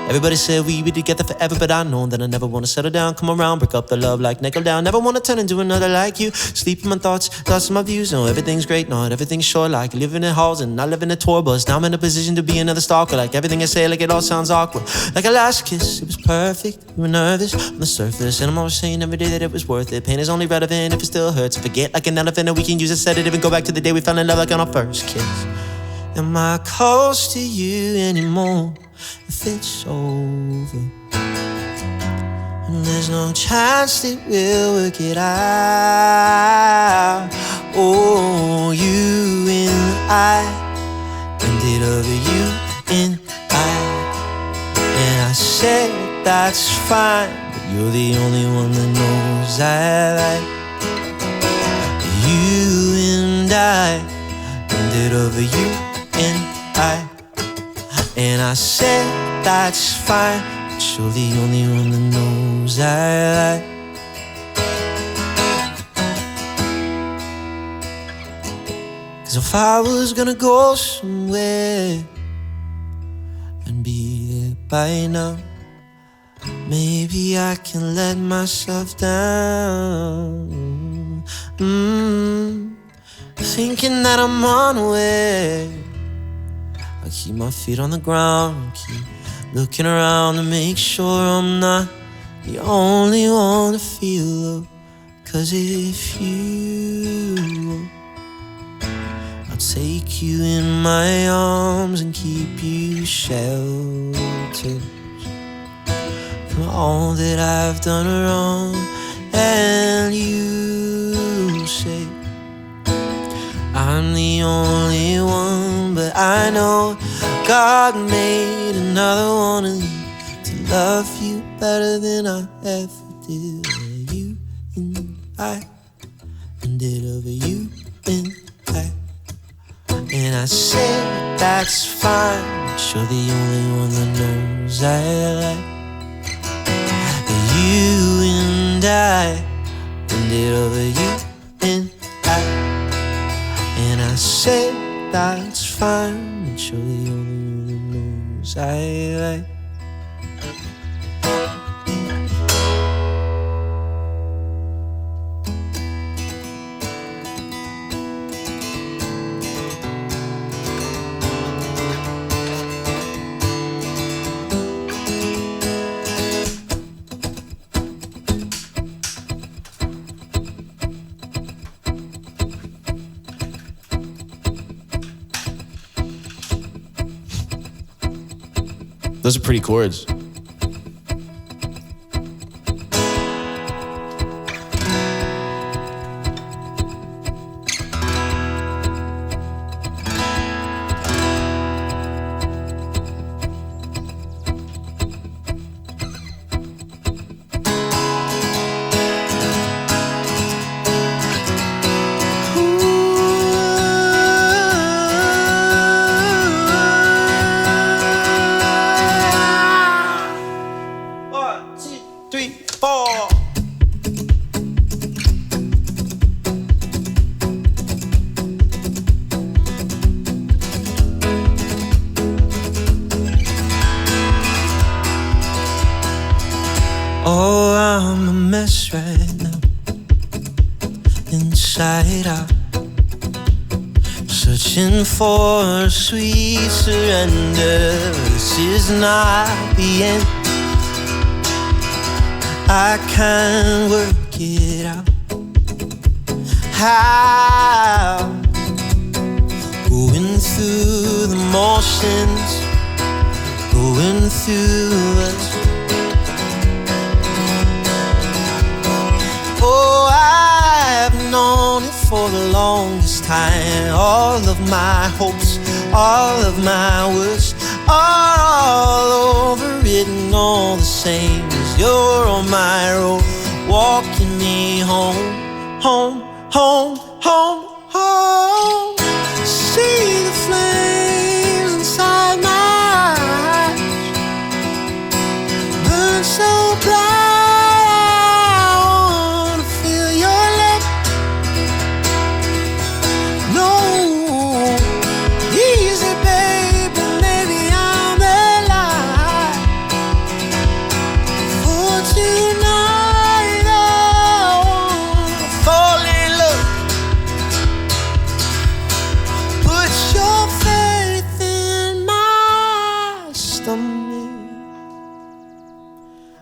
Everybody said we be together forever, but I know that I never wanna settle down. Come around, break up the love like nickel down. Never wanna turn into another like you. Sleep in my thoughts, thoughts in my views. No, everything's great, not everything's short. Like living in halls and not living in a tour bus. Now I'm in a position to be another stalker. Like everything I say, like it all sounds awkward. Like a last kiss, it was perfect. You were nervous on the surface, and I'm always saying every day that it was worth it. Pain is only relevant if it still hurts. Forget like an elephant that we can use a sedative and go back to the day we fell in love like on our first kiss. Am I close to you anymore? If it's over and there's no chance that we'll work it out. Oh, you and I ended over you and I. And I said that's fine, but you're the only one that knows I like. You and I ended over you and I. And I said that's fine, but you're the only one that knows I like. Cause if I was gonna go somewhere and be there by now, maybe I can let myself down. Thinking that I'm unaware, I keep my feet on the ground, keep looking around to make sure I'm not the only one to feel love. Cause if you were, I'll take you in my arms and keep you sheltered from all that I've done wrong. And you say I'm the only one, but I know God made another one of you to love you better than I ever did. You and I ended over you and I. And I said that's fine, but you're the only one that knows I like. You and I ended over you and I. And I said that's fine, but you're the only one that knows I like. Those are pretty chords. Oh, I'm a mess right now, inside out, searching for a sweet surrender. This is not the end. I can't work it out. How? Going through the motions, going through us. Oh, I've known it for the longest time. All of my hopes, all of my words are all overwritten, all the same as you're on my road, walking me home, home, home, home, home. See the flames inside my eyes burn so bright.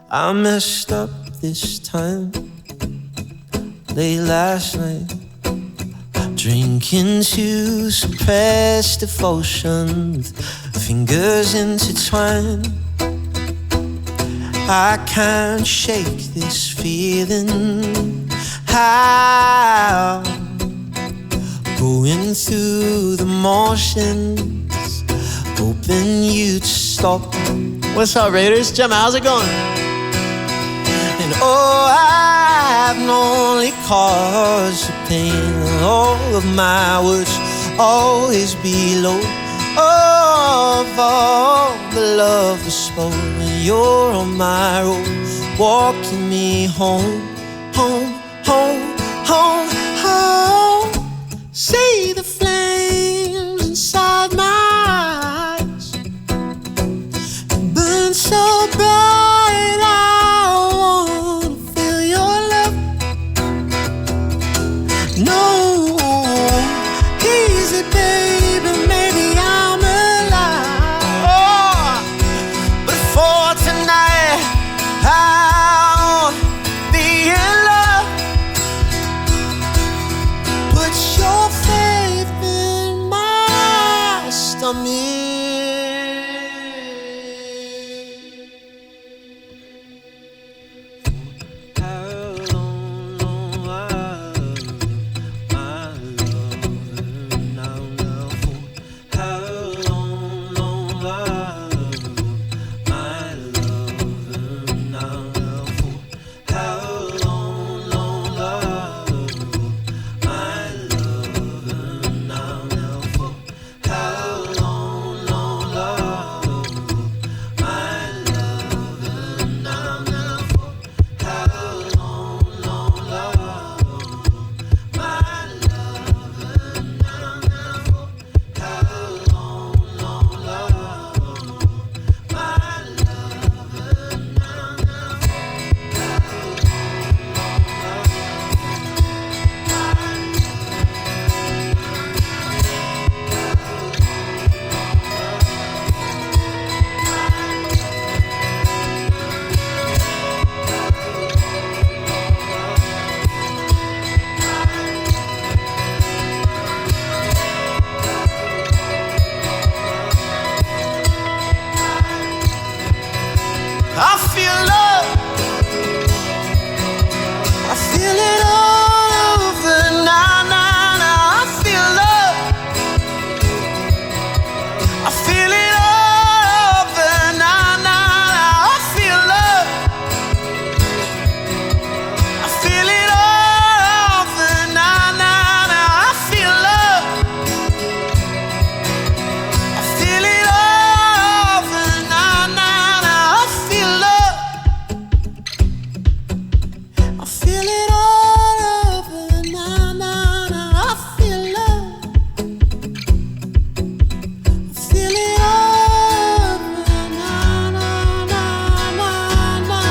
I messed up this time, late last night, drinking to suppress devotion with fingers intertwined. I can't shake this feeling. How? Going through the motions, hoping you'd stop. What's up, Raiders? Gemma, how's it going? And oh, I've only caused the pain, and all of my words always be low. Of all the love was spoken, you're on my road, walking me home, home, home, home, home. See the flames inside my eyes, burn so bright. I wanna feel your love. No, easy, baby, maybe I'm alive. Oh, but for tonight, I wanna be in love. Put your faith in my stomach. I feel love. I feel it all over. Nah, nah, nah. I feel love. I feel it all over. Nah, nah, nah. I feel love. I feel it all over. Nah, nah, nah. I feel love. I feel it all over. Nah, nah, nah. I feel love. I feel it all over. Nah, nah, nah. I feel love. I feel it all over. Nah, nah, nah, nah, nah.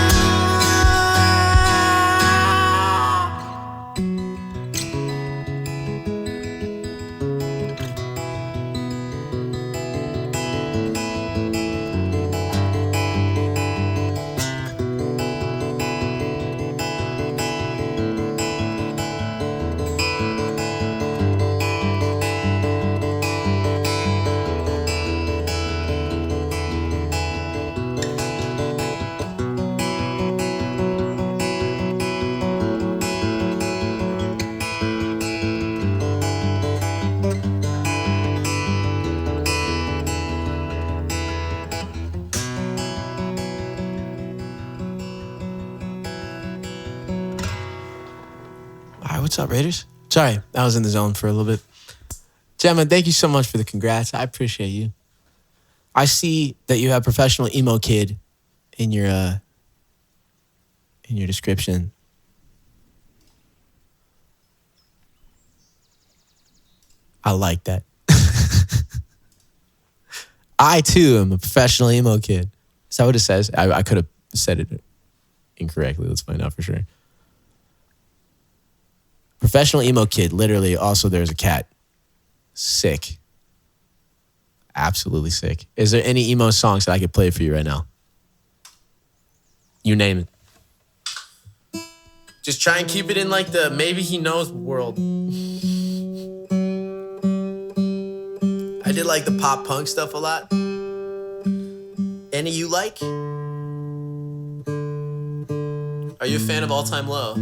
All right, what's up, Raiders? Sorry, I was in the zone for a little bit. Gemma, thank you so much for the congrats. I appreciate you. I see that you have professional emo kid in your description. I like that. I too am a professional emo kid. Is that what it says? I could have said it incorrectly. Let's find out for sure. Professional emo kid. Literally, also there's a cat. Sick. Absolutely sick. Is there any emo songs that I could play for you right now? You name it. Just try and keep it in like the maybe he knows world. I did like the pop punk stuff a lot. Any you like? Are you a fan of All Time Low?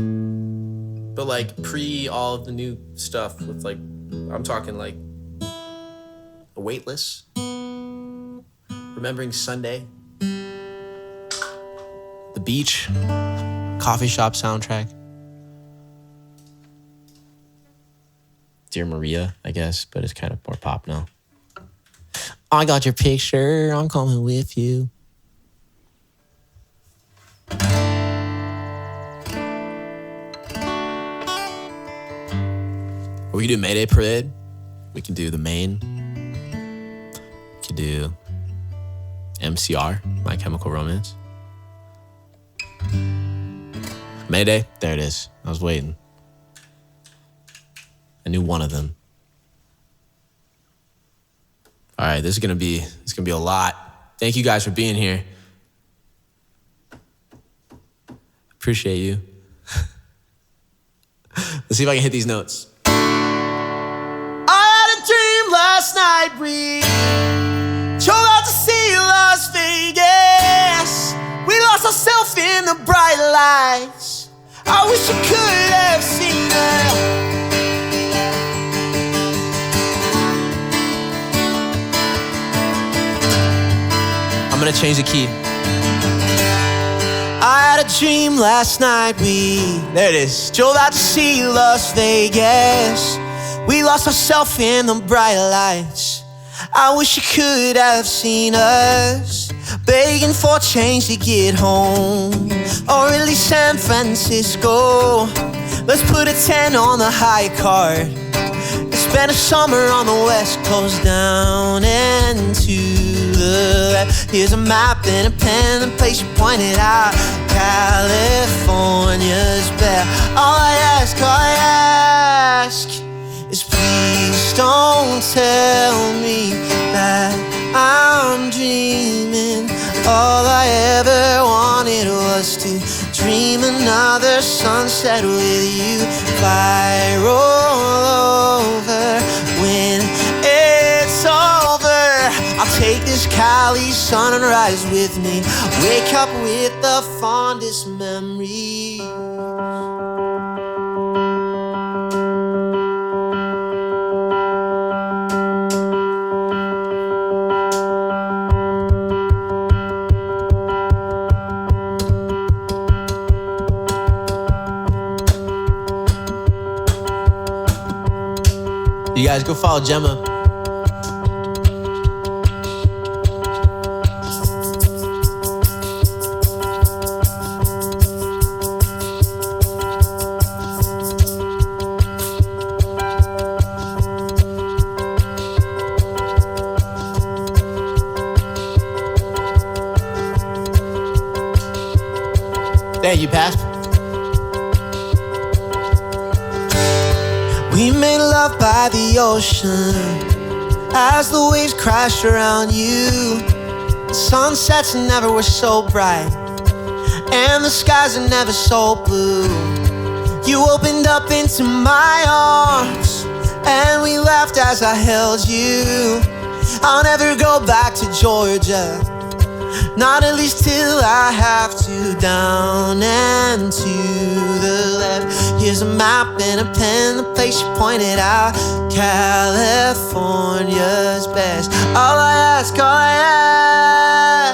But like pre all of the new stuff with like, I'm talking like A Weightless, Remembering Sunday, The Beach, Coffee Shop soundtrack, Dear Maria, I guess, but it's kind of more pop now. I got your picture, I'm coming with you. We can do Mayday Parade. We can do The Main. We can do MCR, My Chemical Romance. Mayday, there it is. I was waiting. I knew one of them. All right, it's gonna be a lot. Thank you guys for being here. Appreciate you. Let's see if I can hit these notes. I had a dream last night. We drove out to see Las Vegas. We lost ourselves in the bright lights. I wish you could have seen that. I'm gonna change the key. I had a dream last night. There it is. Drove out to see Las Vegas. We lost ourselves in the bright lights. I wish you could have seen us begging for change to get home, or at least San Francisco. Let's put a 10 on the high card. Spent a summer on the west coast, down and to the left. Here's a map and a pen, the place you pointed out. California's best. All I ask is please don't tell me that I'm dreaming. All I ever wanted was to dream another sunset with you. If I roll over when it's over, I'll take this Cali sunrise with me. Wake up with the fondest memories. You guys go follow Gemma. Thank you, Pastor. We made love by the ocean as the waves crashed around you. The sunsets never were so bright, and the skies are never so blue. You opened up into my arms, and we laughed as I held you. I'll never go back to Georgia, not at least till I have to. Down and to the left. Here's a map and a pen, the place you pointed out. California's best. All I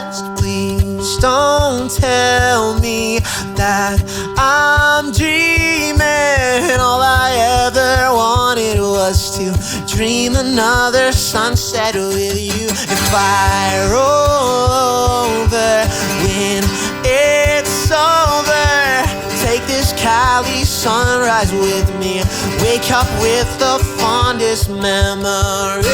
ask, please don't tell me that I'm dreaming. All I ever wanted was to dream another sunset with you. If I roll over when it's over, take this Cali sunrise with me. Wake up with the fondest memory.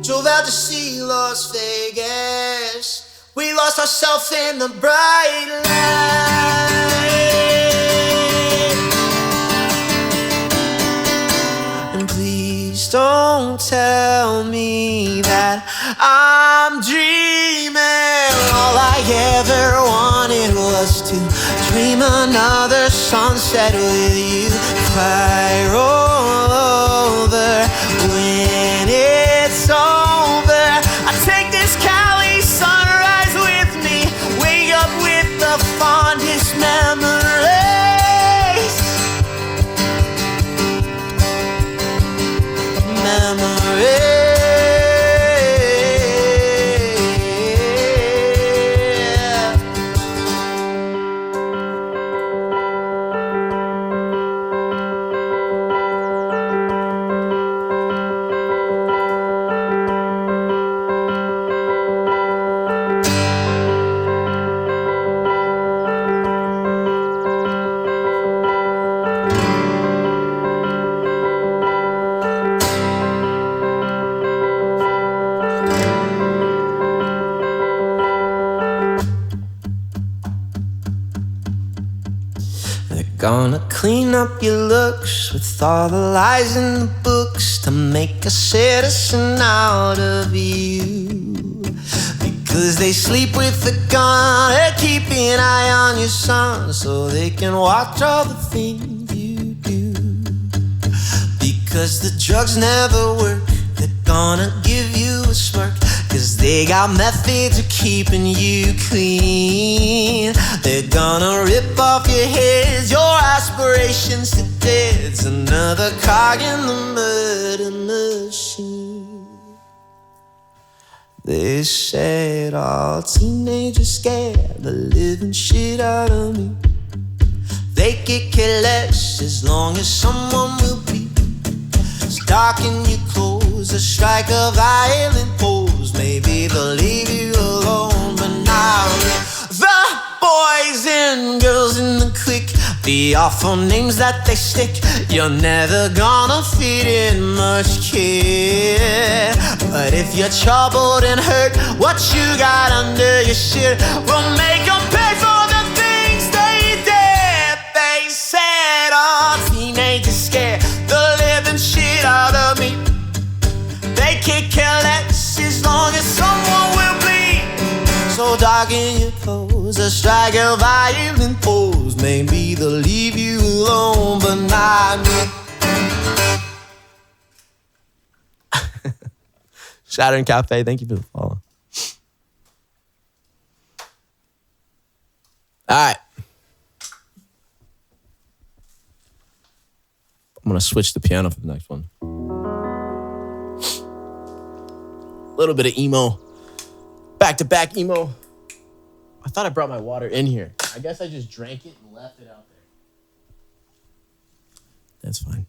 Drove out to see Las We lost ourselves in the bright light. And please don't tell me that I'm dreaming. All I ever wanted was to dream another sunset with you. Fire all over when it's over. I take this Cali sunrise with me, wake up with the fondest memories. Gonna clean up your looks with all the lies in the books to make a citizen out of you. Because they sleep with a gun, they keep an eye on your son so they can watch all the things you do. Because the drugs never work, they're gonna give you a smirk. Cause they got methods of keeping you clean. They're gonna rip off your heads, your aspirations to death's another cog in the murder machine. They said all teenagers scared the living shit out of me. They could care less as long as someone will be stalking your clothes, a strike a violent pose. Maybe they'll leave you alone, but now the boys and girls in the clique, the awful names that they stick, you're never gonna fit in much kid. But if you're troubled and hurt, what you got under your shirt will make them pay for the things they did. They said all teenagers scared the living shit out of me. They can't care less as long as someone will bleed. So darken your clothes, a strike a violent pose. Maybe they'll leave you alone, but not me. Shattering Cafe, thank you for the follow. All right. I'm gonna switch the piano for the next one. A little bit of emo. Back-to-back emo. I thought I brought my water in here. I guess I just drank it and left it out there. That's fine.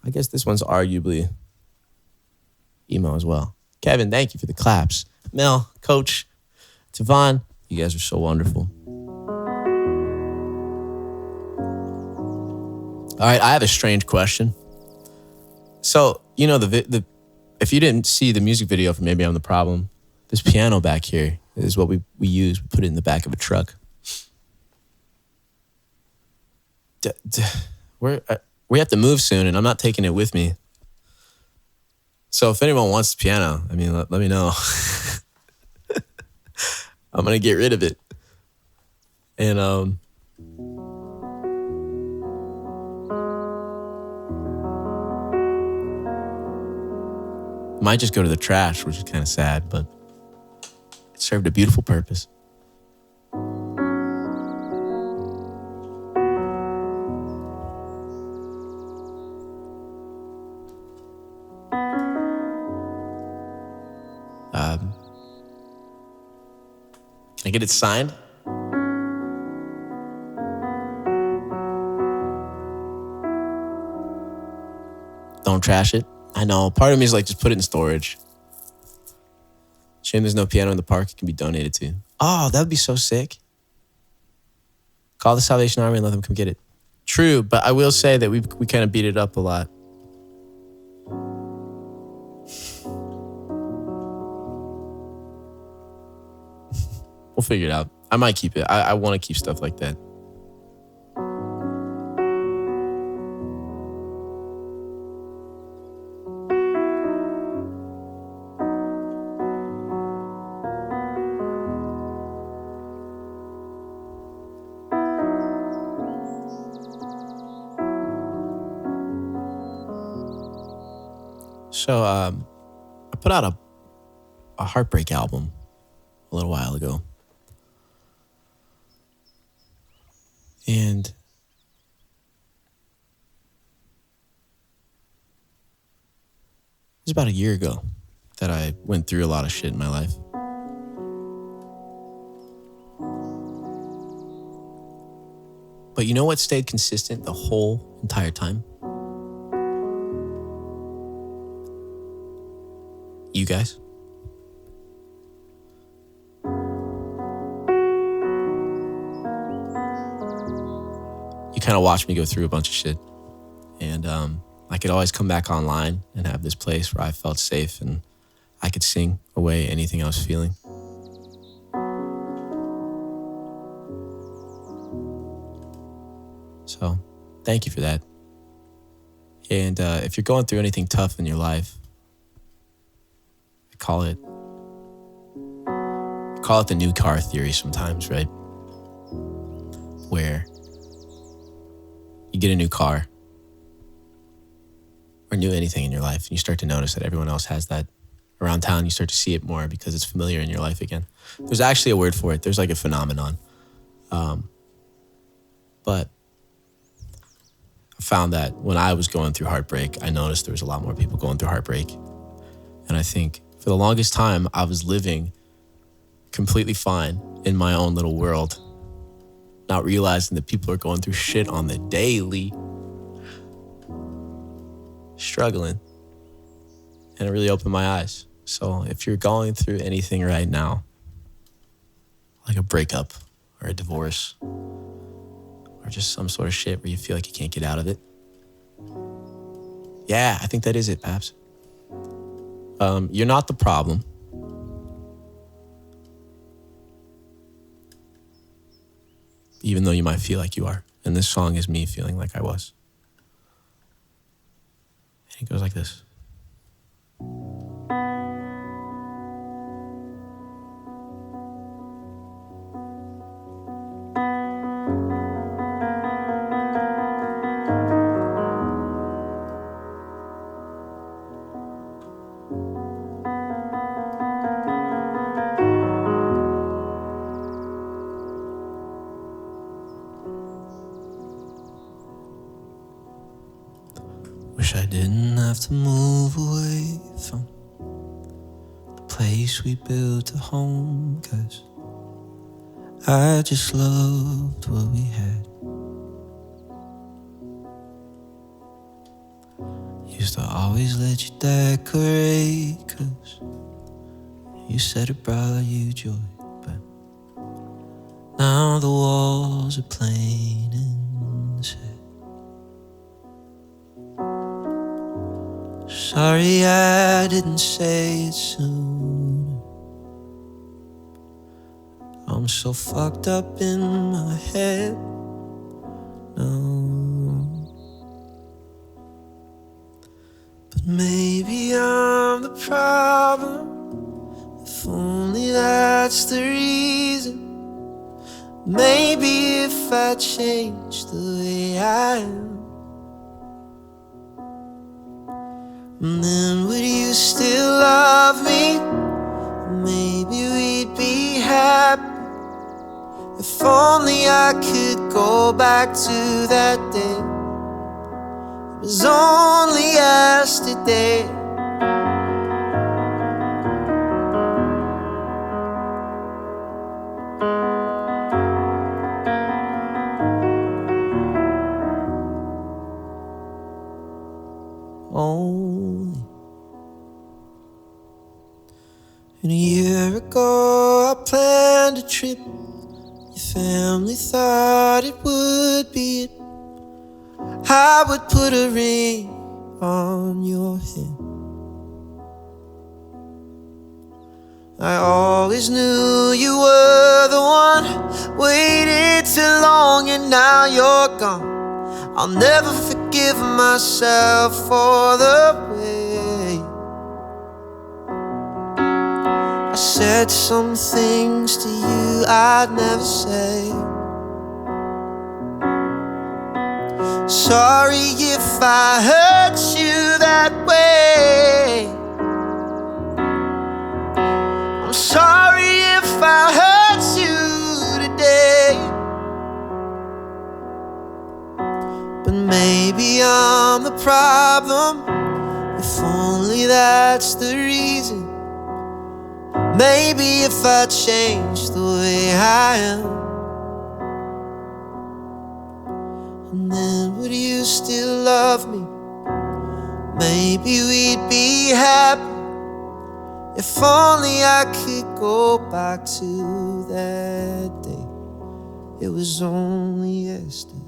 I guess this one's arguably emo as well. Kevin, thank you for the claps. Mel, Coach, Tavon, you guys are so wonderful. All right, I have a strange question. So, you know, the if you didn't see the music video for Maybe I'm the Problem, this piano back here is what we use. We put it in the back of a truck. We have to move soon, and I'm not taking it with me. So if anyone wants the piano, I mean, let me know. I'm going to get rid of it. And, might just go to the trash, which is kind of sad, but it served a beautiful purpose. Can I get it signed? Don't trash it. I know. Part of me is like, just put it in storage. Shame there's no piano in the park it can be donated to. Oh, that would be so sick. Call the Salvation Army and let them come get it. True, but I will say that we kind of beat it up a lot. We'll figure it out. I might keep it. I want to keep stuff like that. So I put out a heartbreak album a little while ago. And it was about a year ago that I went through a lot of shit in my life. But you know what stayed consistent the whole entire time? You guys. You kind of watched me go through a bunch of shit. And I could always come back online and have this place where I felt safe and I could sing away anything I was feeling. So, thank you for that. And if you're going through anything tough in your life, I call it the new car theory sometimes, right? Where you get a new car or new anything in your life, and you start to notice that everyone else has that around town. You start to see it more because it's familiar in your life again. There's actually a word for it. There's like a phenomenon. But I found that when I was going through heartbreak, I noticed there was a lot more people going through heartbreak. And I think for the longest time, I was living completely fine in my own little world, not realizing that people are going through shit on the daily, struggling. And it really opened my eyes. So if you're going through anything right now, like a breakup or a divorce, or just some sort of shit where you feel like you can't get out of it, yeah, I think that is it, Paps. You're not the problem. Even though you might feel like you are. And this song is me feeling like I was. And it goes like this. Wish I didn't have to move away from the place we built a home, 'cause I just loved what we had. Used to always let you decorate, 'cause you said it brought you joy. But now the walls are plain and sad. Sorry I didn't say it sooner. I'm so fucked up in my head now. But maybe I'm the problem. If only that's the reason. Maybe if I changed the way I am, then would you still love me? Maybe we'd be happy. If only I could go back to that day. It was only yesterday. Only. And a year ago I planned a trip. Your family thought it would be it. I would put a ring on your hand. I always knew you were the one. Waited too long and now you're gone. I'll never forgive myself for the way I said some things to you I'd never say. Sorry if I hurt you that way. I'm sorry if I hurt you today. But maybe I'm the problem, if only that's the reason. Maybe if I change the way I am, and then would you still love me? Maybe we'd be happy. If only I could go back to that day. It was only yesterday.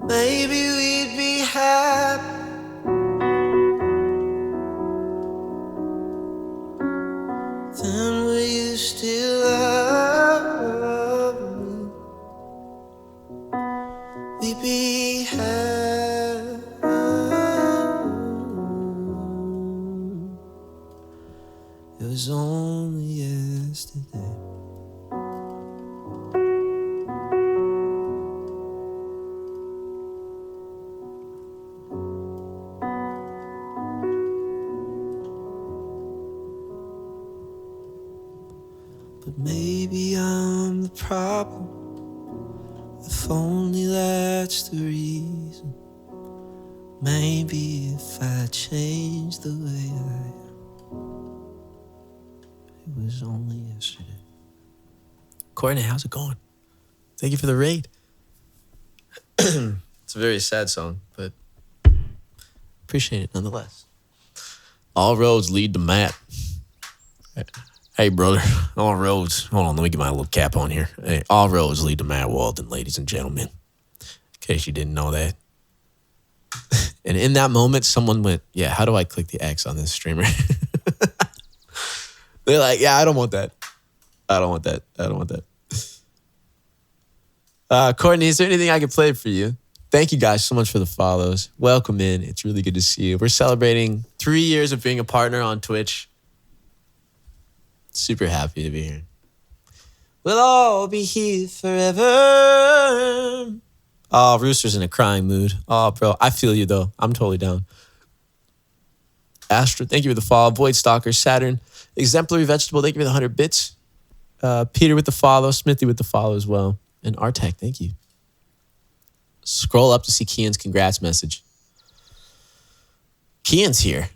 maybe we'd be happy. Then will you still love me? We'd be happy. It was only yesterday. But maybe I'm the problem, if only that's the reason. Maybe if I change the way I am. It was only yesterday. Courtney, how's it going? Thank you for the raid. It's a very sad song, but appreciate it nonetheless. All roads lead to Matt. Hey, brother. All roads. Hold on, let me get my little cap on here. Hey, all roads lead to Matt Walden, ladies and gentlemen. In case you didn't know that. And in that moment, someone went, yeah, how do I click the X on this streamer? They're like, yeah, I don't want that. I don't want that. I don't want that. Courtney, is there anything I can play for you? Thank you guys so much for the follows. Welcome in. It's really good to see you. We're celebrating 3 years of being a partner on Twitch. Super happy to be here. We'll all be here forever. Oh, Rooster's in a crying mood. Oh, bro, I feel you, though. I'm totally down. Astra, thank you for the follow. Void Stalker, Saturn, Exemplary Vegetable, thank you for the 100 bits. Peter with the follow. Smithy with the follow as well. And Artek, thank you. Scroll up to see Kian's congrats message. Kian's here.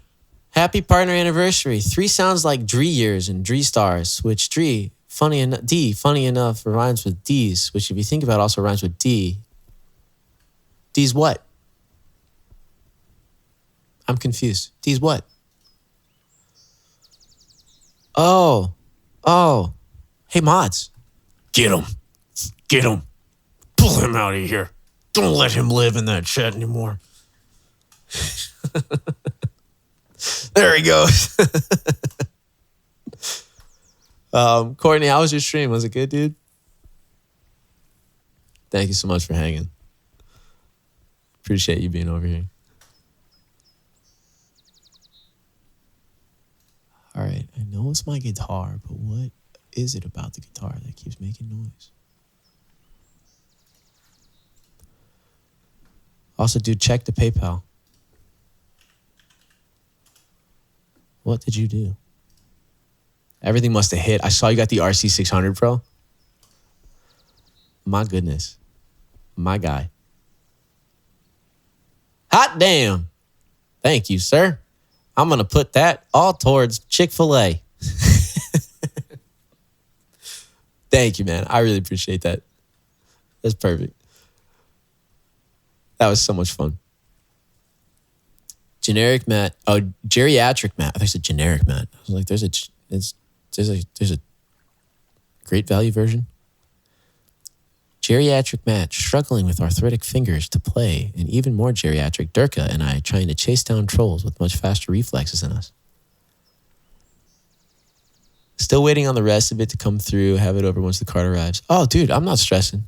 Happy partner anniversary. 3 sounds like Dree years and Dree stars, which Dree, funny enough, rhymes with D's, which if you think about it also rhymes with D. D's what? I'm confused. D's what? Oh. Hey, mods. Get him. Pull him out of here. Don't let him live in that chat anymore. There he goes. Courtney, how was your stream? Was it good, dude? Thank you so much for hanging. Appreciate you being over here. All right, I know it's my guitar, but what is it about the guitar that keeps making noise? Also, dude, check the PayPal. What did you do? Everything must have hit. I saw you got the RC600 Pro. My goodness. My guy. Hot damn. Thank you, sir. I'm going to put that all towards Chick-fil-A. Thank you, man. I really appreciate that. That's perfect. That was so much fun. Generic Matt. Oh, geriatric Matt. I think it's a generic Matt. I was like, there's a great value version. Geriatric Matt struggling with arthritic fingers to play, and even more geriatric Durka and I trying to chase down trolls with much faster reflexes than us. Still waiting on the rest of it to come through. Have it over once the card arrives. Oh, dude, I'm not stressing.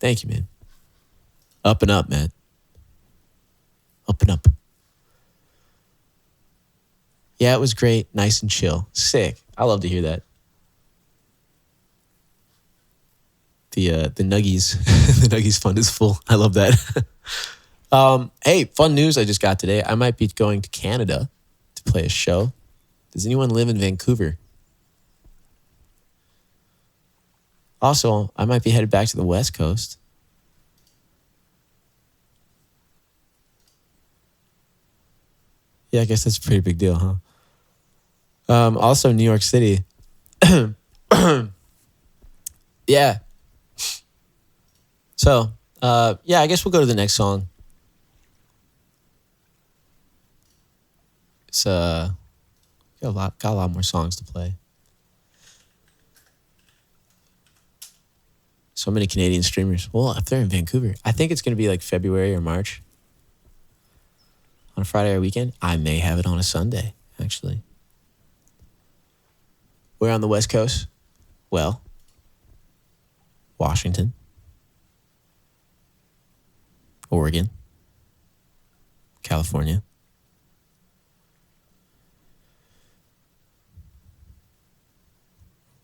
Thank you, man. Up and up, Matt. Up and up. Yeah, it was great. Nice and chill. Sick. I love to hear that. The Nuggies. The Nuggies fund is full. I love that. Hey, fun news I just got today. I might be going to Canada to play a show. Does anyone live in Vancouver? Also, I might be headed back to the West Coast. Yeah, I guess that's a pretty big deal, huh? Also, New York City. Yeah. So, yeah, I guess we'll go to the next song. It's got a lot more songs to play. So many Canadian streamers. Well, if they're in Vancouver, I think it's going to be like February or March. On a Friday or weekend. I may have it on a Sunday, actually. We're on the West Coast. Well, Washington, Oregon, California.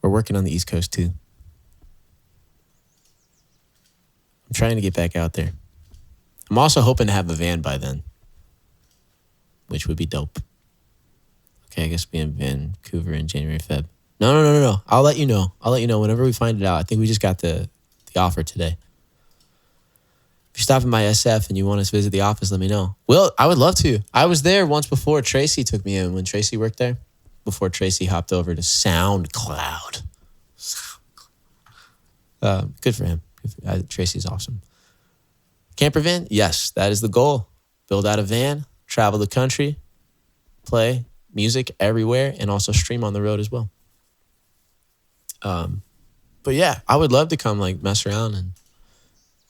We're working on the East Coast too. I'm trying to get back out there. I'm also hoping to have a van by then, which would be dope. Okay, I guess be in Vancouver in January, Feb. No. I'll let you know. Whenever we find it out. I think we just got the offer today. If you're stopping by SF and you want us to visit the office, let me know. Well, I would love to. I was there once before Tracy took me in, when Tracy worked there, before Tracy hopped over to SoundCloud. Good for him. Tracy's awesome. Camper van? Yes, that is the goal. Build out a van, travel the country, play music everywhere, and also stream on the road as well. But yeah, I would love to come like mess around and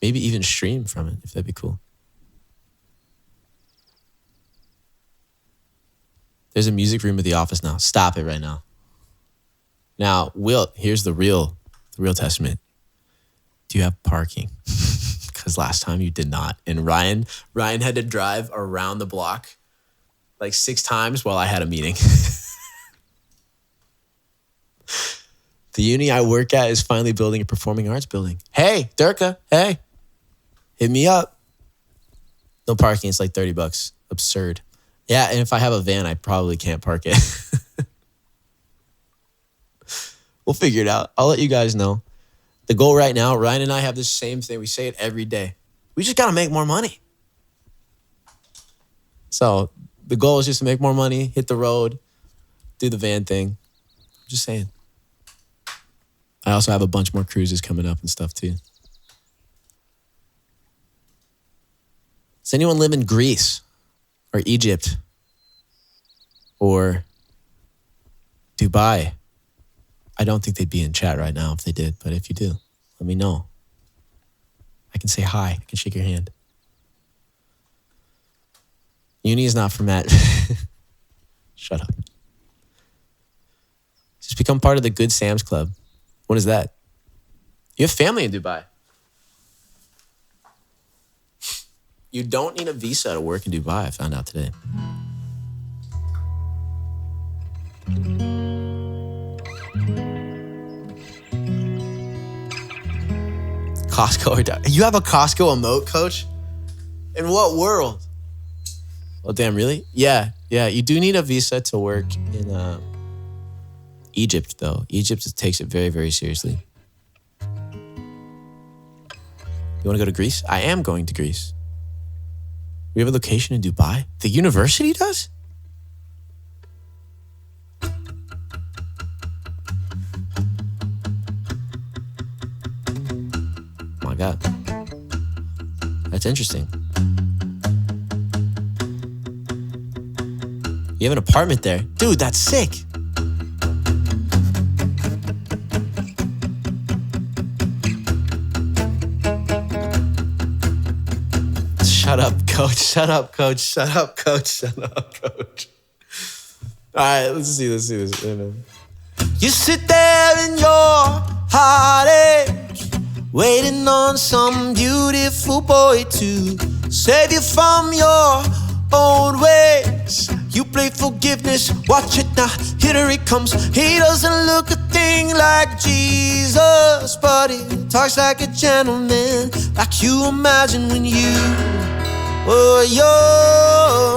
maybe even stream from it, if that'd be cool. There's a music room at the office now. Stop it right now. Now, Will, here's the real testament. Do you have parking? Because last time you did not. And Ryan had to drive around the block like 6 times while I had a meeting. The uni I work at is finally building a performing arts building. Hey, Durka, hey, hit me up. No parking, it's like $30. Absurd. Yeah, and if I have a van, I probably can't park it. We'll figure it out. I'll let you guys know. The goal right now, Ryan and I have the same thing. We say it every day. We just got to make more money. So the goal is just to make more money, hit the road, do the van thing. I'm just saying. I also have a bunch more cruises coming up and stuff too. Does anyone live in Greece or Egypt or Dubai? I don't think they'd be in chat right now if they did, but if you do, let me know. I can say hi. I can shake your hand. Uni is not for Matt. Shut up. Just become part of the Good Sam's Club. What is that? You have family in Dubai. You don't need a visa to work in Dubai, I found out today. Costco. You have a Costco emote, coach? In what world? Oh, damn, really? Yeah. You do need a visa to work in Egypt, though. Egypt takes it very, very seriously. You want to go to Greece? I am going to Greece. We have a location in Dubai? The university does? Oh my God. That's interesting. You have an apartment there? Dude, that's sick. Shut up, coach. Shut up, coach. Shut up, coach. Shut up, coach. All right, let's see this. You sit there in your heartache, waiting on some beautiful boy to save you from your own ways. You play forgiveness, watch it now, here he comes. He doesn't look a thing like Jesus, but he talks like a gentleman, like you imagine when you were young.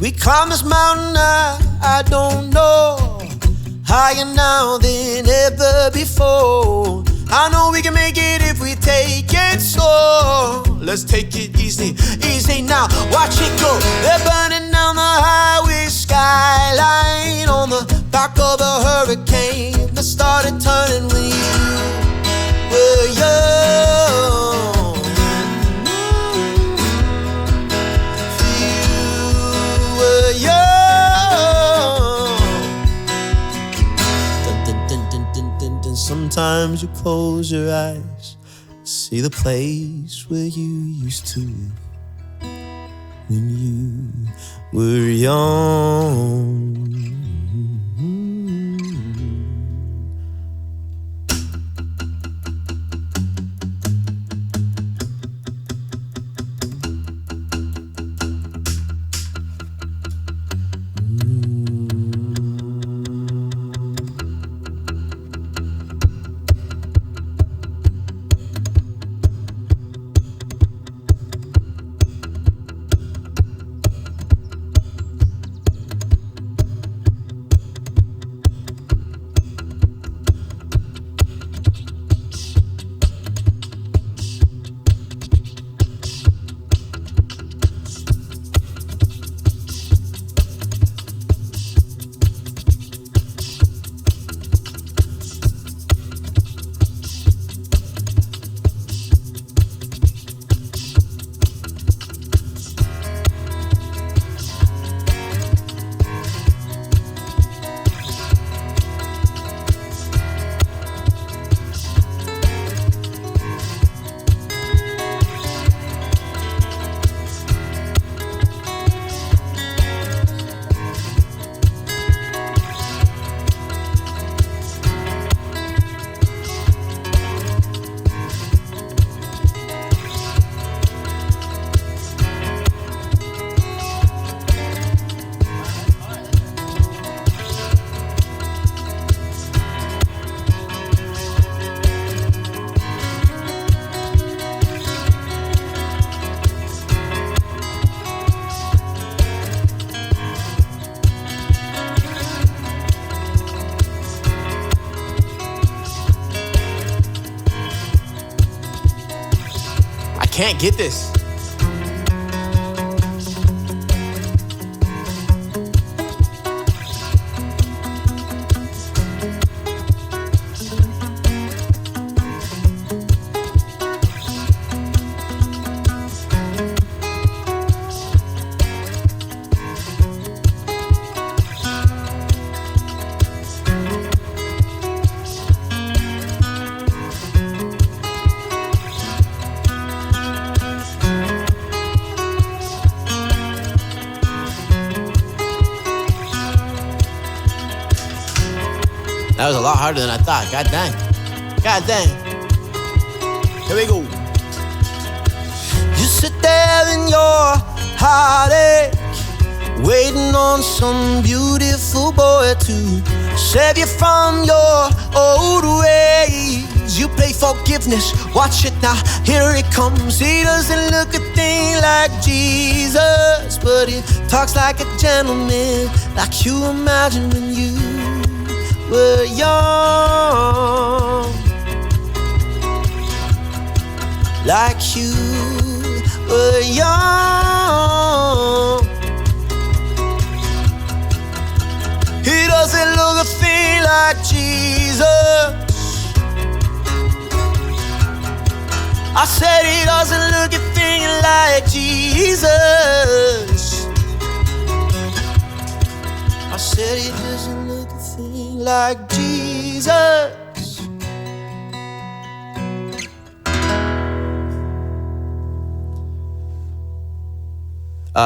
We climbed this mountain, I don't know, higher now than ever before. I know we can make it if we take it slow. Let's take it easy, easy now. Watch it go. They're burning down the highway skyline on the back of a hurricane that started turning when you were young. You were young. Sometimes you close your eyes, see the place where you used to live when you were young. Can't get this. That was a lot harder than I thought. God dang. God dang. Here we go. You sit there in your heartache, waiting on some beautiful boy to save you from your old ways. You play forgiveness, watch it now, here it comes. He doesn't look a thing like Jesus, but he talks like a gentleman, like you imagined when you were young. Like you were young. He doesn't look a thing like Jesus. I said he doesn't look a thing like Jesus. I said he doesn't look a thing like Jesus.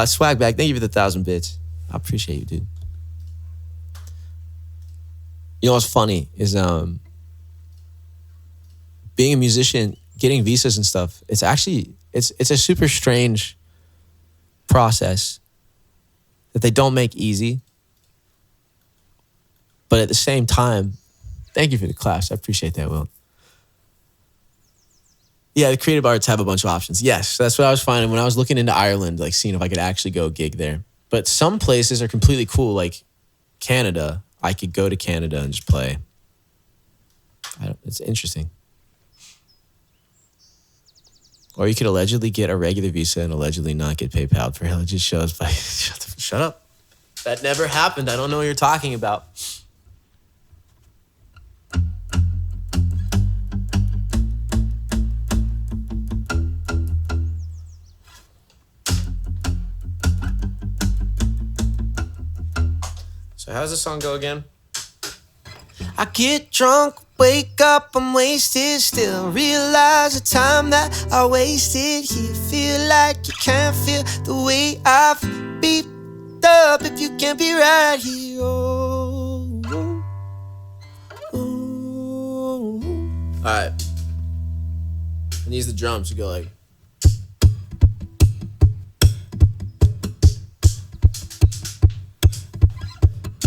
Swagback, thank you for the 1,000 bits. I appreciate you, dude. You know what's funny is being a musician, getting visas and stuff, it's actually, it's a super strange process that they don't make easy. But at the same time, thank you for the class. I appreciate that, Will. Yeah, the creative arts have a bunch of options. Yes, that's what I was finding when I was looking into Ireland, like seeing if I could actually go gig there. But some places are completely cool, like Canada. I could go to Canada and just play. It's interesting. Or you could allegedly get a regular visa and allegedly not get PayPal for religious shows. By shut up. That never happened. I don't know what you're talking about. So how's the song go again? I get drunk wake up, I'm wasted still. Realize the time that I wasted here. Feel like you can't feel the way I've beat up if you can't be right here. Oh, oh, oh. Alright. It needs the drums to go like.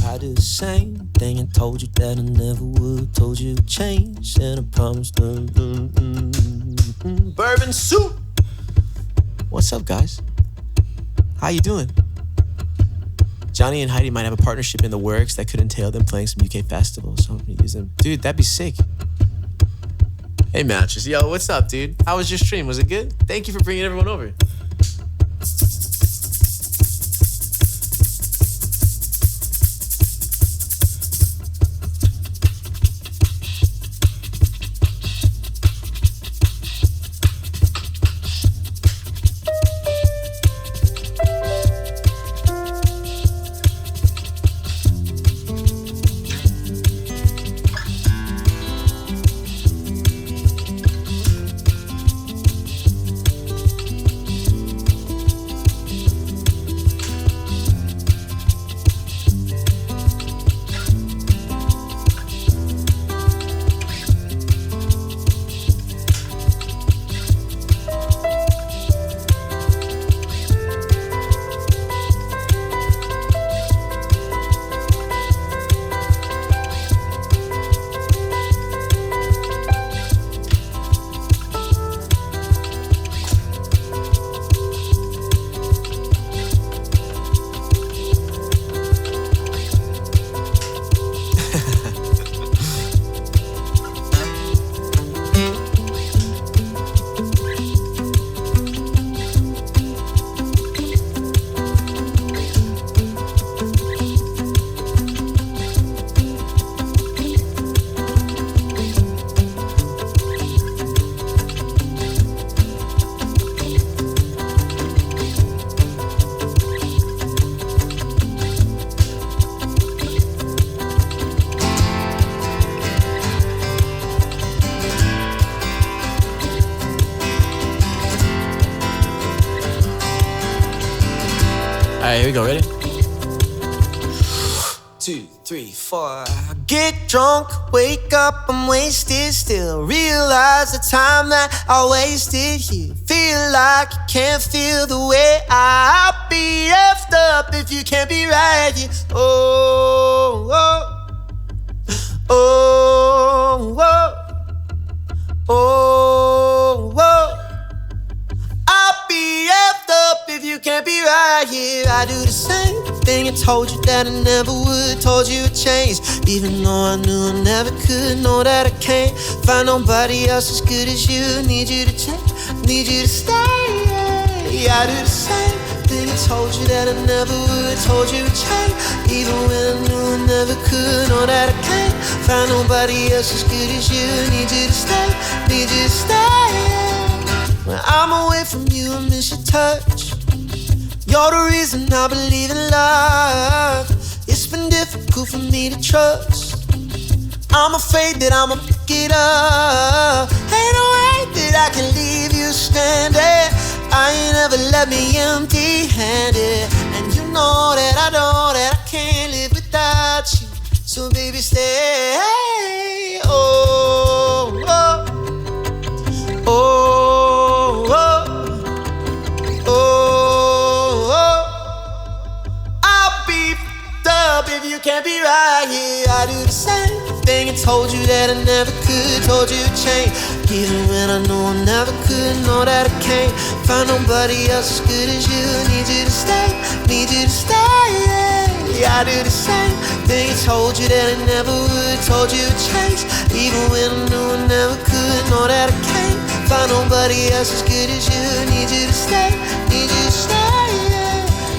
I do the same thing and told you that I never would. Told you to change and I promised. Bourbon soup. What's up, guys? How you doing? Johnny and Heidi might have a partnership in the works that could entail them playing some UK festivals. So I'm gonna use them. Dude, that'd be sick. Hey, Matches. Yo, what's up, dude? How was your stream? Was it good? Thank you for bringing everyone over. Alright, here we go. Ready? 2, 3, 4. I get drunk, wake up, I'm wasted still. Realize the time that I wasted here. Feel like you can't feel the way I'll be effed up if you can't be right here. Oh, oh, oh, oh, oh, oh. I'll be effed up if you can't be right here. I do the same thing I told you that I never would. Told you to change, even though I knew I never could. Know that I can't find nobody else as good as you. Need you to change, need you to stay. Yeah, I do the same thing I told you that I never would. Told you to change, even when I knew I never could. Know that I can't find nobody else as good as you. Need you to stay, need you to stay. When I'm away from you, I miss your touch. You're the reason I believe in love. It's been difficult for me to trust. I'm afraid that I'ma pick it up. Ain't no way that I can leave you stranded. I ain't ever let me empty-handed. And you know that I can't live without you. So baby, stay. Oh, oh, oh. If you can't be right here, I do the same thing I told you that I never could. Told you to change, even when I know I never could. Know that I can't find nobody else as good as you. Need you to stay, need you to stay. Yeah, I do the same thing I told you that I never would. Told you to change, even when I knew I never could. Know that I can't find nobody else as good as you. Need you to stay, need you to stay.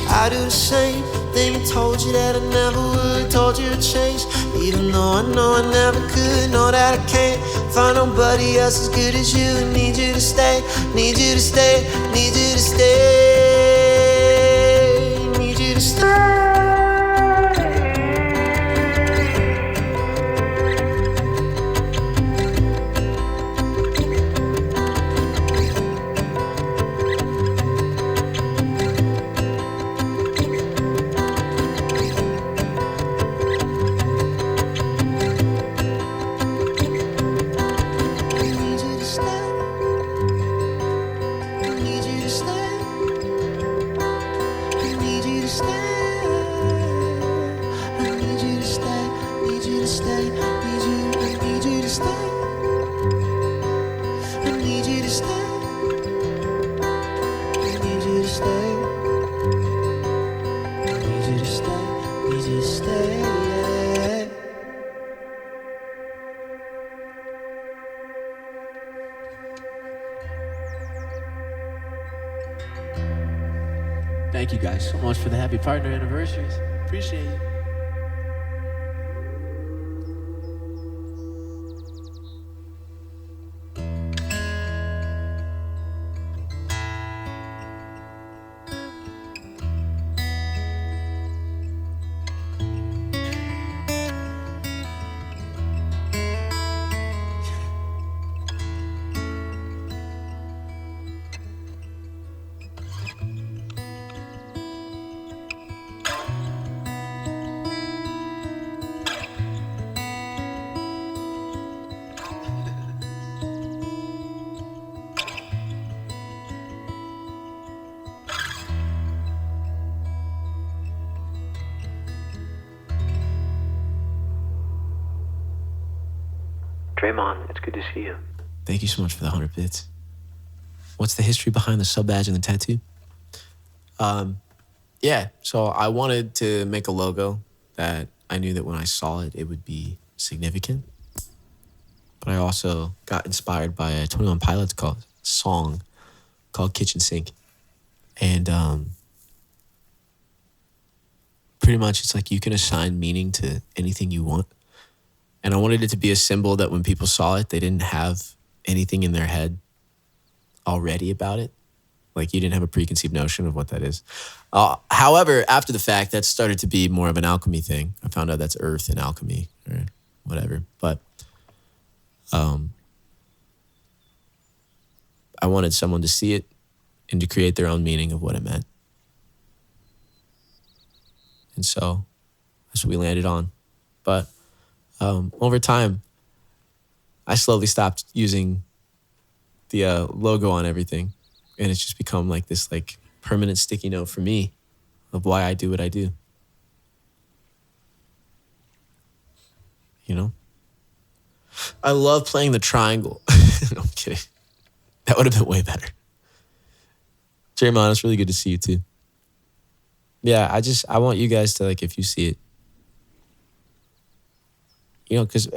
I do the same thing I told you that I never would. Told you to change, even though I know I never could. Know that I can't find nobody else as good as you. Need you to stay, need you to stay, need you to stay, need you to stay. 1 need you to stay. I need you to stay. I need you to stay. Need you to stay. Yeah. Thank you guys so much for the happy partner anniversaries. Appreciate you. Draymond, it's good to see you. Thank you so much for the 100 bits. What's the history behind the sub badge and the tattoo? Yeah, so I wanted to make a logo that I knew that when I saw it, it would be significant. But I also got inspired by a 21 Pilots song called Kitchen Sink. And pretty much it's like you can assign meaning to anything you want. And I wanted it to be a symbol that when people saw it, they didn't have anything in their head already about it. Like you didn't have a preconceived notion of what that is. However, after the fact, that started to be more of an alchemy thing. I found out that's earth and alchemy or whatever. But I wanted someone to see it and to create their own meaning of what it meant. And so that's what we landed on. But over time, I slowly stopped using the logo on everything. And it's just become like this like permanent sticky note for me of why I do what I do. You know? I love playing the triangle. No, I'm kidding. That would have been way better. Draymond, it's really good to see you too. Yeah, I want you guys to, like, if you see it, you know, because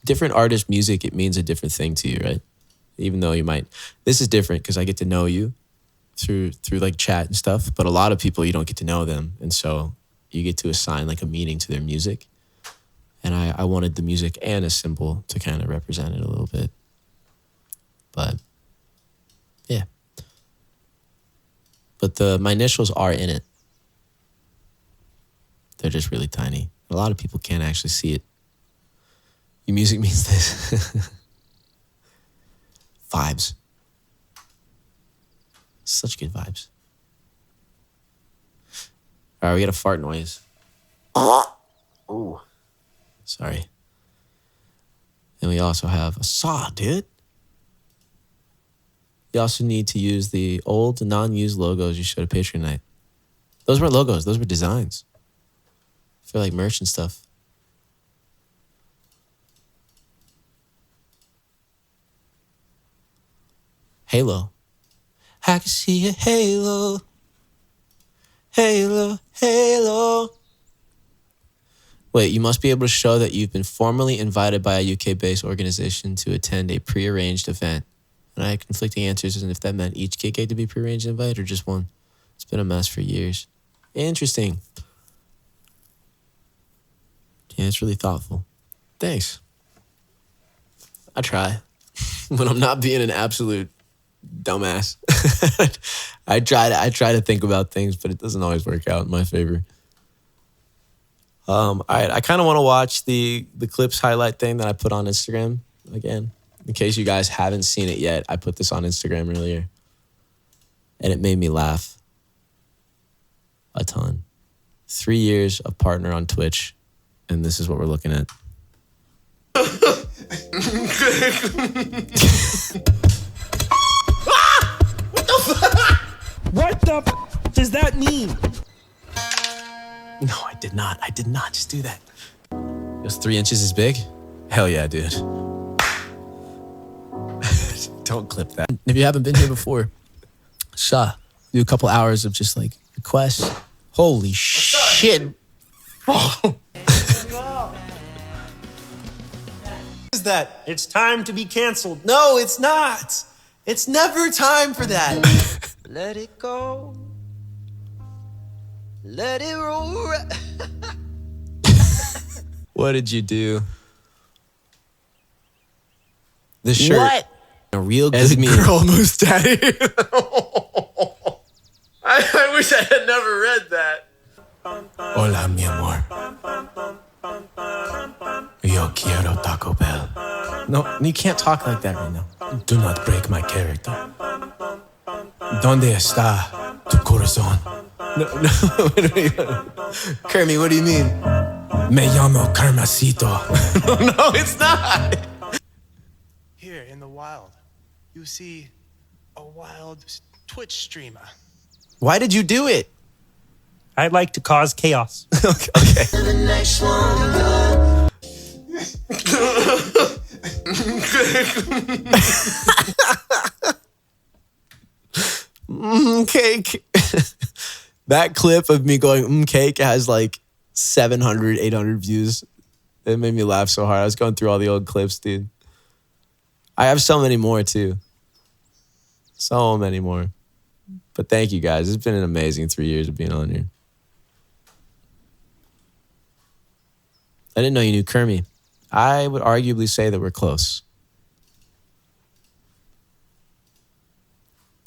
different artists' music, it means a different thing to you, right? Even though you might, this is different because I get to know you through like chat and stuff, but a lot of people, you don't get to know them. And so you get to assign like a meaning to their music. And I wanted the music and a symbol to kind of represent it a little bit. But yeah. But my initials are in it. They're just really tiny. A lot of people can't actually see it. Your music means this. Vibes. Such good vibes. All right, we got a fart noise. Ooh. Sorry. And we also have a saw, dude. You also need to use the old non-used logos you showed at Patreon night. Those weren't logos, those were designs. For like merch and stuff. Halo. I can see a halo. Halo, halo. Wait, you must be able to show that you've been formally invited by a UK-based organization to attend a prearranged event. And I had conflicting answers as if that meant each gig had to be prearranged invite or just one. It's been a mess for years. Interesting. Yeah, it's really thoughtful. Thanks. I try. When I'm not being an absolute dumbass. I try to think about things, but it doesn't always work out in my favor. All right, I kind of want to watch the clips highlight thing that I put on Instagram again. In case you guys haven't seen it yet, I put this on Instagram earlier. And it made me laugh a ton. 3 years of partner on Twitch, and this is what we're looking at. What the f does that mean? No, I did not. I did not just do that. It was 3 inches is big? Hell yeah, dude. Don't clip that. If you haven't been here before, do a couple hours of just like requests. Holy shit. Is that? It's time to be canceled. No, it's not. It's never time for that. Let it go. Let it roll. What did you do? This shirt. What? A real As good a meme. girl moose daddy. I wish I had never read that. Hola, mi amor. Yo quiero Taco Bell. No, you can't talk like that right now. Do not break my character. ¿Dónde está tu corazón? No. Kermit, what do you mean? Me llamo Carmacito. No, it's not. Here in the wild, you see a wild Twitch streamer. Why did you do it? I like to cause chaos. Okay. Cake. That clip of me going cake has like 700, 800 views. It made me laugh so hard. I was going through all the old clips, dude. I have so many more too. So many more. But thank you guys. It's been an amazing 3 years of being on here. I didn't know you knew Kermit. I would arguably say that we're close.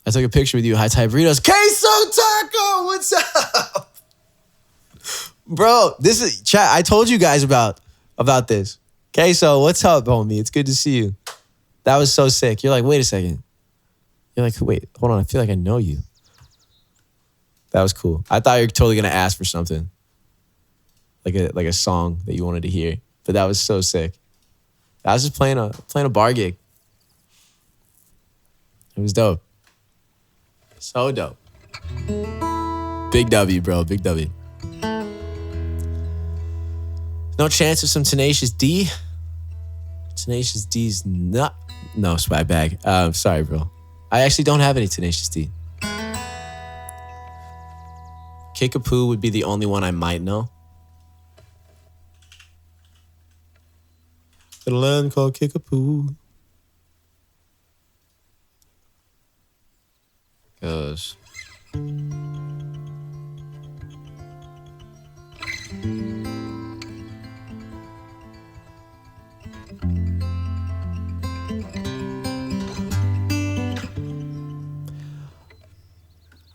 I took a picture with you, High Tide Burritos. Queso Taco, what's up? Bro, this is chat. I told you guys about this. Queso, what's up, homie? It's good to see you. That was so sick. You're like, wait a second. You're like, wait, hold on. I feel like I know you. That was cool. I thought you were totally gonna ask for something. Like a song that you wanted to hear. But that was so sick. I was just playing a bar gig. It was dope. So dope. Big W, bro. Big W. No chance of some Tenacious D? Tenacious D's not... No, swag bag. Sorry, bro. I actually don't have any Tenacious D. Kickapoo would be the only one I might know. Got a land called Kickapoo. Goes.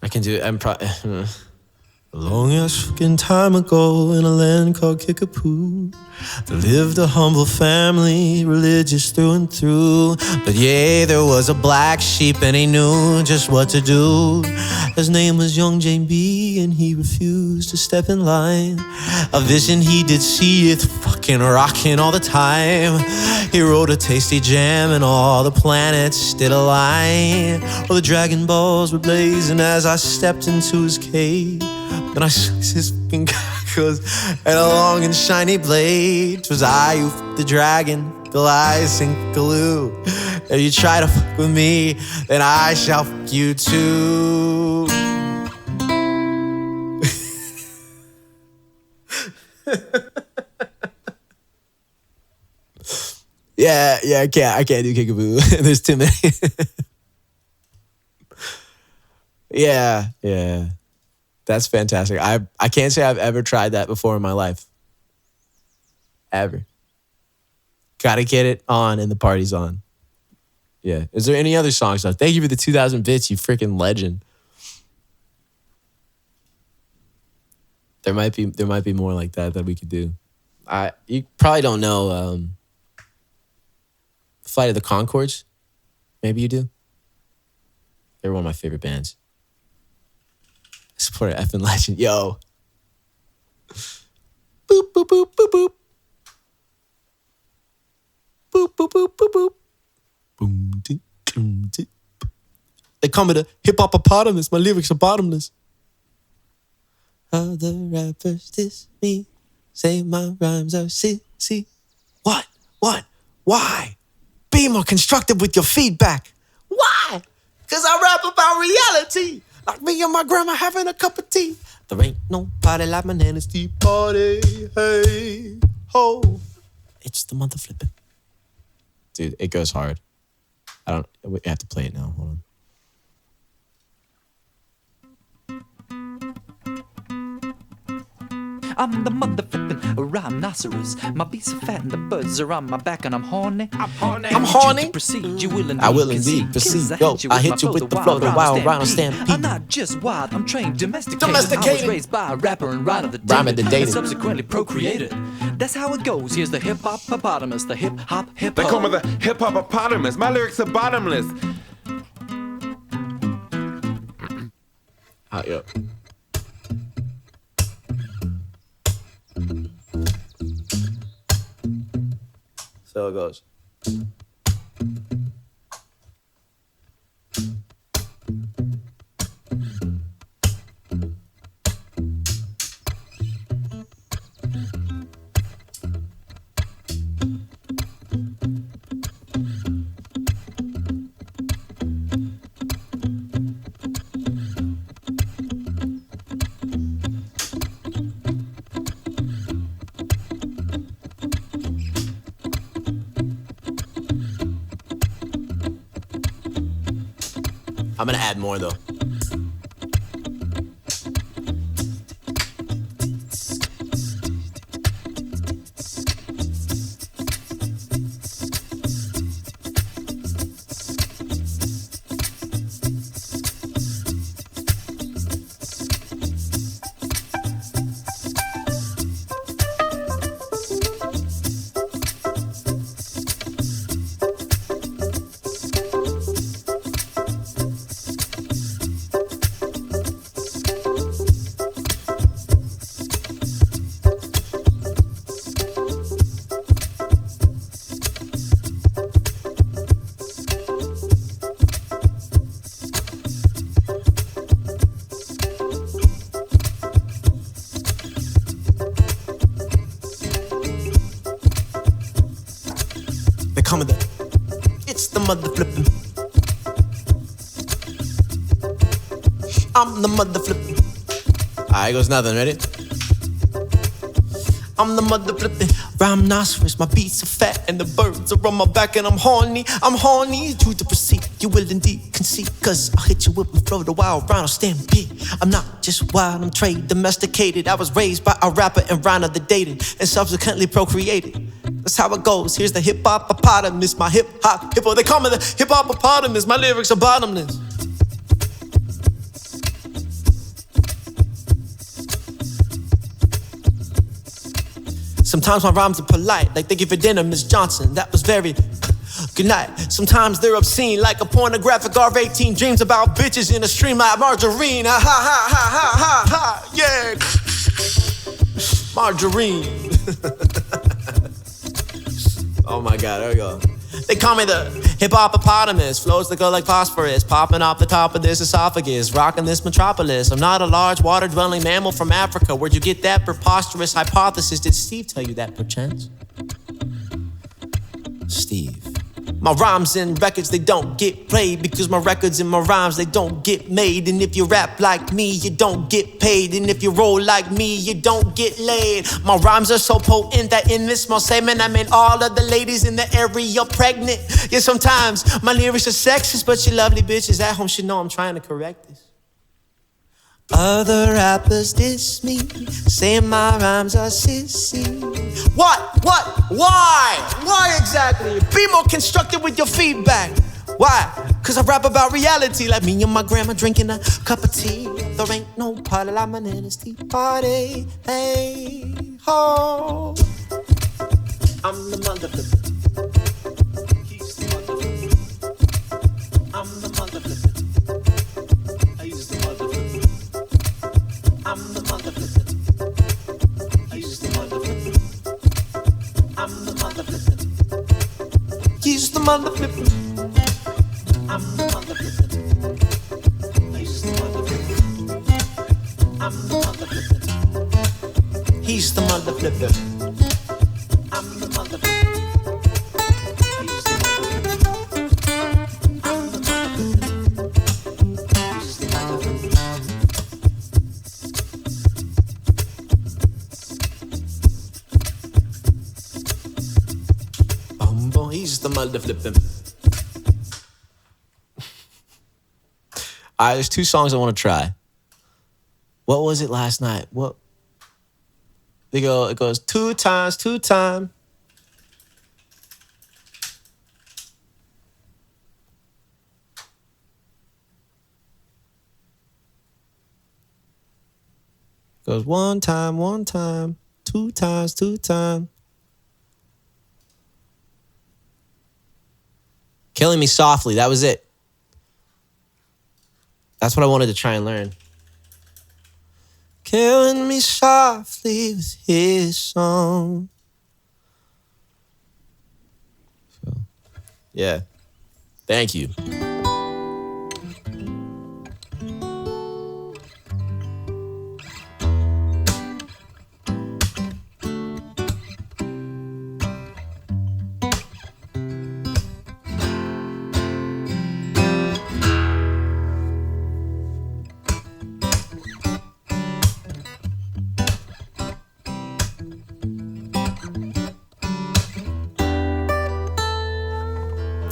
I can do it. I'm probably... A long ass fucking time ago in a land called Kickapoo, there lived a humble family, religious through and through. But yeah, there was a black sheep and he knew just what to do. His name was Young Jane B and he refused to step in line. A vision he did see it fucking rocking all the time. He wrote a tasty jam and all the planets did align. Well, the Dragon Balls were blazing as I stepped into his cave. Then I sucked his fucking cockles and a long and shiny blade. 'Twas I who fucked the dragon, Goliath and glue. If you try to fuck with me, then I shall fuck you too. Yeah, I can't do Kickapoo. There's too many. Yeah. That's fantastic. I can't say I've ever tried that before in my life. Ever. Gotta get it on and the party's on. Yeah. Is there any other songs though? Thank you for the 2,000 bits, you freaking legend. There might be more like that we could do. You probably don't know Flight of the Conchords. Maybe you do. They're one of my favorite bands. Support an effing legend. Yo. Boop, boop, boop, boop, boop. Boop, boop, boop, boop, boop. Boom, ding, boom, ding. They call me the hip-hop-opotamus. My lyrics are bottomless. Other rappers diss me. Say my rhymes are see. What? Why? Be more constructive with your feedback. Why? Cause I rap about reality. Like me and my grandma having a cup of tea. There ain't no party like my nana's tea party. Hey, ho. It's the mother flipping. Dude, it goes hard. We have to play it now. Hold on. I'm the motherfucking rhinoceros. My beats are fat and the birds are on my back and I'm horny. I'm horny. Proceed, you will indeed I will indeed proceed. Yo, I hit you with the flow, the wild rhino stampede. I'm not just wild, I'm trained, domesticated. Domesticated. I was raised by a rapper and rhyme of the Rhyme of the dated. and subsequently procreated. That's how it goes. Here's the hip hop hippopotamus, the hip hop hip They call me hop. the hip hop-opotamus. My lyrics are bottomless. Yo. So it goes. I'm gonna add more though. Coming the, it's the mother flipping. I'm the mother flipping. Alright, goes nothing, ready? I'm the mother flipping rhinoceros. My beats are fat and the birds are on my back and I'm horny. I'm horny. To the proceed, you will indeed concede. Cause I'll hit you with my flow, the wild rhino stampede. I'm not just wild, I'm trade domesticated. I was raised by a rapper and rhino the dated and subsequently procreated. That's how it goes. Here's the hip hop hippopotamus, my hip hop hippo. They call me the hip hop hippopotamus. My lyrics are bottomless. Sometimes my rhymes are polite, like thank you for dinner, Miss Johnson. That was very good night. Sometimes they're obscene, like a pornographic R-18 dreams about bitches in a stream like margarine. Ha ha ha ha ha ha, yeah. Margarine. Oh my God, there we go. They call me the hip-hop-opotamus. Flows that go like phosphorus, popping off the top of this esophagus, rocking this metropolis. I'm not a large water-dwelling mammal from Africa. Where'd you get that preposterous hypothesis? Did Steve tell you that, perchance? Steve. My rhymes and records, they don't get played because my records and my rhymes, they don't get made. And if you rap like me, you don't get paid. And if you roll like me, you don't get laid. My rhymes are so potent that in this small segment, I mean all of the ladies in the area pregnant. Yeah, sometimes my lyrics are sexist, but you lovely bitches at home should know I'm trying to correct this. Other rappers diss me, saying my rhymes are sissy. What? Why exactly? Be more constructive with your feedback. Why? Cause I rap about reality, like me and my grandma drinking a cup of tea. There ain't no party like my nana's tea party. Hey, ho. I'm the mother flipper. He's the mother flipper. I'm the mother flipper. He's the mother flipper. I'm the mother flipper. He's the mother flipper. I'm the mother flipper. He's the mother flipper. I'm the mother flipper. He's the mother flipper. I'm the mother flipper. He's the mother flipper. I'm the mother flipper. He's the mother flipper. I'm the mother flipper. motherflipping. All right, there's 2 songs I want to try. What was it last night? What? It goes 2 times, 2 times. Goes 1 time, 1 time, 2 times, 2 times. Killing Me Softly, that was it. That's what I wanted to try and learn. Killing me softly with his song. So, yeah. Thank you.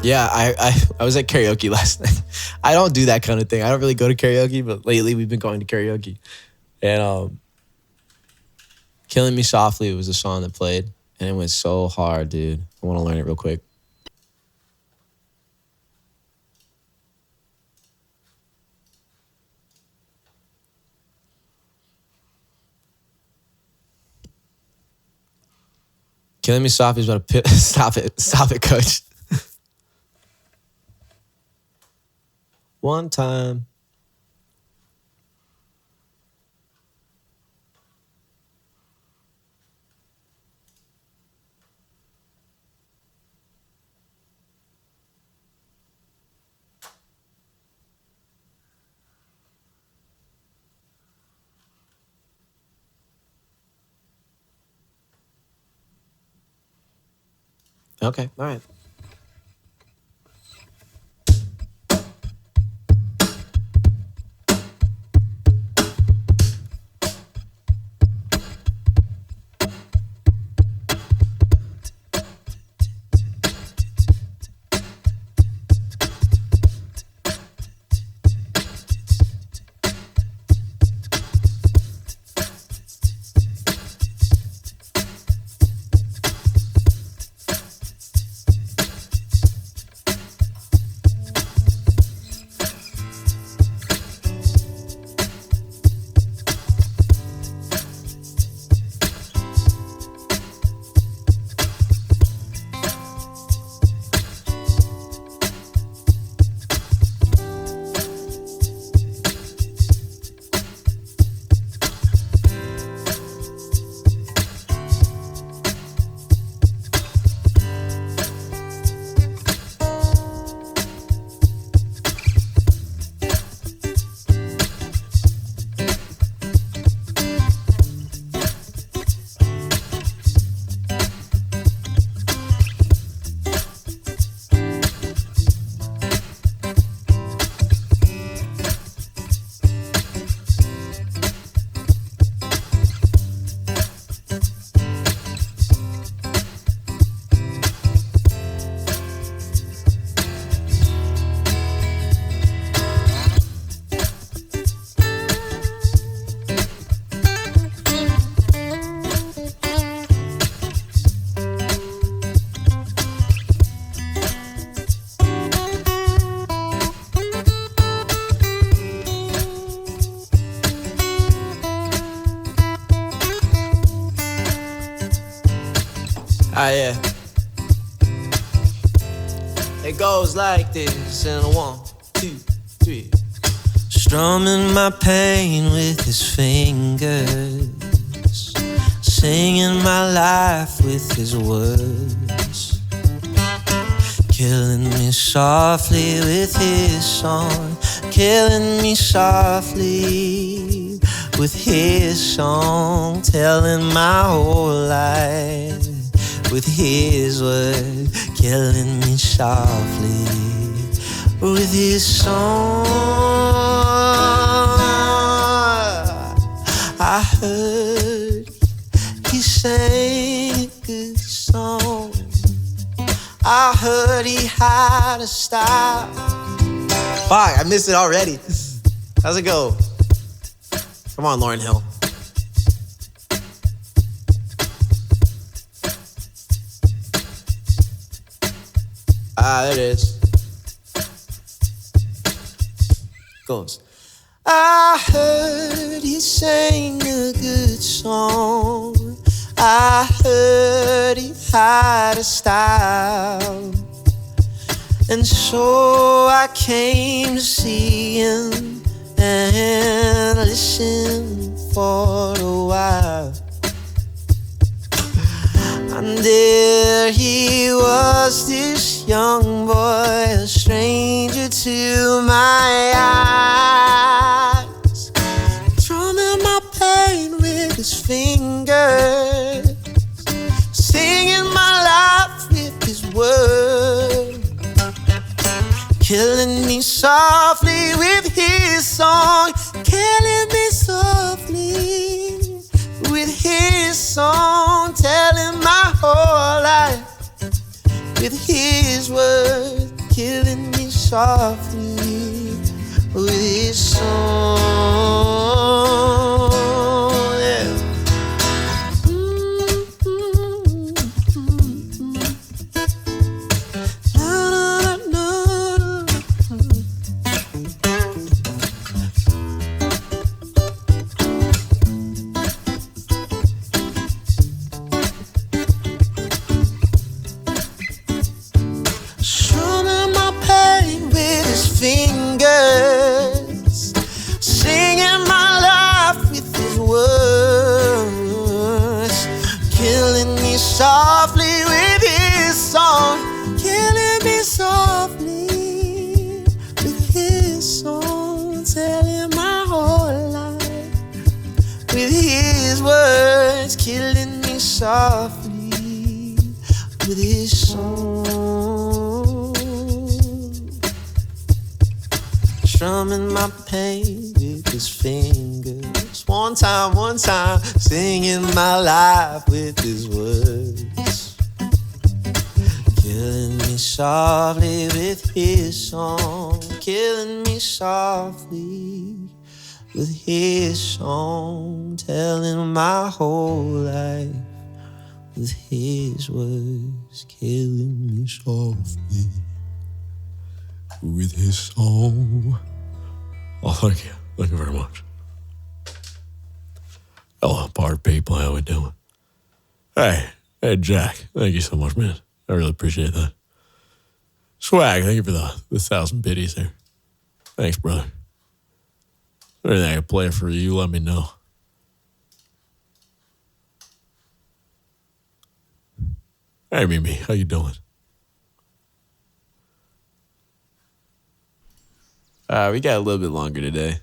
Yeah, I was at karaoke last night. I don't do that kind of thing. I don't really go to karaoke, but lately we've been going to karaoke. And Killing Me Softly was a song that played, and it went so hard, dude. I want to learn it real quick. Killing Me Softly is about to stop it, coach. 1 time. Okay, all right. Yeah. It goes like this, and 1, 2, 3. Strumming my pain with his fingers, singing my life with his words, killing me softly with his song, killing me softly with his song, telling my whole life with his word, killing me softly with his song. I heard he sang a good song. I heard he had a style. Fuck, I missed it already. How's it go? Come on, Lauryn Hill. There it is. Goes. I heard he sang a good song. I heard he had a style. And so I came to see him and listen for a while. And there he was, this young boy, a stranger to my eyes, drumming my pain with his fingers, singing my life with his words, killing me softly with his song, killing me softly with his song, telling my whole life with his words, killing me softly with his song. Yeah. Fingers, singing my life with his words, killing me softly with his song, killing me softly with his song, telling my whole life with his words, killing me softly with his song. Strumming my pain with his fingers. One time, singing my life with his words. Killing me softly with his song. Killing me softly with his song. Telling my whole life with his words. Killing me softly with his song. Oh, thank you. Thank you very much. Hello, party people. How we doing? Hey, Jack. Thank you so much, man. I really appreciate that. Swag, thank you for the 1,000 biddies there. Thanks, brother. Anything I can play for you, let me know. Hey, Mimi, how you doing? We got a little bit longer today.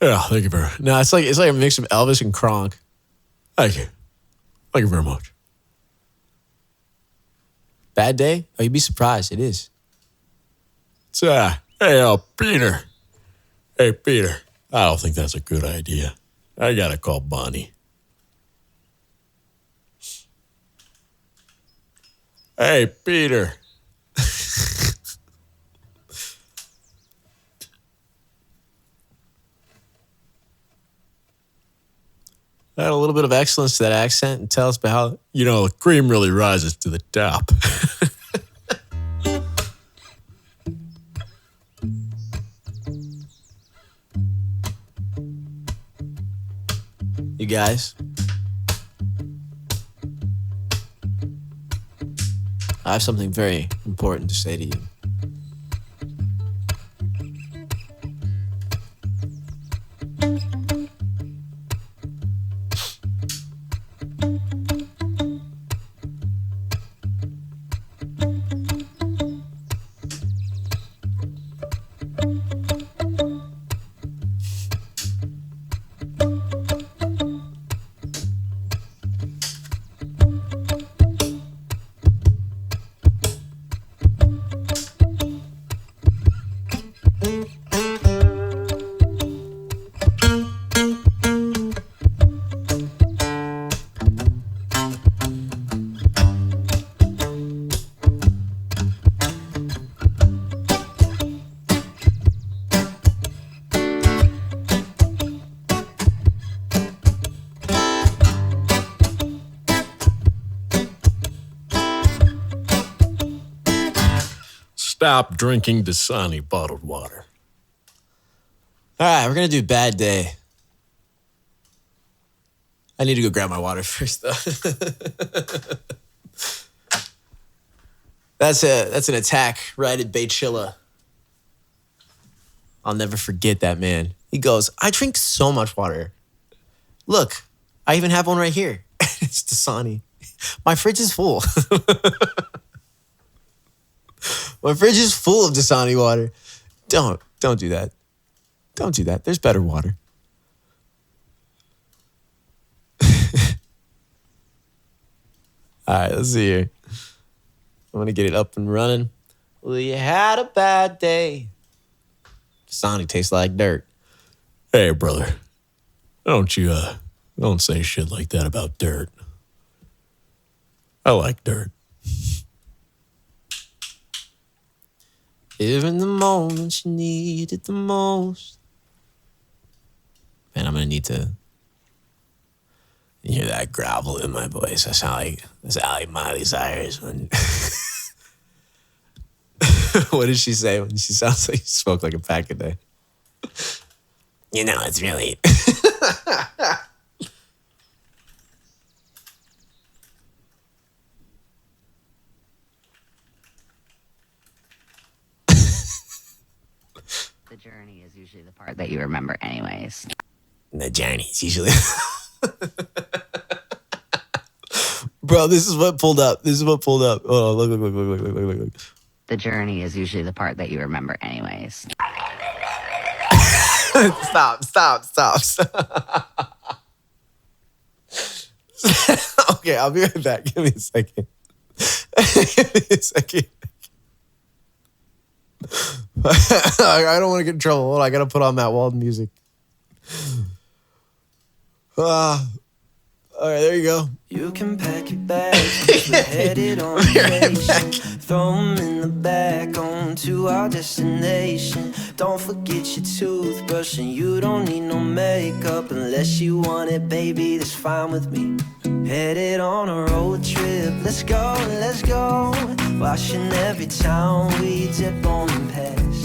Yeah, thank you very much. No, it's like a mix of Elvis and Kronk. Thank you. Thank you very much. Bad day? Oh, you'd be surprised. It is. It's hey, Peter. Hey, Peter. I don't think that's a good idea. I gotta call Bonnie. Hey, Peter. Add a little bit of excellence to that accent and tell us about how, the cream really rises to the top. You guys, I have something very important to say to you. Stop drinking Dasani bottled water. All right, we're going to do bad day. I need to go grab my water first, though. That's an attack right at Baychilla. I'll never forget that, man. He goes, I drink so much water. Look, I even have one right here. It's Dasani. My fridge is full. My fridge is full of Dasani water. Don't do that. Don't do that. There's better water. All right, let's see here. I'm going to get it up and running. Well, you had a bad day. Dasani tastes like dirt. Hey, brother. Don't say shit like that about dirt. I like dirt. Even the moments you need it the most. Man, I'm going to need to hear that gravel in my voice. I sound like Miley Cyrus when... What did she say when she sounds like she smoked like a pack a day? You know, it's really... The journey is usually the part that you remember anyways. The journey is usually... Bro, this is what pulled up. Oh, look. The journey is usually the part that you remember anyways. Stop. Okay, I'll be right back. Give me a second. I don't want to get in trouble. Hold on, I got to put on that Walden music. All right, there you go. You can pack your bags, 'cause we're headed on vacation. Throw 'em in the back on to our destination. Don't forget your toothbrush and you don't need no makeup unless you want it, baby, that's fine with me. Headed on a road trip, let's go. Watching every town we dip on past.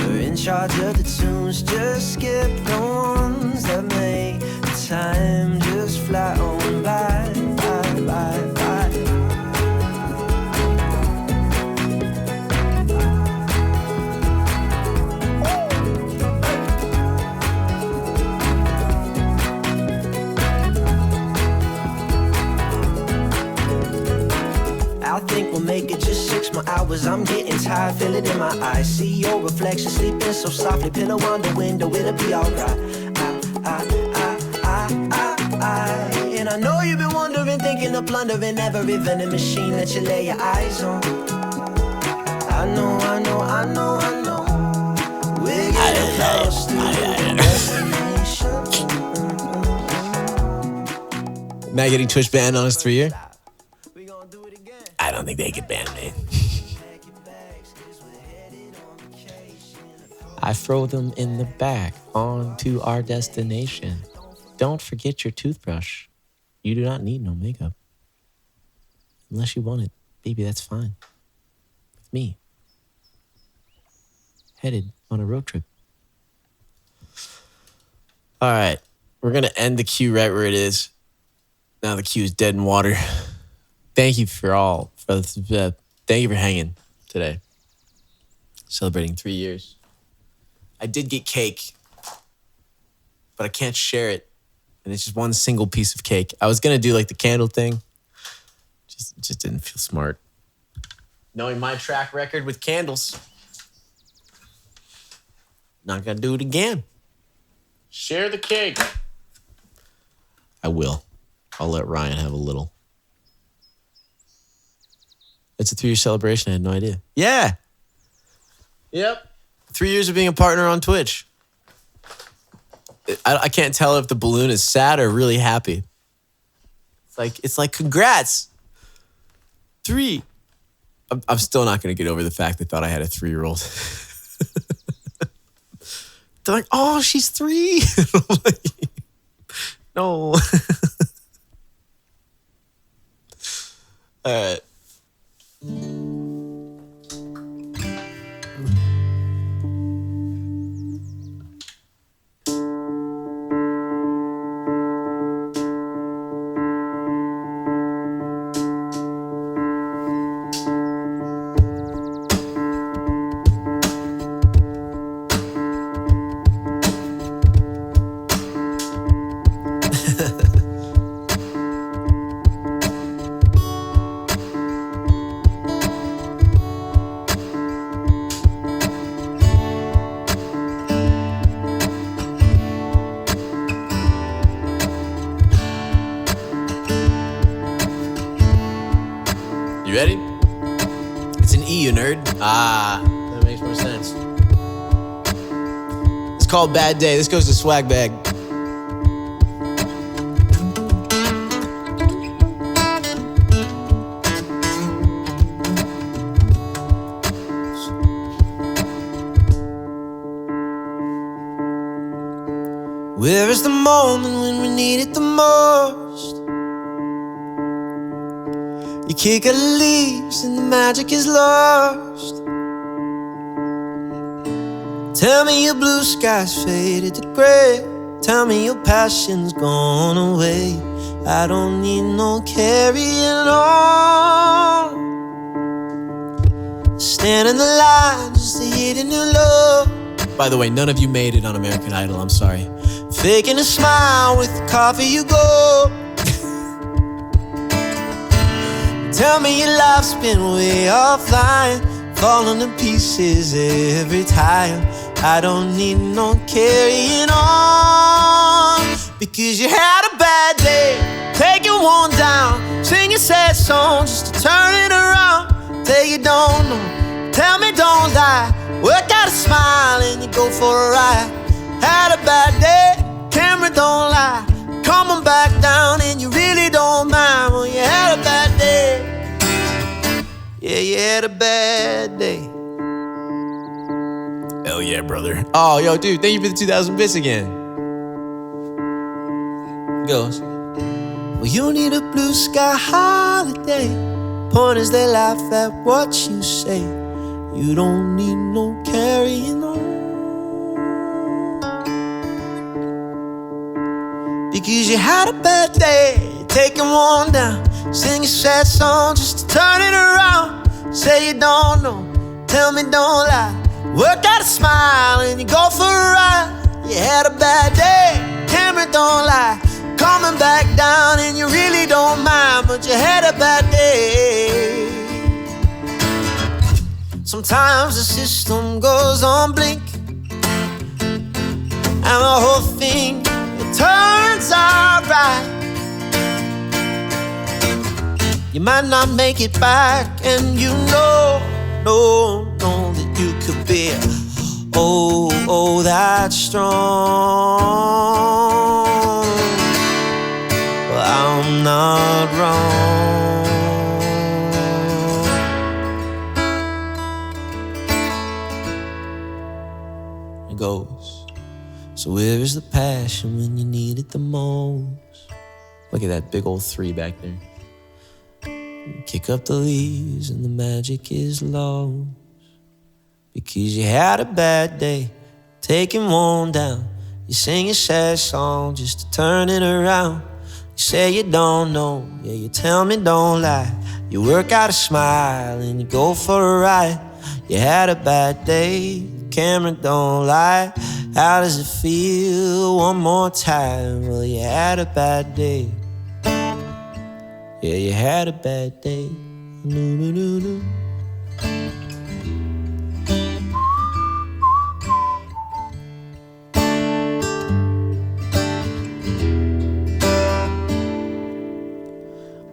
You're in charge of the tunes, just skip the ones that make the time just fly on by. I think we'll make it just 6 more hours. I'm getting tired, feel it in my eyes. See your reflection sleeping so softly. Pillow on the window, it'll be alright. And I know you've been wondering, thinking of plundering every vending machine that you lay your eyes on. I know. We're getting close to the destination. Matt getting Twitch banned on his 3-year? I don't think they could ban me. I throw them in the back on to our destination. Don't forget your toothbrush. You do not need no makeup. Unless you want it. Baby, that's fine. With me. Headed on a road trip. All right. We're going to end the queue right where it is. Now the queue is dead in water. Thank you thank you for hanging today. Celebrating 3 years. I did get cake, but I can't share it. And it's just one single piece of cake. I was going to do like the candle thing. Just didn't feel smart. Knowing my track record with candles. Not going to do it again. Share the cake. I will. I'll let Ryan have a little. It's a 3-year celebration. I had no idea. Yeah. Yep. 3 years of being a partner on Twitch. I can't tell if the balloon is sad or really happy. It's like congrats. 3. I'm still not going to get over the fact they thought I had a 3-year-old. They're like, oh, she's 3. I'm like, no. All right. ready? It's an E, you nerd. Ah, that makes more sense. It's called Bad Day. This goes to Swag Bag. Where is the moment when we need it the most? You kick at the leaves and the magic is lost. Tell me your blue skies faded to gray. Tell me your passion's gone away. I don't need no carrying on. Stand in the line just to hit a new love. By the way, none of you made it on American Idol. I'm sorry. Faking a smile with the coffee you go. Tell me your life's been way offline, falling to pieces every time. I don't need no carrying on. Because you had a bad day, taking one down, singing sad songs just to turn it around. Tell you don't know, tell me don't lie. Work out a smile and you go for a ride. Had a bad day, camera don't lie. Coming back down and you really don't mind. Well, you had a bad day. Yeah, you had a bad day. Hell yeah, brother. Oh, yo, dude, thank you for the 2,000 bits again. Goes. Well, you need a blue sky holiday. Point is they laugh at what you say. You don't need no carrying on. Because you had a bad day, taking one down, sing a sad song just to turn it around. Say you don't know, tell me don't lie. Work out a smile and you go for a ride. You had a bad day, camera don't lie. Coming back down and you really don't mind, but you had a bad day. Sometimes the system goes on blink, and the whole thing, it turns out right. You might not make it back, and you know that you could be oh that strong. Well, I'm not wrong. It goes. So where is the passion when you need it the most? Look at that big old 3 back there. Kick up the leaves and the magic is lost. Because you had a bad day, taking one down. You sing a sad song just to turn it around. You say you don't know, yeah, you tell me don't lie. You work out a smile and you go for a ride. You had a bad day, the camera don't lie. How does it feel? One more time. Well, you had a bad day. Yeah, you had a bad day. No.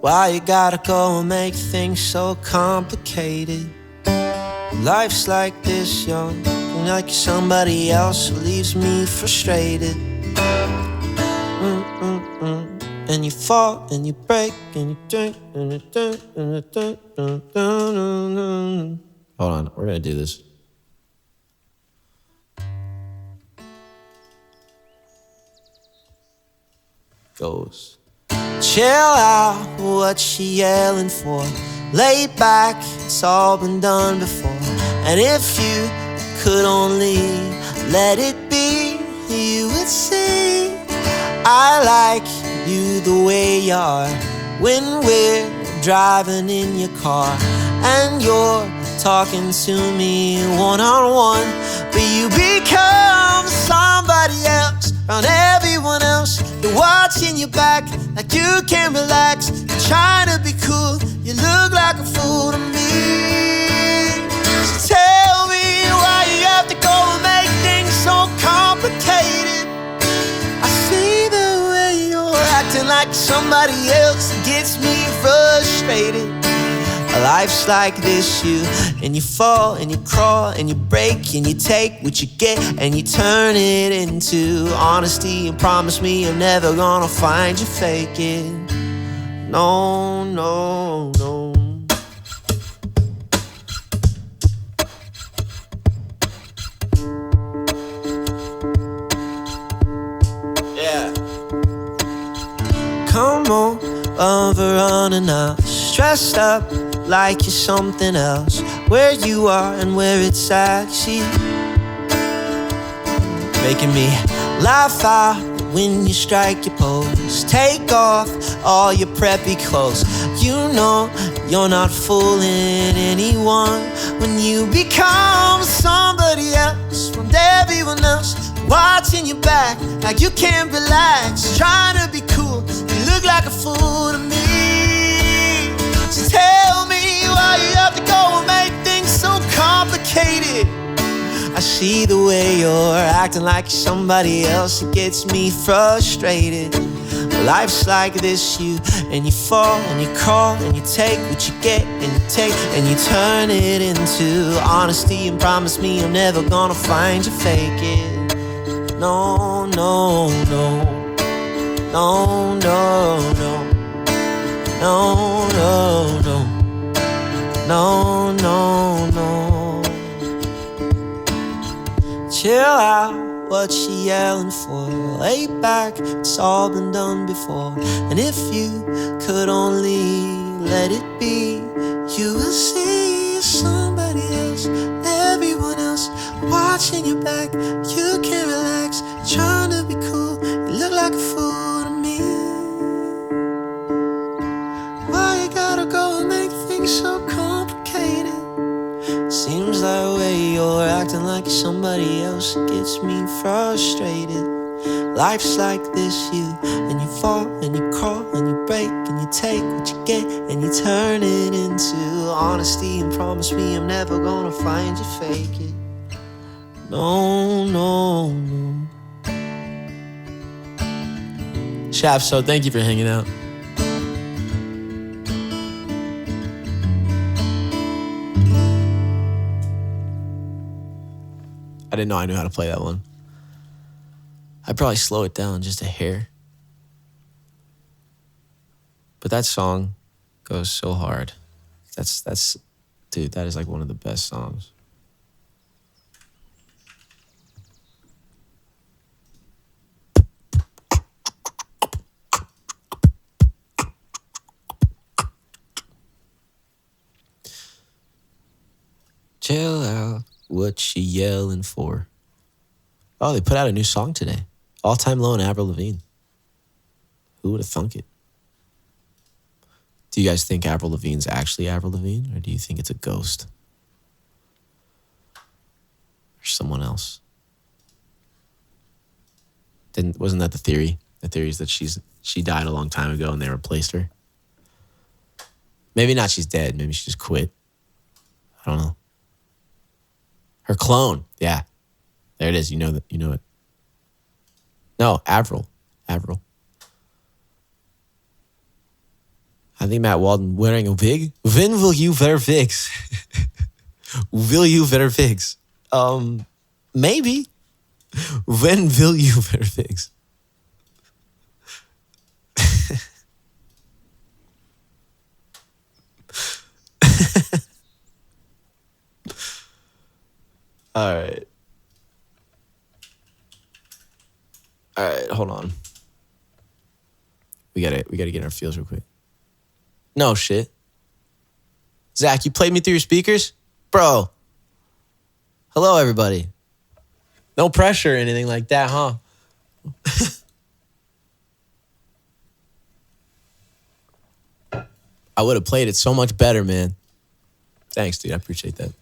Why you gotta go and make things so complicated? Life's like this, young, and like somebody else who leaves me frustrated. And you fall and you break and you drink and you drink and you drink. Hold on, we're gonna do this. Goes. Chill out, what you yelling for? Lay back, it's all been done before. And if you could only let it be, you would see I like you the way you are. When we're driving in your car and you're talking to me one-on-one, but you become somebody else around everyone else. You're watching your back like you can't relax. You're trying to be cool, you look like a fool to me. So tell me why you have to go and make things so complicated. I see the way you're acting like somebody else, gets me frustrated. Life's like this, and you fall and you crawl and you break and you take what you get and you turn it into honesty and promise me you're never gonna find you faking. No, no, no. Yeah. Come on, over running out, stressed up like you're something else. Where you are and where it's at, she making me laugh out when you strike your pose. Take off all your preppy clothes. You know you're not fooling anyone when you become somebody else. From everyone else watching your back like you can't relax, trying to be cool. You look like a fool to me. So tell me why you have to go and make things so complicated. I see the way you're acting like you're somebody else. It gets me frustrated. Life's like this, and you fall and you crawl and you take what you get and you take and you turn it into honesty and promise me I'm never gonna find you faking. No, no, no. No, no, no. No, no, no. No, no, no. Chill out, what she yelling for? Lay back, it's all been done before. And if you could only let it be, you will see somebody else, everyone else watching your back. You can't relax, trying to be cool. You look like a fool to me. Why you gotta go and make things so complicated? Seems that way you're acting like you're somebody else. It gets me frustrated. Life's like this, and you fall and you crawl and you break and you take what you get and you turn it into honesty and promise me I'm never gonna find you faking. No, no, no. Shaft, so thank you for hanging out. I didn't know I knew how to play that one. I'd probably slow it down just a hair. But that song goes so hard. That's dude, that is like one of the best songs. Chill out, what you yelling for? Oh, they put out a new song today. All Time Low and Avril Lavigne. Who would have thunk it? Do you guys think Avril Lavigne's actually Avril Lavigne, or do you think it's a ghost? Or someone else? Wasn't that the theory? The theory is that she died a long time ago and they replaced her. Maybe not she's dead. Maybe she just quit. I don't know. Her clone. Yeah. There it is. You know it. No, Avril. Avril. I think Matt Walden wearing a wig. When will you wear wigs? Will you wear wigs? Maybe. When will you wear wigs? All right. All right, hold on. We gotta get in our feels real quick. No shit. Zach, you played me through your speakers? Bro. Hello, everybody. No pressure or anything like that, huh? I would have played it so much better, man. Thanks, dude. I appreciate that.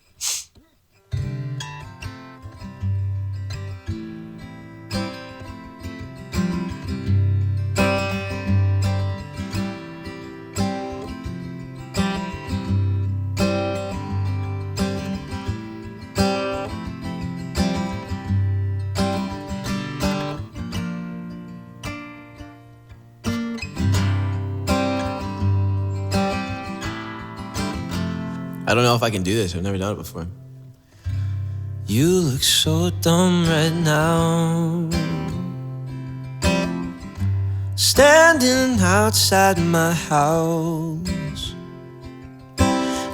I don't know if I can do this. I've never done it before. You look so dumb right now, standing outside my house,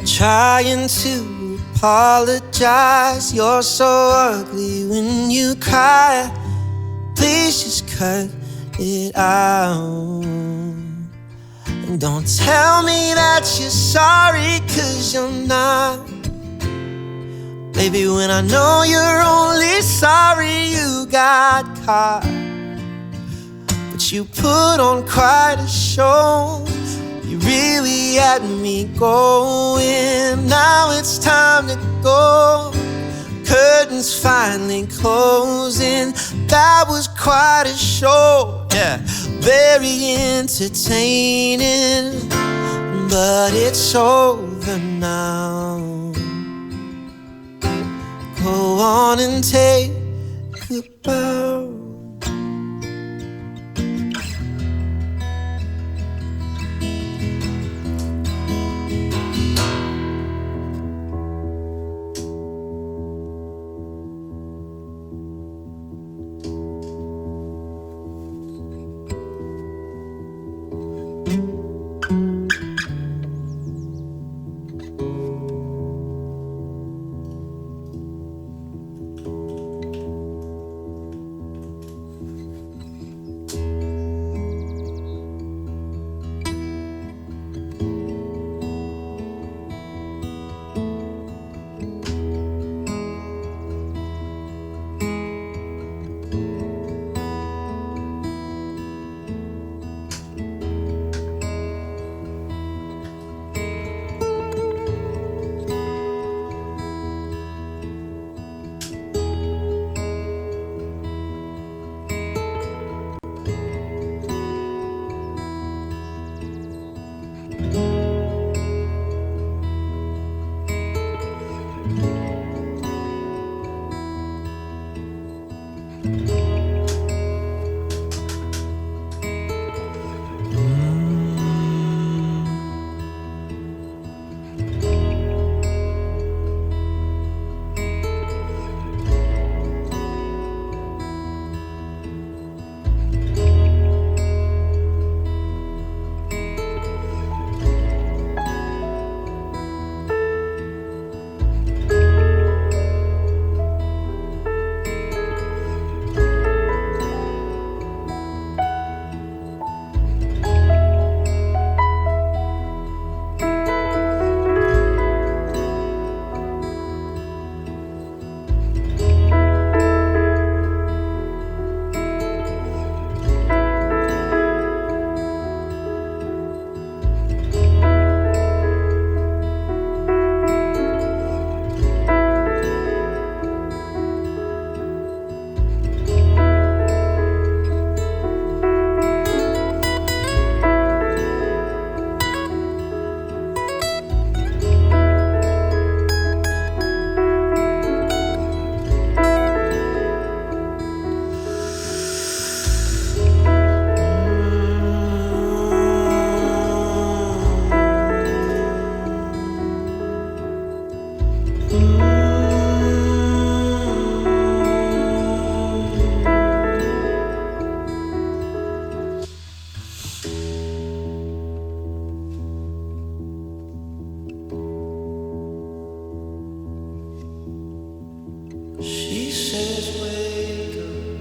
trying to apologize. You're so ugly when you cry. Please just cut it out. And don't tell me that you're sorry, 'cause you're not. Baby, when I know you're only sorry you got caught, but you put on quite a show. You really had me going. Now it's time to go. Curtains finally closing. That was quite a show, yeah, very entertaining, but it's over now. Go on and take a bow. She says, wake up.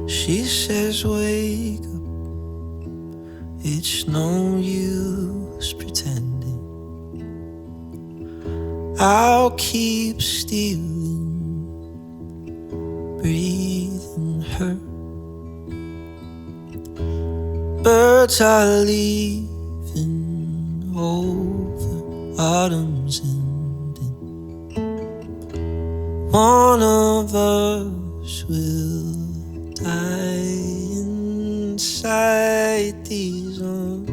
She says, wake up. It's no use pretending. I'll keep stealing, breathing her. Birds are leaving over, autumn's ending. One of us will die inside these arms,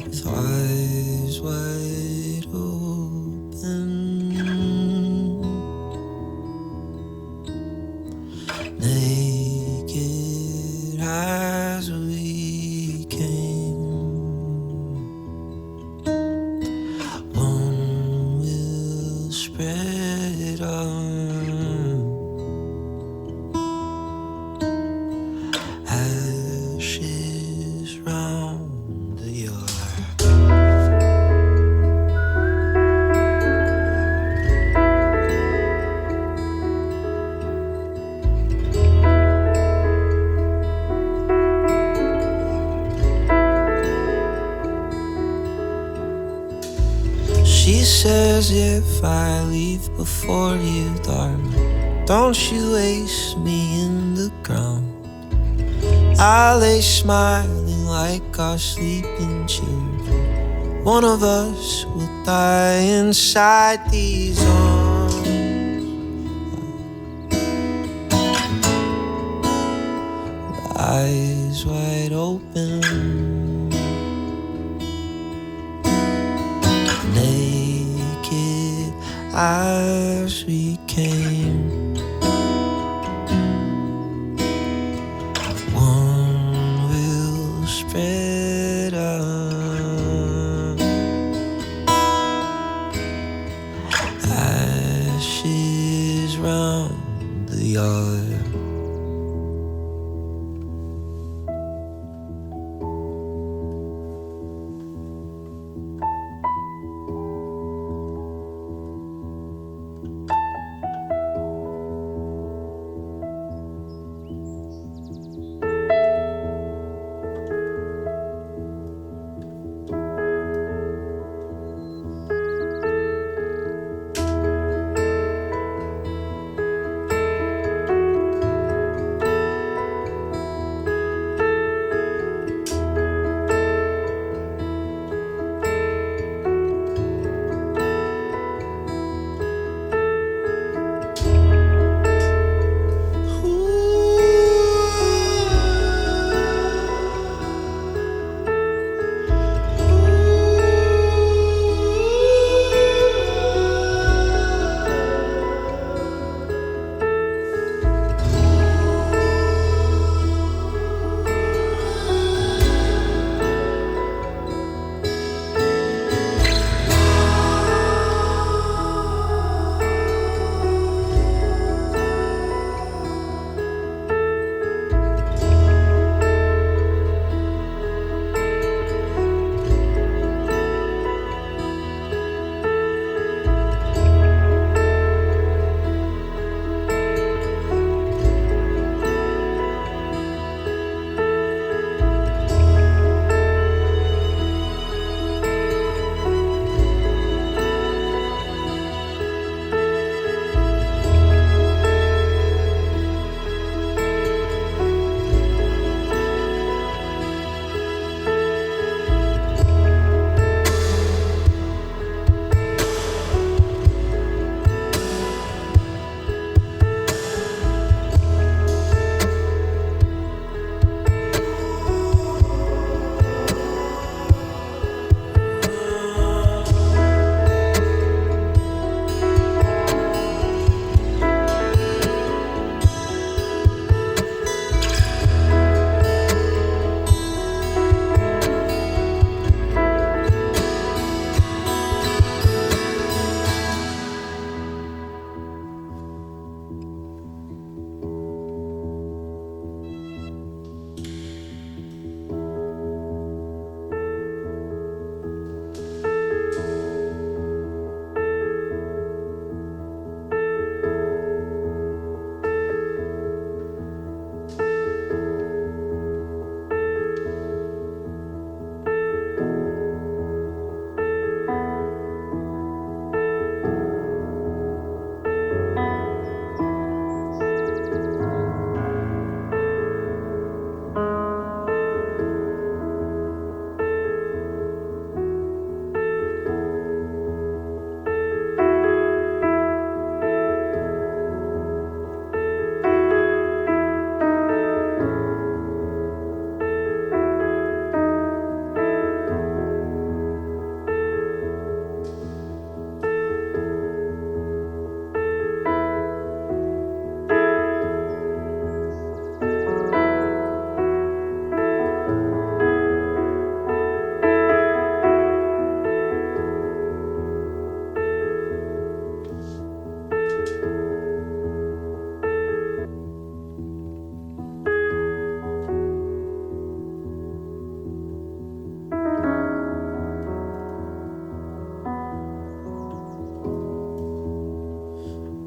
with eyes wide open, naked She says if I leave before you, darling, don't you waste me in the ground. I lay smiling like our sleeping children. One of us will die inside these arms. Eyes wide open, naked as we came. One will spread out, ashes round the yard.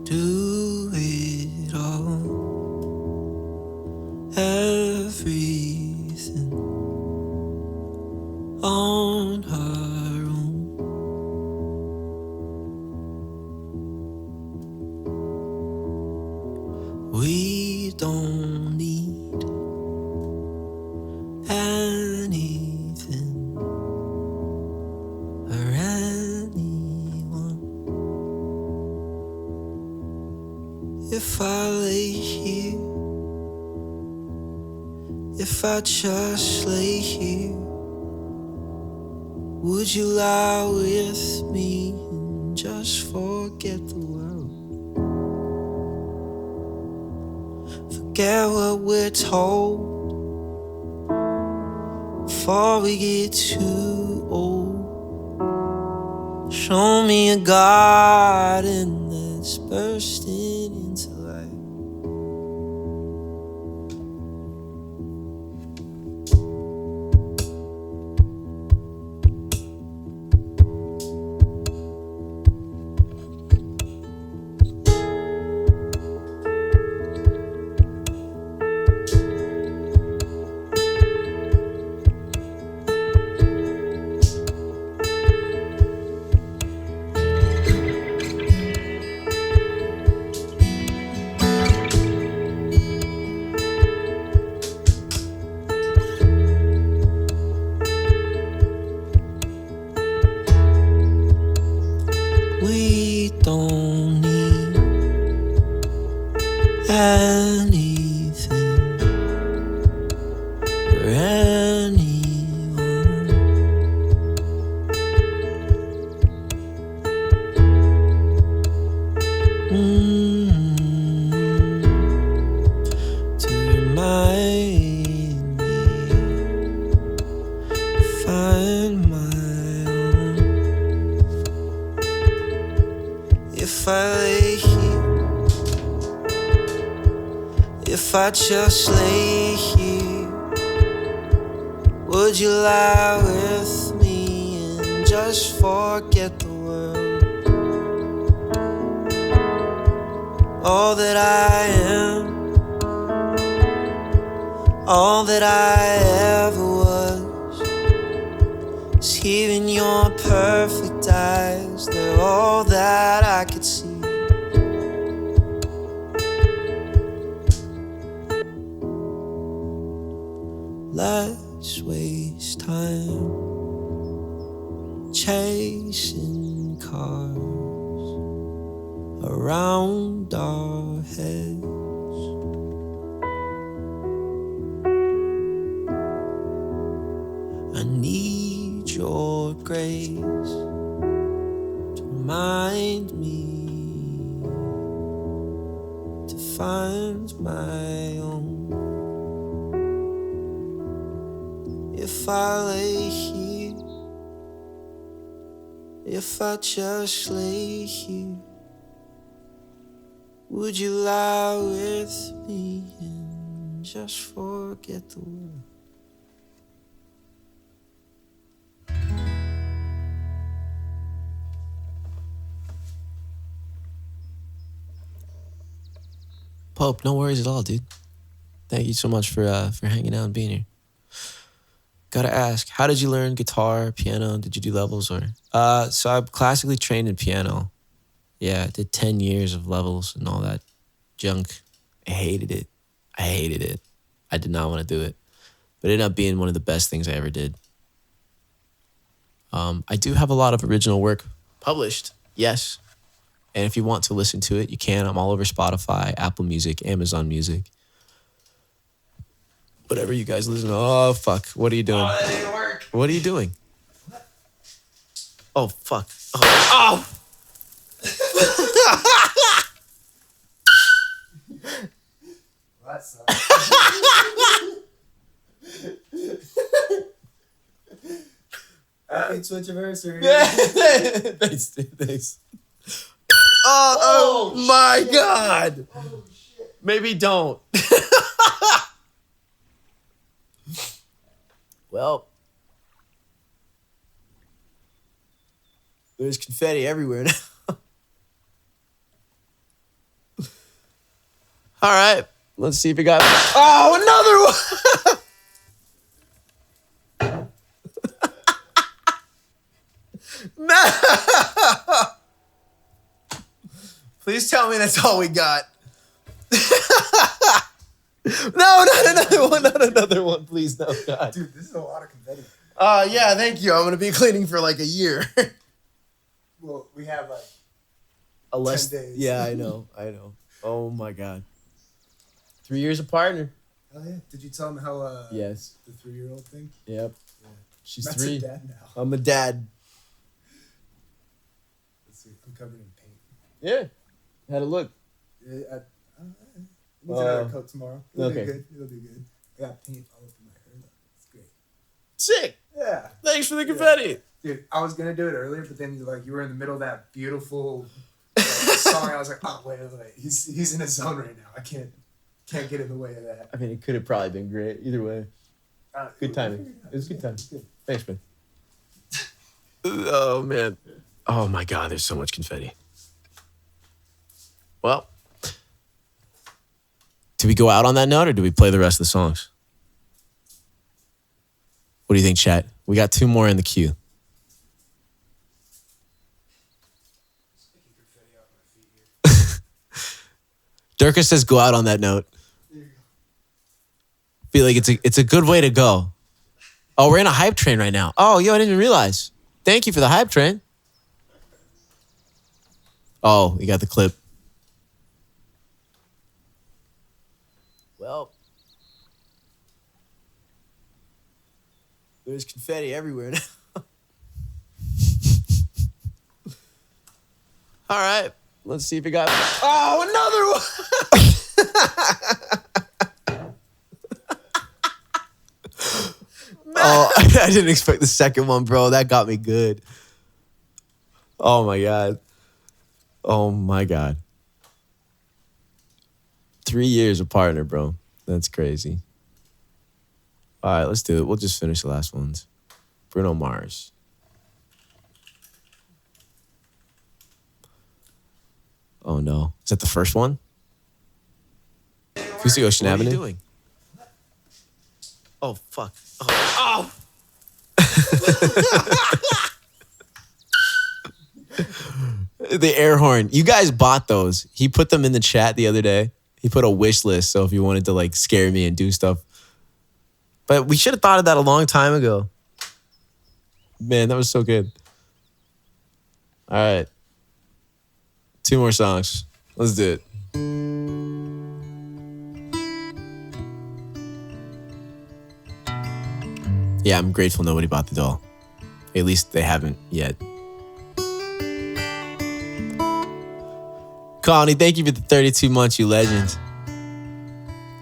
do it all, everything on her own. I just lay here, would you lie with me and just forget the world? Forget what we're told before we get too old. Show me a garden that's bursting into life. We don't need anything or anyone. To remind me, find my own. If I lay here, if I just lay here, would you lie with me and just forget the world? All that I am, all that I ever was, is here in your perfect eyes. They're all that I could see. Let's waste time chasing cars around our heads. I need your grace to remind me to find my own. If I lay here, if I just lay here, would you lie with me and just forget the world? Pope, no worries at all, dude. Thank you so much for hanging out and being here. Gotta ask, how did you learn guitar, piano? Did you do levels or? So I'm classically trained in piano. Yeah, I did 10 years of levels and all that junk. I hated it. I did not want to do it. But it ended up being one of the best things I ever did. I do have a lot of original work published, yes. And if you want to listen to it, you can. I'm all over Spotify, Apple Music, Amazon Music. Whatever you guys listen to. Oh, fuck. What are you doing? that didn't work. What are you doing? Oh, fuck. Oh. That sucks. Happy Twitch anniversary. Thanks, dude. Thanks. Oh my shit. God. Oh, shit. Maybe don't. Well, there's confetti everywhere now. All right, let's see if we got. Oh, another one. No. Please tell me that's all we got. No, not another one, not another one, please, no, God. Dude, this is a lot of confetti. Yeah, thank you. I'm going to be cleaning for like a year. Well, we have like 10 days. Yeah, I know. Oh my God. 3 years apart. Oh yeah. Did you tell him how Yes. the 3-year-old thing? Yep. Yeah. She's Matt's 3. a dad now. I'm a dad. Let's see. I'm covered in paint. Yeah. Had a look. Yeah, I need another coat tomorrow. It'll Okay. be good. It'll be good. I got paint all over my hair though. It's great. Sick. Yeah. Thanks for the confetti. Dude, I was gonna do it earlier, but then you were in the middle of that beautiful song. I was like, oh wait. He's in a zone right now. I can't get in the way of that. I mean, it could have probably been great either way. Good timing. It was a good time. Thanks, man. Oh man. Oh my God. There's so much confetti. Well, do we go out on that note or do we play the rest of the songs? What do you think, chat? We got 2 more in the queue. Durka says go out on that note. Feel like it's a good way to go. Oh, we're in a hype train right now. Oh, yo, I didn't even realize. Thank you for the hype train. Oh, you got the clip. Well, there's confetti everywhere now. All right, let's see if we got. Oh, another one. Oh, I didn't expect the second one, bro. That got me good. Oh my God. Oh my God. 3 years of partner, bro. That's crazy. All right, let's do it. We'll just finish the last ones. Bruno Mars. Oh no. Is that the first one? Acoustic Ocean Avenue? What are you doing? Oh, fuck. Oh. The air horn. You guys bought those. He put them in the chat the other day. He put a wish list, so if you wanted to like scare me and do stuff. But we should have thought of that a long time ago. Man, that was so good. All right. 2 more songs. Let's do it. Yeah, I'm grateful nobody bought the doll. At least they haven't yet. Connie, thank you for the 32 months, you legend.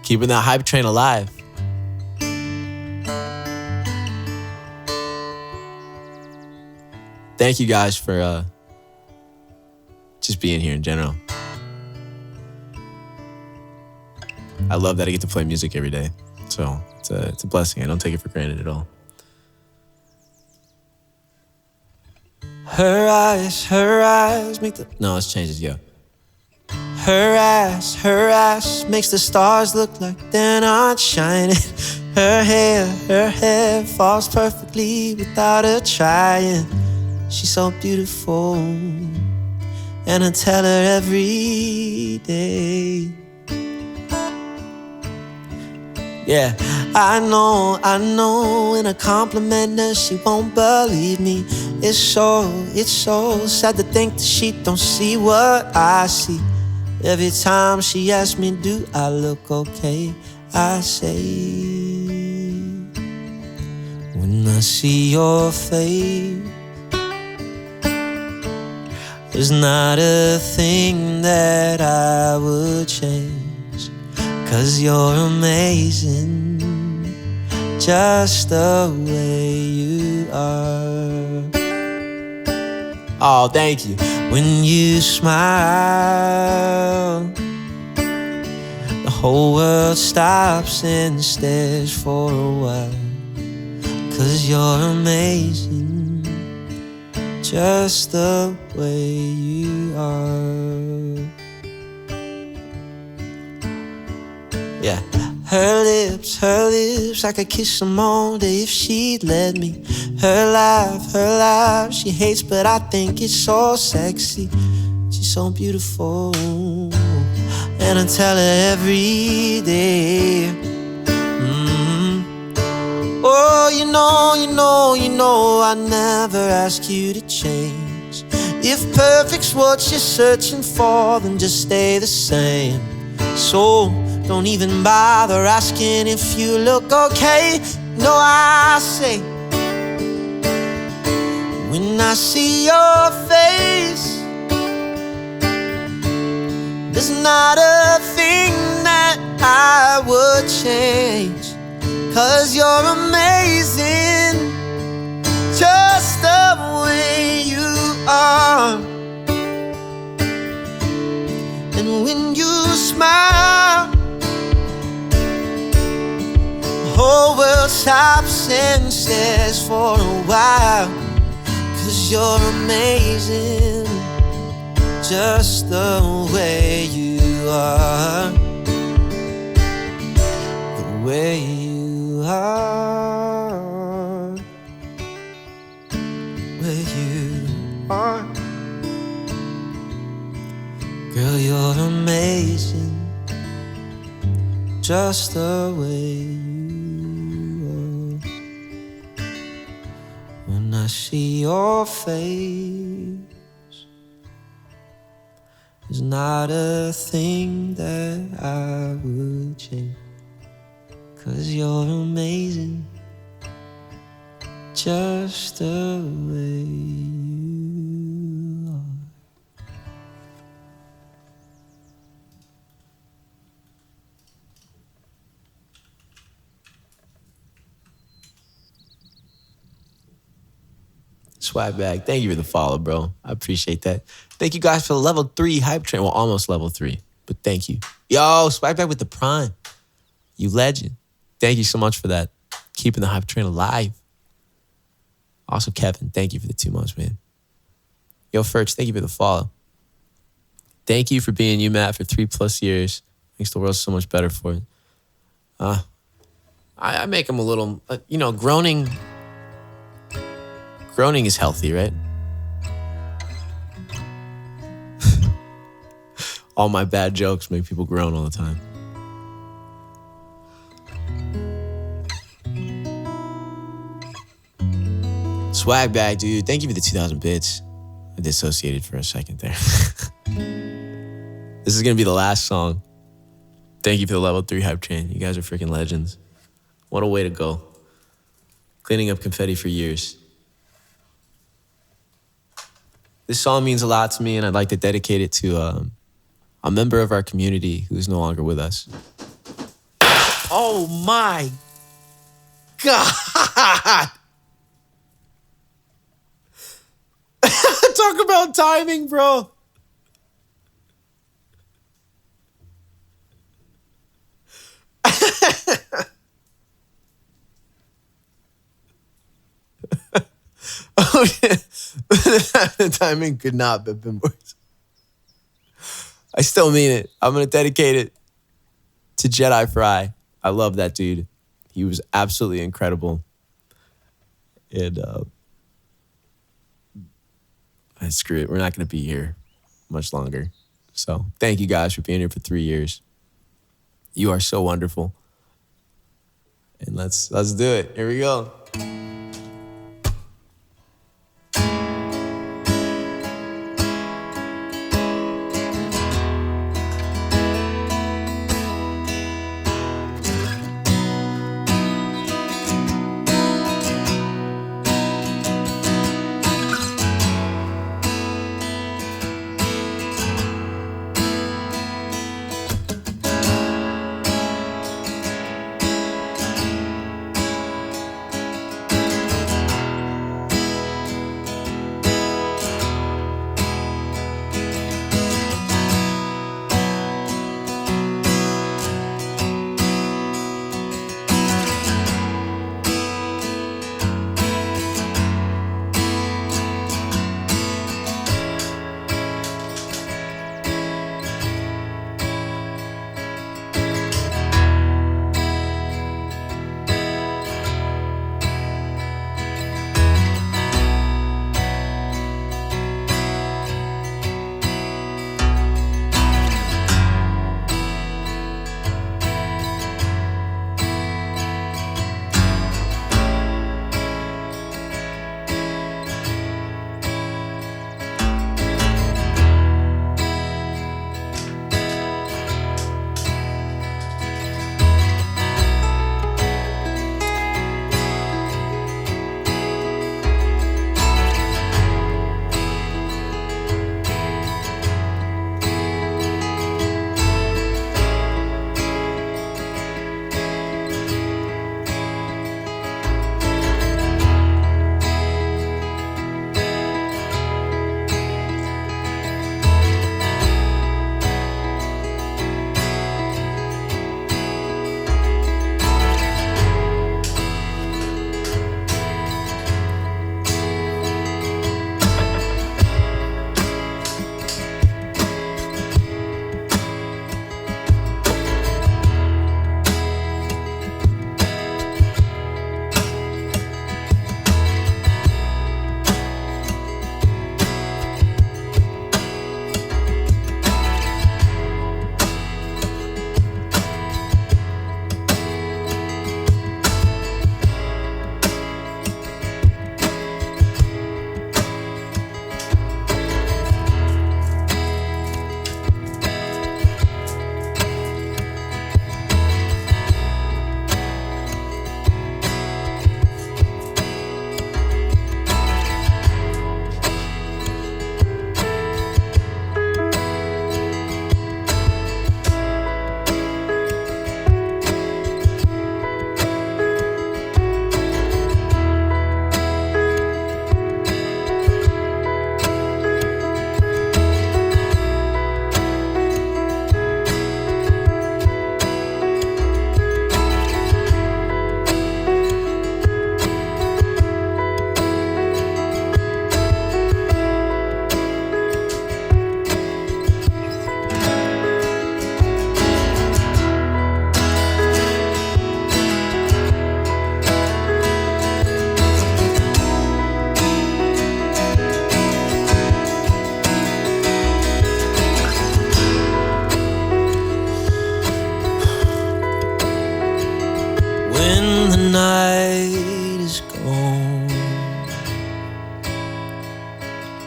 Keeping that hype train alive. Thank you guys for just being here in general. I love that I get to play music every day. So it's a blessing. I don't take it for granted at all. Her eyes make the... No, let's change it, yo. Her ass makes the stars look like they're not shining. Her hair falls perfectly without her trying. She's so beautiful, and I tell her every day. Yeah, I know, when I compliment her, she won't believe me. It's so sad to think that she don't see what I see. Every time she asks me, do I look okay? I say, when I see your face, there's not a thing that I would change. 'Cause you're amazing, just the way you are. Oh, thank you. When you smile, the whole world stops and stares for a while. 'Cause you're amazing, just the way you are. Yeah, her lips, I could kiss them all day if she'd let me. Her laugh, she hates, but I think it's so sexy. She's so beautiful, and I tell her every day. Oh, you know, I never ask you to change. If perfect's what you're searching for, then just stay the same. So Don't even bother asking if you look okay. No, I say, when I see your face, there's not a thing that I would change. 'Cause you're amazing, just the way you are. And when you smile, the whole world stops and stares for a while. 'Cause you're amazing, just the way you are. The way you are. Where you are. Girl, you're amazing, just the way you are. When I see your face, there's not a thing that I would change. 'Cause you're amazing, just the way you are. Swag bag. Thank you for the follow, bro. I appreciate that. Thank you guys for the level 3 hype train. Well, almost level 3, but thank you. Yo, swag bag with the prime. You legend. Thank you so much for that. Keeping the hype train alive. Also, Kevin, thank you for the 2 months, man. Yo, Ferch, thank you for the follow. Thank you for being you, Matt, for 3+ years. Makes the world so much better for it. I make him a little, groaning is healthy, right? All my bad jokes make people groan all the time. Swag bag, dude. Thank you for the 2,000 bits. I dissociated for a second there. This is going to be the last song. Thank you for the level 3 hype train. You guys are freaking legends. What a way to go. Cleaning up confetti for years. This song means a lot to me, and I'd like to dedicate it to a member of our community who is no longer with us. Oh my God! Talk about timing, bro. Oh, shit. The timing could not have been worse. I still mean it. I'm going to dedicate it to Jedi Fry. I love that dude. He was absolutely incredible. And screw it. We're not going to be here much longer. So thank you guys for being here for 3 years. You are so wonderful. And let's do it. Here we go.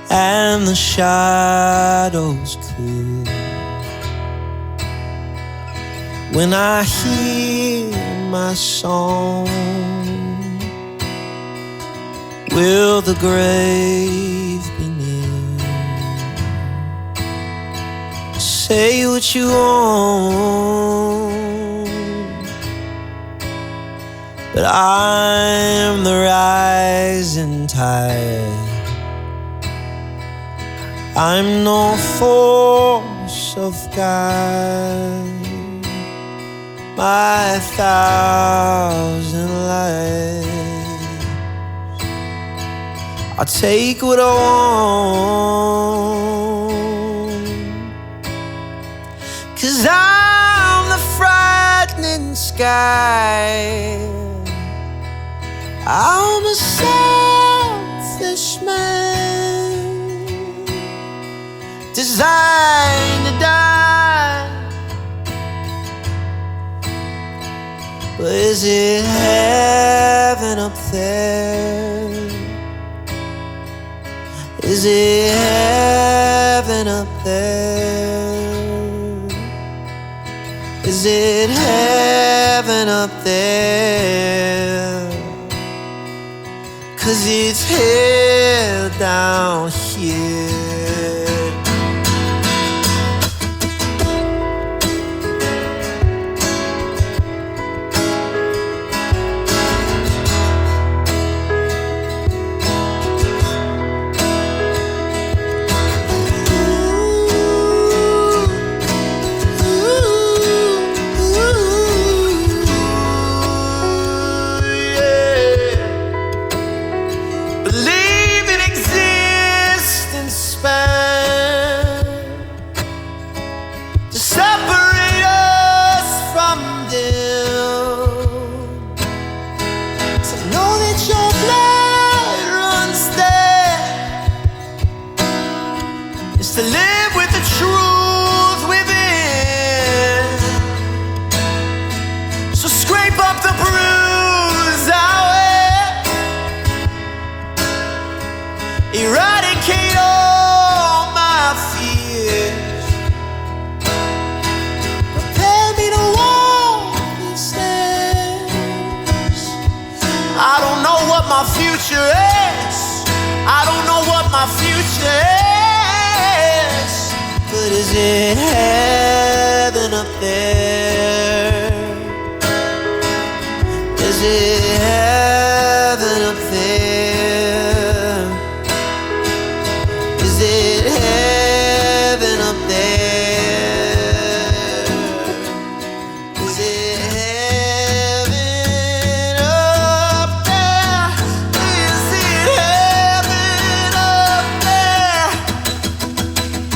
and the shadows clear. When I hear my song, will the grave be near? Say what you want, but I'm the rising tide. I'm no force of God. My thousand lives, I'll take what I want, 'cause I'm the frightening sky. I'm a selfish man, designed to die. But is it heaven up there? Is it heaven up there? Is it heaven up there? 'Cause it's hell down here. To live with the truth within. So scrape up the bruise out, eradicate all my fears, prepare me to walk these stairs. I don't know what my future is. I don't know what my future is. But is it heaven up there? Is it heaven up there? Is it heaven up there? Is it heaven up there? Is it heaven up there?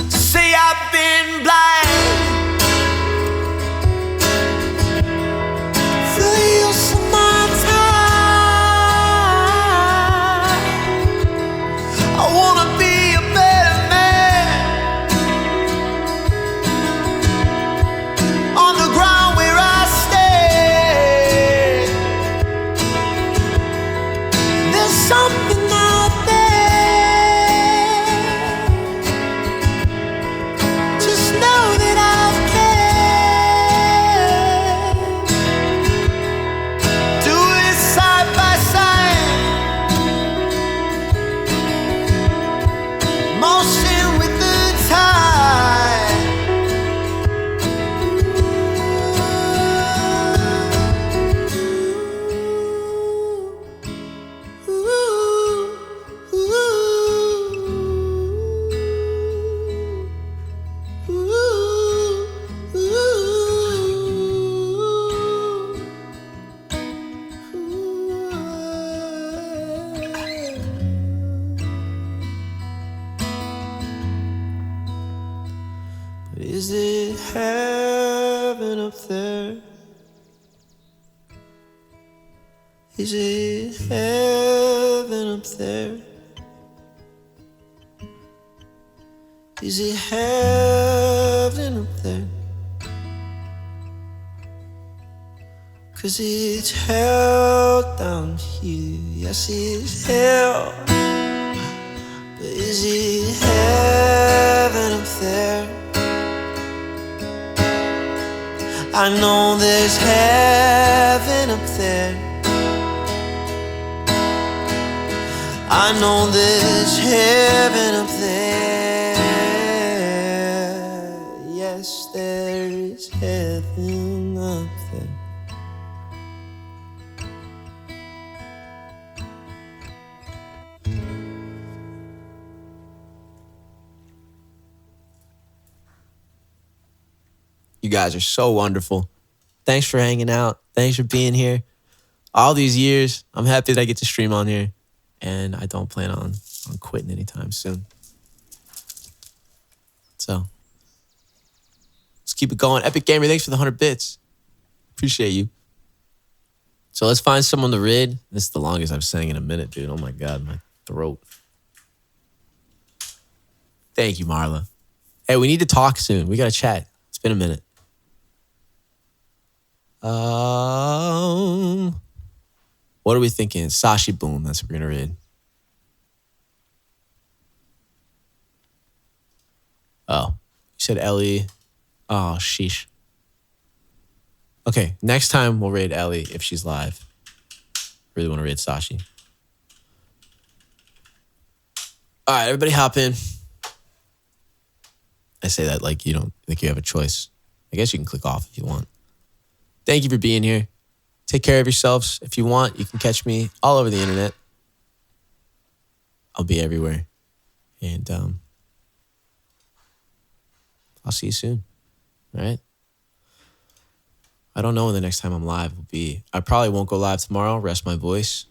Say I've been blind for use of my time. I wanna be a better man on the ground where I stand. There's something out there. Just know that I've cared. Do it side by side, motion with the tide. Is it heaven up there? Is it heaven up there? Is it heaven up there? 'Cause it's hell down here. Yes, it's hell. But is it I know there's heaven up there. I know there's heaven up there. Yes, there is heaven up there. You guys are so wonderful. Thanks for hanging out. Thanks for being here. All these years, I'm happy that I get to stream on here. And I don't plan on quitting anytime soon. So, let's keep it going. Epic Gamer, thanks for the 100 bits. Appreciate you. So let's find someone to raid. This is the longest I've sang in a minute, dude. Oh my God, my throat. Thank you, Marla. Hey, we need to talk soon. We got to chat. It's been a minute. What are we thinking? Sashi Boom. That's what we're gonna read. Oh, you said Ellie. Oh, sheesh. Okay, next time we'll raid Ellie if she's live. Really want to raid Sashi. All right, everybody hop in. I say that like you don't think you have a choice. I guess you can click off if you want. Thank you for being here. Take care of yourselves. If you want, you can catch me all over the internet. I'll be everywhere. And I'll see you soon. All right? I don't know when the next time I'm live will be. I probably won't go live tomorrow. Rest my voice.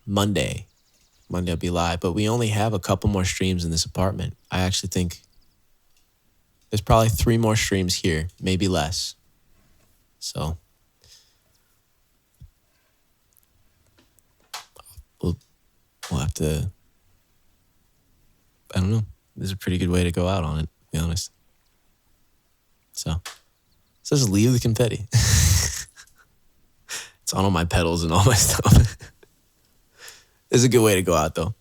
Monday I'll be live. But we only have a couple more streams in this apartment. I actually think there's probably 3 more streams here. Maybe less. So we'll have to, I don't know. This is a pretty good way to go out on it, to be honest. So just leave the confetti. It's on all my pedals and all my stuff. This is a good way to go out, though.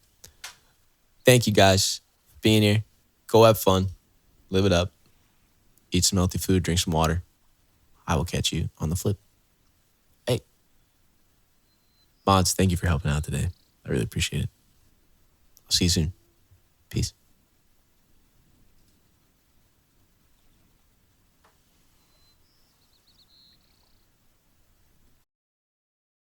Thank you guys for being here. Go have fun. Live it up. Eat some healthy food. Drink some water. I will catch you on the flip. Hey. Mods, thank you for helping out today. I really appreciate it. I'll see you soon. Peace.